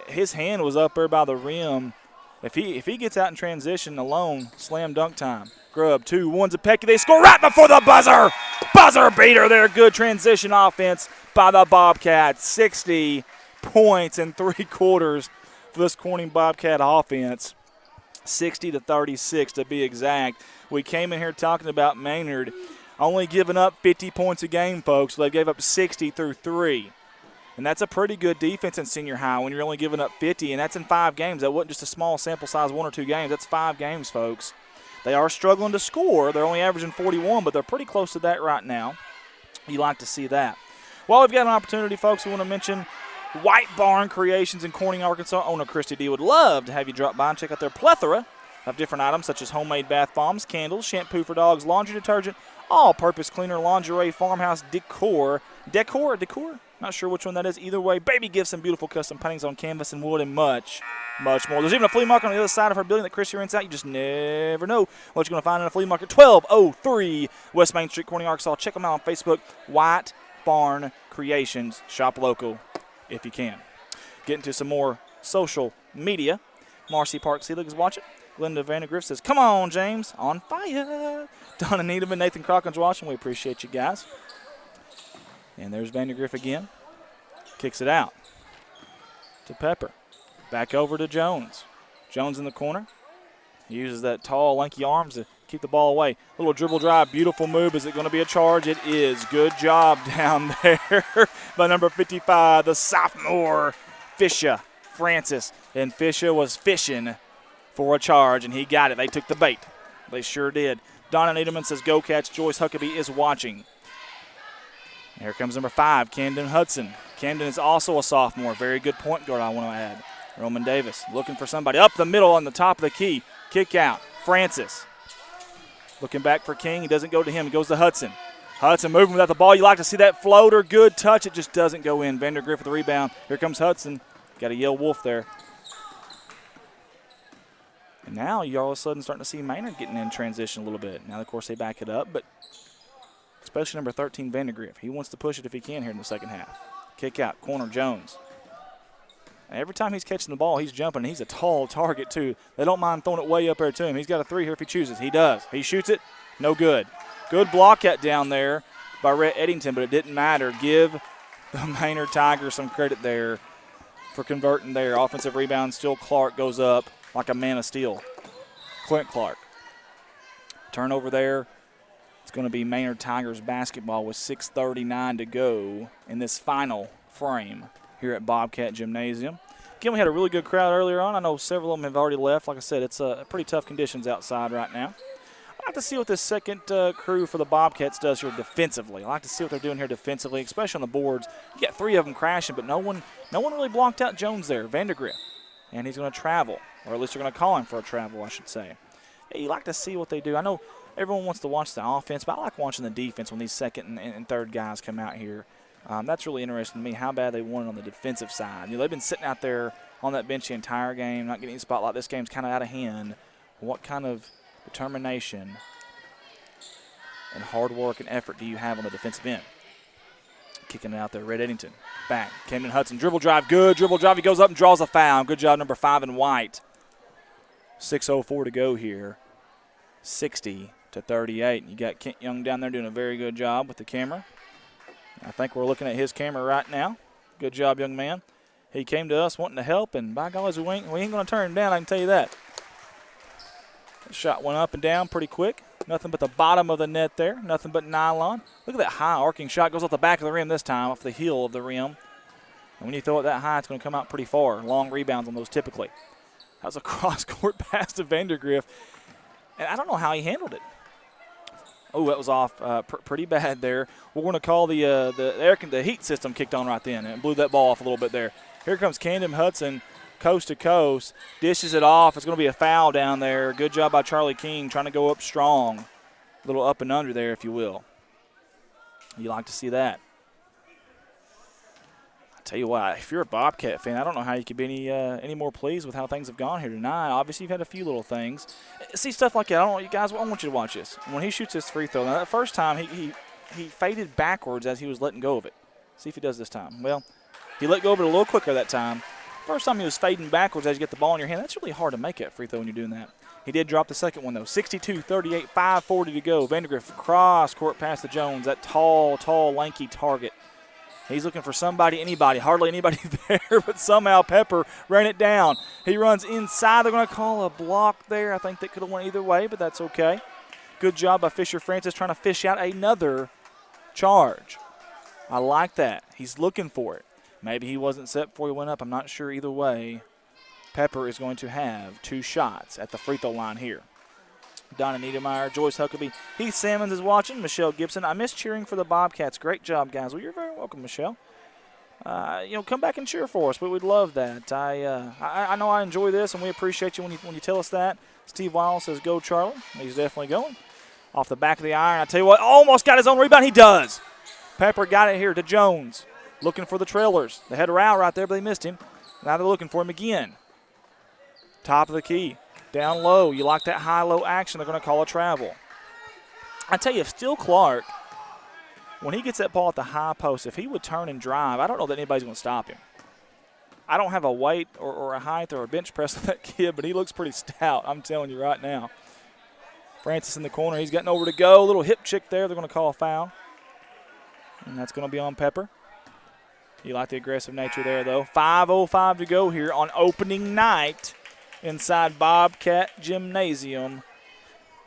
his hand was up there by the rim. If he gets out in transition alone, slam dunk time. Grubb, 2-1 Zepecki. They score right before the buzzer. Buzzer beater there. Good transition offense by the Bobcats. 60 points in 3 quarters for this Corning Bobcat offense. 60-36 to be exact. We came in here talking about Maynard only giving up 50 points a game, folks. So they gave up 60 through 3. And that's a pretty good defense in senior high when you're only giving up 50, and that's in 5 games. That wasn't just a small sample size, 1 or 2 games. That's 5 games, folks. They are struggling to score. They're only averaging 41, but they're pretty close to that right now. You like to see that. Well, we've got an opportunity, folks. We want to mention White Barn Creations in Corning, Arkansas. Owner Christy D would love to have you drop by and check out their plethora of different items such as homemade bath bombs, candles, shampoo for dogs, laundry detergent, all-purpose cleaner, lingerie, farmhouse decor. Decor? Not sure which one that is. Either way, baby gifts and beautiful custom paintings on canvas and wood and much more. There's even a flea market on the other side of her building that Christy rents out. You just never know what you're going to find in a flea market. 1203 West Main Street, Corning, Arkansas. Check them out on Facebook. White Barn Creations. Shop local if you can. Getting to some more social media. Marcy Park Seelig is watching. Glenda Vandergriff says, come on, James. On fire. Donna Needham, Nathan Crocken's watching. We appreciate you guys. And there's Vandergriff again. Kicks it out to Pepper. Back over to Jones. Jones in the corner. He uses that tall, lanky arms to keep the ball away. Little dribble drive, beautiful move. Is it going to be a charge? It is. Good job down there by number 55, the sophomore, Fisher Francis. And Fisher was fishing for a charge, and he got it. They took the bait. They sure did. Donna Needleman says, go catch. Joyce Huckabee is watching. Here comes number 5, Camden Hudson. Camden is also a sophomore. Very good point guard, I want to add. Roman Davis looking for somebody. Up the middle on the top of the key. Kick out. Francis. Looking back for King. He doesn't go to him. He goes to Hudson. Hudson moving without the ball. You like to see that floater. Good touch. It just doesn't go in. Vandergriff with the rebound. Here comes Hudson. Got to yell wolf there. And now you're all of a sudden starting to see Maynard getting in transition a little bit. Now, of course, they back it up, but especially number 13, Vandergriff. He wants to push it if he can here in the second half. Kick out, corner, Jones. And every time he's catching the ball, he's jumping. He's a tall target, too. They don't mind throwing it way up there to him. He's got a 3 here if he chooses. He does. He shoots it. No good. Good block at down there by Rhett Eddington, but it didn't matter. Give the Maynard Tigers some credit there for converting there. Offensive rebound, still Clark goes up like a man of steel. Clint Clark. Turnover there. It's going to be Maynard Tigers basketball with 6:39 to go in this final frame here at Bobcat Gymnasium. Again, we had a really good crowd earlier on. I know several of them have already left. Like I said, it's pretty tough conditions outside right now. I'd like to see what this second crew for the Bobcats does here defensively. I like to see what they're doing here defensively, especially on the boards. You got 3 of them crashing, but no one really blocked out Jones there, Vandergriff. And he's going to travel, or at least they're going to call him for a travel, I should say. Yeah, you like to see what they do. I know everyone wants to watch the offense, but I like watching the defense when these second and third guys come out here. That's really interesting to me, how bad they want it on the defensive side. They've been sitting out there on that bench the entire game, not getting any spotlight. This game's kind of out of hand. What kind of determination and hard work and effort do you have on the defensive end? Kicking it out there, Red Eddington. Back, Camden Hudson, dribble drive, good dribble drive. He goes up and draws a foul. Good job, number 5 in white. 6:04 to go here. 60-38. You got Kent Young down there doing a very good job with the camera. I think we're looking at his camera right now. Good job, young man. He came to us wanting to help, and by golly, we ain't going to turn him down, I can tell you that. The shot went up and down pretty quick. Nothing but the bottom of the net there. Nothing but nylon. Look at that high arcing shot. Goes off the back of the rim this time, off the heel of the rim. And when you throw it that high, it's going to come out pretty far. Long rebounds on those typically. That was a cross-court pass to Vandergriff. And I don't know how he handled it. Oh, that was off pretty bad there. We're going to call the heat system kicked on right then and blew that ball off a little bit there. Here comes Camden Hudson, coast to coast, dishes it off. It's going to be a foul down there. Good job by Charlie King trying to go up strong. A little up and under there, if you will. You like to see that. I tell you what, if you're a Bobcat fan, I don't know how you could be any more pleased with how things have gone here tonight. Obviously, you've had a few little things. See stuff like that. I don't know, you guys. I want you to watch this. When he shoots his free throw, now that first time he faded backwards as he was letting go of it. See if he does this time. Well, he let go of it a little quicker that time. First time he was fading backwards as you get the ball in your hand. That's really hard to make that free throw when you're doing that. He did drop the second one, though. 62-38, 5:40 to go. Vandergrift cross court pass to Jones. That tall, lanky target. He's looking for somebody, anybody, hardly anybody there, but somehow Pepper ran it down. He runs inside. They're going to call a block there. I think that could have went either way, but that's okay. Good job by Fisher Francis trying to fish out another charge. I like that. He's looking for it. Maybe he wasn't set before he went up. I'm not sure either way. Pepper is going to have 2 shots at the free throw line here. Donna Niedermeyer, Joyce Huckabee, Heath Sammons is watching, Michelle Gibson. I miss cheering for the Bobcats. Great job, guys. Well, you're very welcome, Michelle. Come back and cheer for us. But we'd love that. I know I enjoy this, and we appreciate you when you tell us that. Steve Weil says, go, Charlie. He's definitely going. Off the back of the iron. I tell you what, almost got his own rebound. He does. Pepper got it here to Jones. Looking for the trailers. They had Rao right there, but they missed him. Now they're looking for him again. Top of the key. Down low. You like that high-low action, they're going to call a travel. I tell you, if Steele Clark, when he gets that ball at the high post, if he would turn and drive, I don't know that anybody's going to stop him. I don't have a weight or a height or a bench press on that kid, but he looks pretty stout, I'm telling you right now. Francis in the corner. He's getting over to go. Little hip chick there. They're going to call a foul. And that's going to be on Pepper. You like the aggressive nature there, though. 5:05 to go here on opening night inside Bobcat Gymnasium.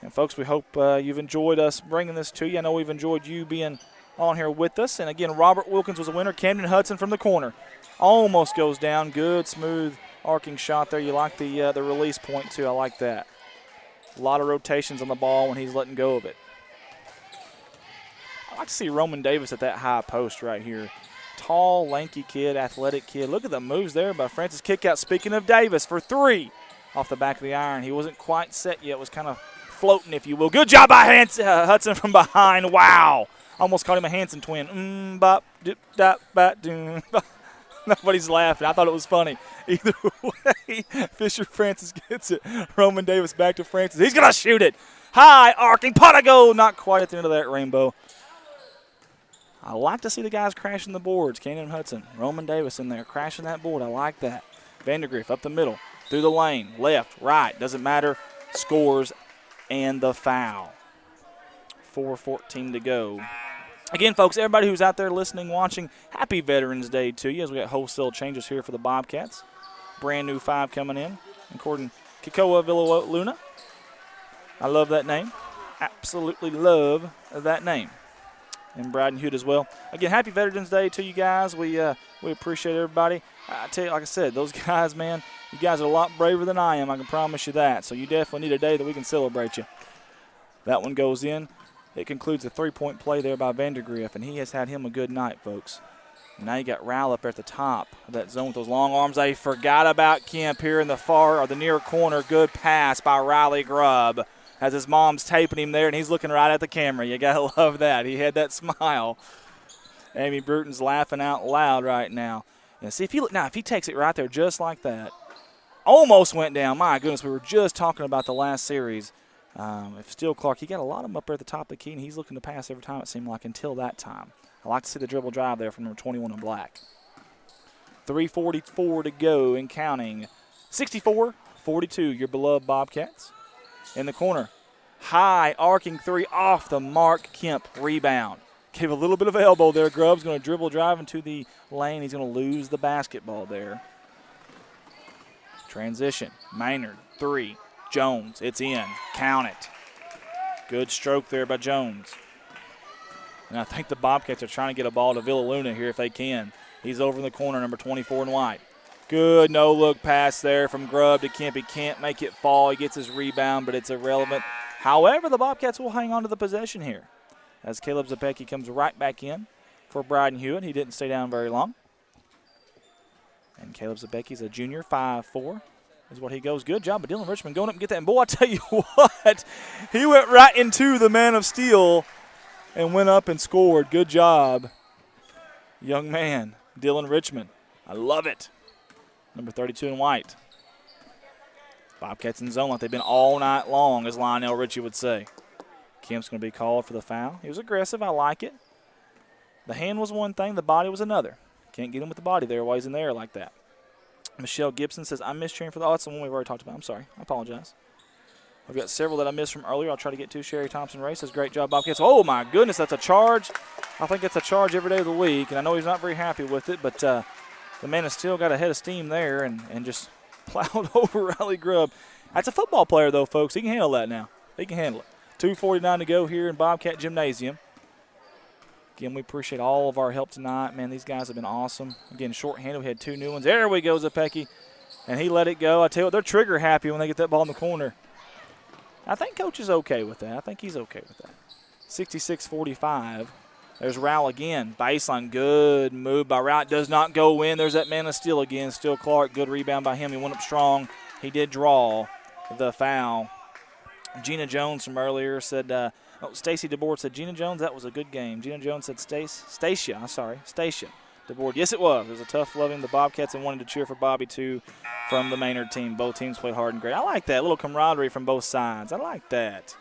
And, folks, we hope you've enjoyed us bringing this to you. I know we've enjoyed you being on here with us. And, again, Robert Wilkins was a winner. Camden Hudson from the corner. Almost goes down. Good, smooth, arcing shot there. You like the release point, too. I like that. A lot of rotations on the ball when he's letting go of it. I like to see Roman Davis at that high post right here. Tall, lanky kid, athletic kid. Look at the moves there by Francis. Kick out, speaking of Davis, for 3 off the back of the iron. He wasn't quite set yet. Was kind of floating, if you will. Good job by Hudson from behind. Wow. Almost called him a Hanson twin. Bop, dip, dap, bat, doom. Nobody's laughing. I thought it was funny. Either way, Fisher Francis gets it. Roman Davis back to Francis. He's going to shoot it. High, arcing, pot of goal. Not quite at the end of that rainbow. I like to see the guys crashing the boards. Camden Hudson, Roman Davis in there crashing that board. I like that. Vandergrift up the middle, through the lane, left, right. Doesn't matter. Scores and the foul. 4:14 to go. Again, folks, everybody who's out there listening, watching, happy Veterans Day to you as we got wholesale changes here for the Bobcats. Brand new 5 coming in, according to Kikoa Villaluna. I love that name. Absolutely love that name. And Bryden Hewitt as well. Again, happy Veterans Day to you guys. We appreciate everybody. I tell you, like I said, those guys, man, you guys are a lot braver than I am. I can promise you that. So you definitely need a day that we can celebrate you. That one goes in. It concludes a 3-point play there by Vandergrift, and he has had him a good night, folks. Now you got Rowell up there at the top of that zone with those long arms. I forgot about Kemp here in the far or the near corner. Good pass by Riley Grubb. As his mom's taping him there, and he's looking right at the camera. You got to love that. He had that smile. Amy Bruton's laughing out loud right now. And see, if he takes it right there just like that, almost went down. My goodness, we were just talking about the last series. If Steele Clark, he got a lot of them up there at the top of the key, and he's looking to pass every time, it seemed like, until that time. I like to see the dribble drive there from number 21 in black. 3:44 to go and counting. 64-42, your beloved Bobcats. In the corner, high arcing 3 off the mark. Kemp rebound. Gave a little bit of elbow there. Grubb's going to dribble drive into the lane. He's going to lose the basketball there. Transition. Maynard 3. Jones. It's in. Count it. Good stroke there by Jones. And I think the Bobcats are trying to get a ball to Villaluna here if they can. He's over in the corner, number 24 in white. Good no-look pass there from Grubb to Kemp. He can't make it fall. He gets his rebound, but it's irrelevant. However, the Bobcats will hang on to the possession here as Caleb Zapecki comes right back in for Bryden Hewitt. He didn't stay down very long. And Caleb Zapecki's a junior, 5'4", is what he goes. Good job of Dylan Richmond going up and get that. And, boy, I tell you what, he went right into the man of steel and went up and scored. Good job, young man, Dylan Richmond. I love it. Number 32 in white. Bobcats in zone like they've been all night long, as Lionel Richie would say. Kemp's going to be called for the foul. He was aggressive. I like it. The hand was one thing. The body was another. Can't get him with the body there while he's in the air like that. Michelle Gibson says, I miss cheering for the – oh, that's the one we've already talked about. I'm sorry. I apologize. I've got several that I missed from earlier. I'll try to get to. Sherry Thompson races. Great job, Bobcats. Oh, my goodness, that's a charge. I think it's a charge every day of the week, and I know he's not very happy with it, but the man has still got a head of steam there and just plowed over Riley Grubb. That's a football player, though, folks. He can handle that now. He can handle it. 2:49 to go here in Bobcat Gymnasium. Again, we appreciate all of our help tonight. Man, these guys have been awesome. Again, shorthanded. We had 2 new ones. There we go, Zepecky. And he let it go. I tell you what, they're trigger happy when they get that ball in the corner. I think Coach is okay with that. I think he's okay with that. 66-45. There's Rowell again. Baseline, good move by Rowell. Does not go in. There's that man of steel again. Still Clark, good rebound by him. He went up strong. He did draw the foul. Gina Jones from earlier said, Stacy DeBoard said, Gina Jones, that was a good game. Gina Jones said, Stacia DeBoard. Yes, it was. It was a tough loving the Bobcats and wanted to cheer for Bobby, too, from the Maynard team. Both teams played hard and great. I like that. A little camaraderie from both sides. I like that.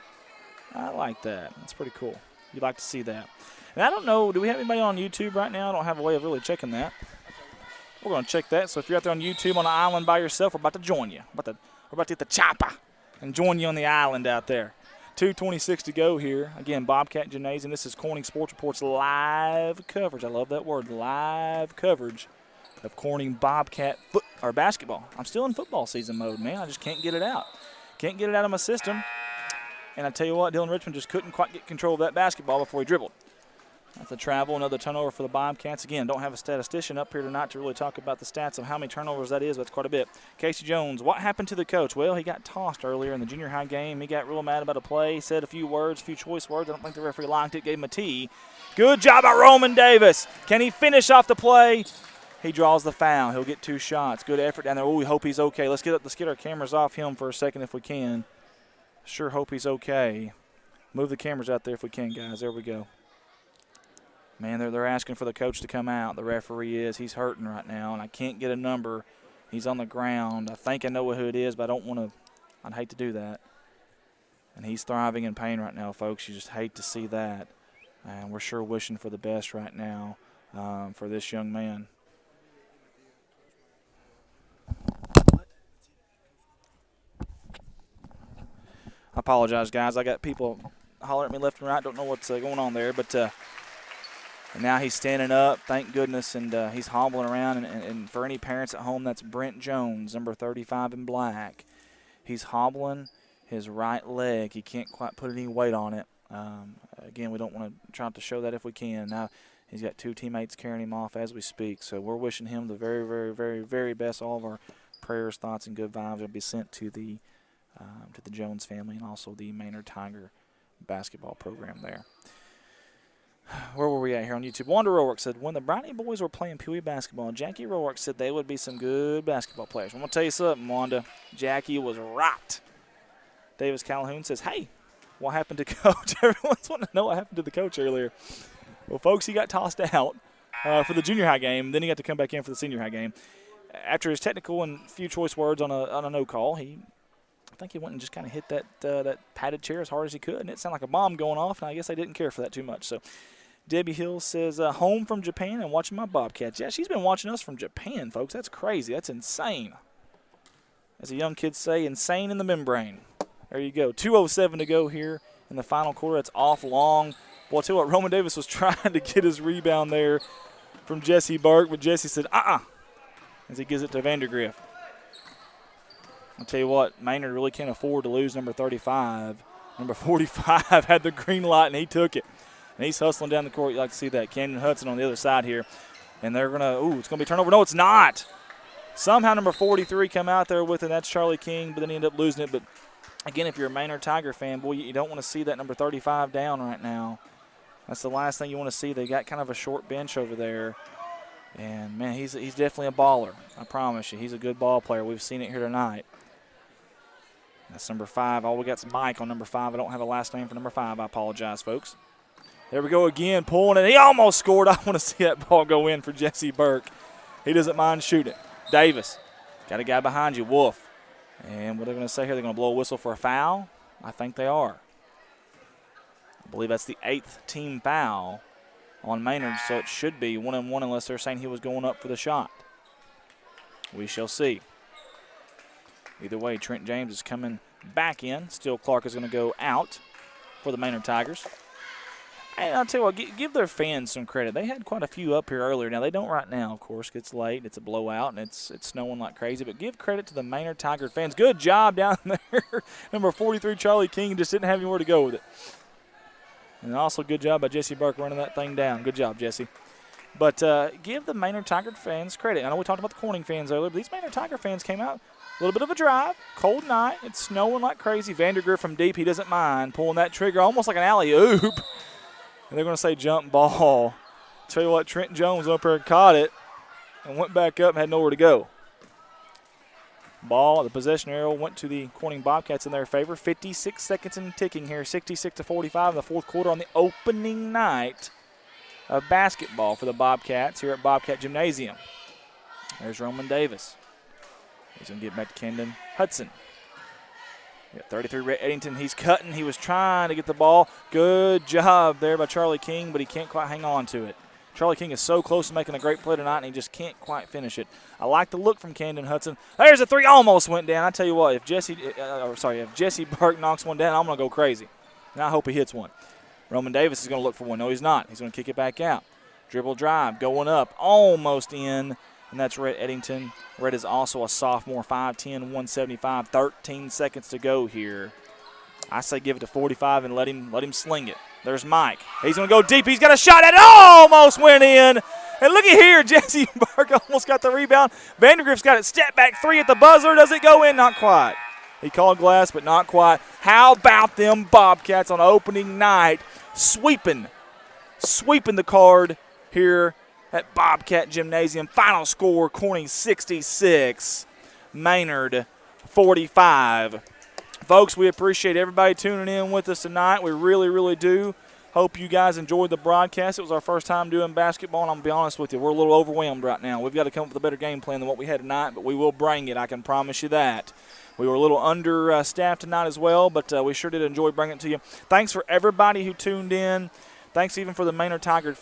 That's pretty cool. You'd like to see that. And I don't know, do we have anybody on YouTube right now? I don't have a way of really checking that. We're going to check that. So if you're out there on YouTube on the island by yourself, we're about to join you. We're about to get the chopper and join you on the island out there. 2:26 to go here. Again, Bobcat Gymnasium. This is Corning Sports Report's live coverage. I love that word, live coverage of Corning Bobcat basketball. I'm still in football season mode, man. I just can't get it out. Can't get it out of my system. And I tell you what, Dylan Richmond just couldn't quite get control of that basketball before he dribbled. That's a travel, another turnover for the Bobcats. Again, don't have a statistician up here tonight to really talk about the stats of how many turnovers that is, but it's quite a bit. Casey Jones, what happened to the coach? Well, he got tossed earlier in the junior high game. He got real mad about a play, said a few choice words. I don't think the referee liked it, gave him a T. Good job by Roman Davis. Can he finish off the play? He draws the foul. He'll get 2 shots. Good effort down there. Oh, we hope he's okay. Let's get our cameras off him for a second if we can. Sure hope he's okay. Move the cameras out there if we can, guys. There we go. Man, they're asking for the coach to come out. The referee is. He's hurting right now, and I can't get a number. He's on the ground. I think I know who it is, but I don't want to – I'd hate to do that. And he's thriving in pain right now, folks. You just hate to see that. And we're sure wishing for the best right now for this young man. I apologize, guys. I got people hollering at me left and right. Don't know what's going on there, but and now he's standing up, thank goodness, and he's hobbling around. And for any parents at home, that's Brent Jones, number 35 in black. He's hobbling his right leg. He can't quite put any weight on it. Again, we don't want to try to show that if we can. Now he's got 2 teammates carrying him off as we speak. So we're wishing him the very, very, very, very best. All of our prayers, thoughts, and good vibes will be sent to the Jones family and also the Maynard Tiger basketball program there. Where were we at here on YouTube? Wanda Roark said, when the Brownie boys were playing Pee Wee basketball, Jackie Roark said they would be some good basketball players. I'm going to tell you something, Wanda. Jackie was right. Davis Calhoun says, hey, what happened to Coach? Everyone's wanting to know what happened to the coach earlier. Well, folks, he got tossed out for the junior high game. Then he got to come back in for the senior high game. After his technical and few choice words on a no call, I think he went and just kind of hit that padded chair as hard as he could, and it sounded like a bomb going off, and I guess they didn't care for that too much. So Debbie Hill says, home from Japan and watching my Bobcats. Yeah, she's been watching us from Japan, folks. That's crazy. That's insane. As the young kids say, insane in the membrane. There you go. 2:07 to go here in the final quarter. It's off long. Well, I'll tell you what, Roman Davis was trying to get his rebound there from Jesse Burke, but Jesse said, as he gives it to Vandergriff. I'll tell you what, Maynard really can't afford to lose number 35. Number 45 had the green light, and he took it. And he's hustling down the court. You like to see that. Camden Hudson on the other side here. And they're going to, it's going to be turnover. No, it's not. Somehow number 43 come out there with it. That's Charlie King, but then he ended up losing it. But, again, if you're a Maynard Tiger fan, boy, you don't want to see that number 35 down right now. That's the last thing you want to see. They got kind of a short bench over there. And, man, he's definitely a baller. I promise you. He's a good ball player. We've seen it here tonight. That's number 5. All we got is Mike on number 5. I don't have a last name for number 5. I apologize, folks. There we go again, pulling it. He almost scored. I want to see that ball go in for Jesse Burke. He doesn't mind shooting. Davis, got a guy behind you, Wolf. And what are they going to say here? They're going to blow a whistle for a foul? I think they are. I believe that's the 8th team foul on Maynard, so it should be 1-1 unless they're saying he was going up for the shot. We shall see. Either way, Trent James is coming back in. Still Clark is going to go out for the Maynard Tigers. And I'll tell you what, give their fans some credit. They had quite a few up here earlier. Now, they don't right now, of course. It's late. It's a blowout, and it's snowing like crazy. But give credit to the Maynard Tiger fans. Good job down there. Number 43, Charlie King, just didn't have anywhere to go with it. And also good job by Jesse Burke running that thing down. Good job, Jesse. But give the Maynard Tiger fans credit. I know we talked about the Corning fans earlier, but these Maynard Tiger fans came out. A little bit of a drive, cold night. It's snowing like crazy. Vandergriff from deep, he doesn't mind pulling that trigger almost like an alley-oop. And they're going to say jump ball. Tell you what, Trent Jones went up there and caught it and went back up and had nowhere to go. Ball, the possession arrow went to the Corning Bobcats in their favor. 56 seconds and ticking here, 66-45 in the fourth quarter on the opening night of basketball for the Bobcats here at Bobcat Gymnasium. There's Roman Davis. He's going to get back to Kendon Hudson. 33, Rhett Eddington. He's cutting. He was trying to get the ball. Good job there by Charlie King, but he can't quite hang on to it. Charlie King is so close to making a great play tonight, and he just can't quite finish it. I like the look from Camden Hudson. There's a three, almost went down. I tell you what, if Jesse Burke knocks one down, I'm going to go crazy. And I hope he hits one. Roman Davis is going to look for one. No, he's not. He's going to kick it back out. Dribble drive, going up, almost in, and that's Rhett Eddington. Rhett is also a sophomore, 5'10", 175, 13 seconds to go here. I say give it to 45 and let him sling it. There's Mike. He's going to go deep. He's got a shot at it. Almost went in. And look at here. Jesse Burke almost got the rebound. Vandergriff's got it. Step back three at the buzzer. Does it go in? Not quite. He called glass, but not quite. How about them Bobcats on opening night sweeping the card here at Bobcat Gymnasium. Final score, Corning 66, Maynard 45. Folks, we appreciate everybody tuning in with us tonight. We really, really do. Hope you guys enjoyed the broadcast. It was our first time doing basketball, and I'm going to be honest with you, we're a little overwhelmed right now. We've got to come up with a better game plan than what we had tonight, but we will bring it. I can promise you that. We were a little understaffed tonight as well, but we sure did enjoy bringing it to you. Thanks for everybody who tuned in. Thanks even for the Maynard Tigers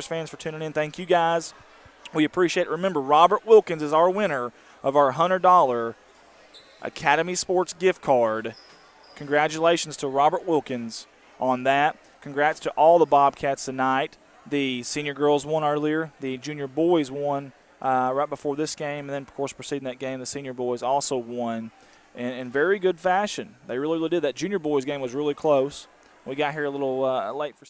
fans for tuning in. Thank you, guys. We appreciate it. Remember, Robert Wilkins is our winner of our $100 Academy Sports gift card. Congratulations to Robert Wilkins on that. Congrats to all the Bobcats tonight. The senior girls won earlier. The junior boys won right before this game. And then, of course, preceding that game, the senior boys also won in very good fashion. They really, really did. That junior boys game was really close. We got here a little late for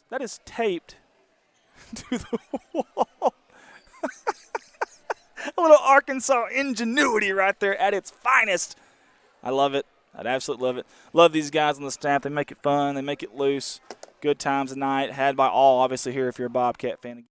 that is taped to the wall. A little Arkansas ingenuity right there at its finest. I love it. I'd absolutely love it. Love these guys on the staff. They make it fun. They make it loose. Good times tonight. Had by all, obviously, here if you're a Bobcat fan.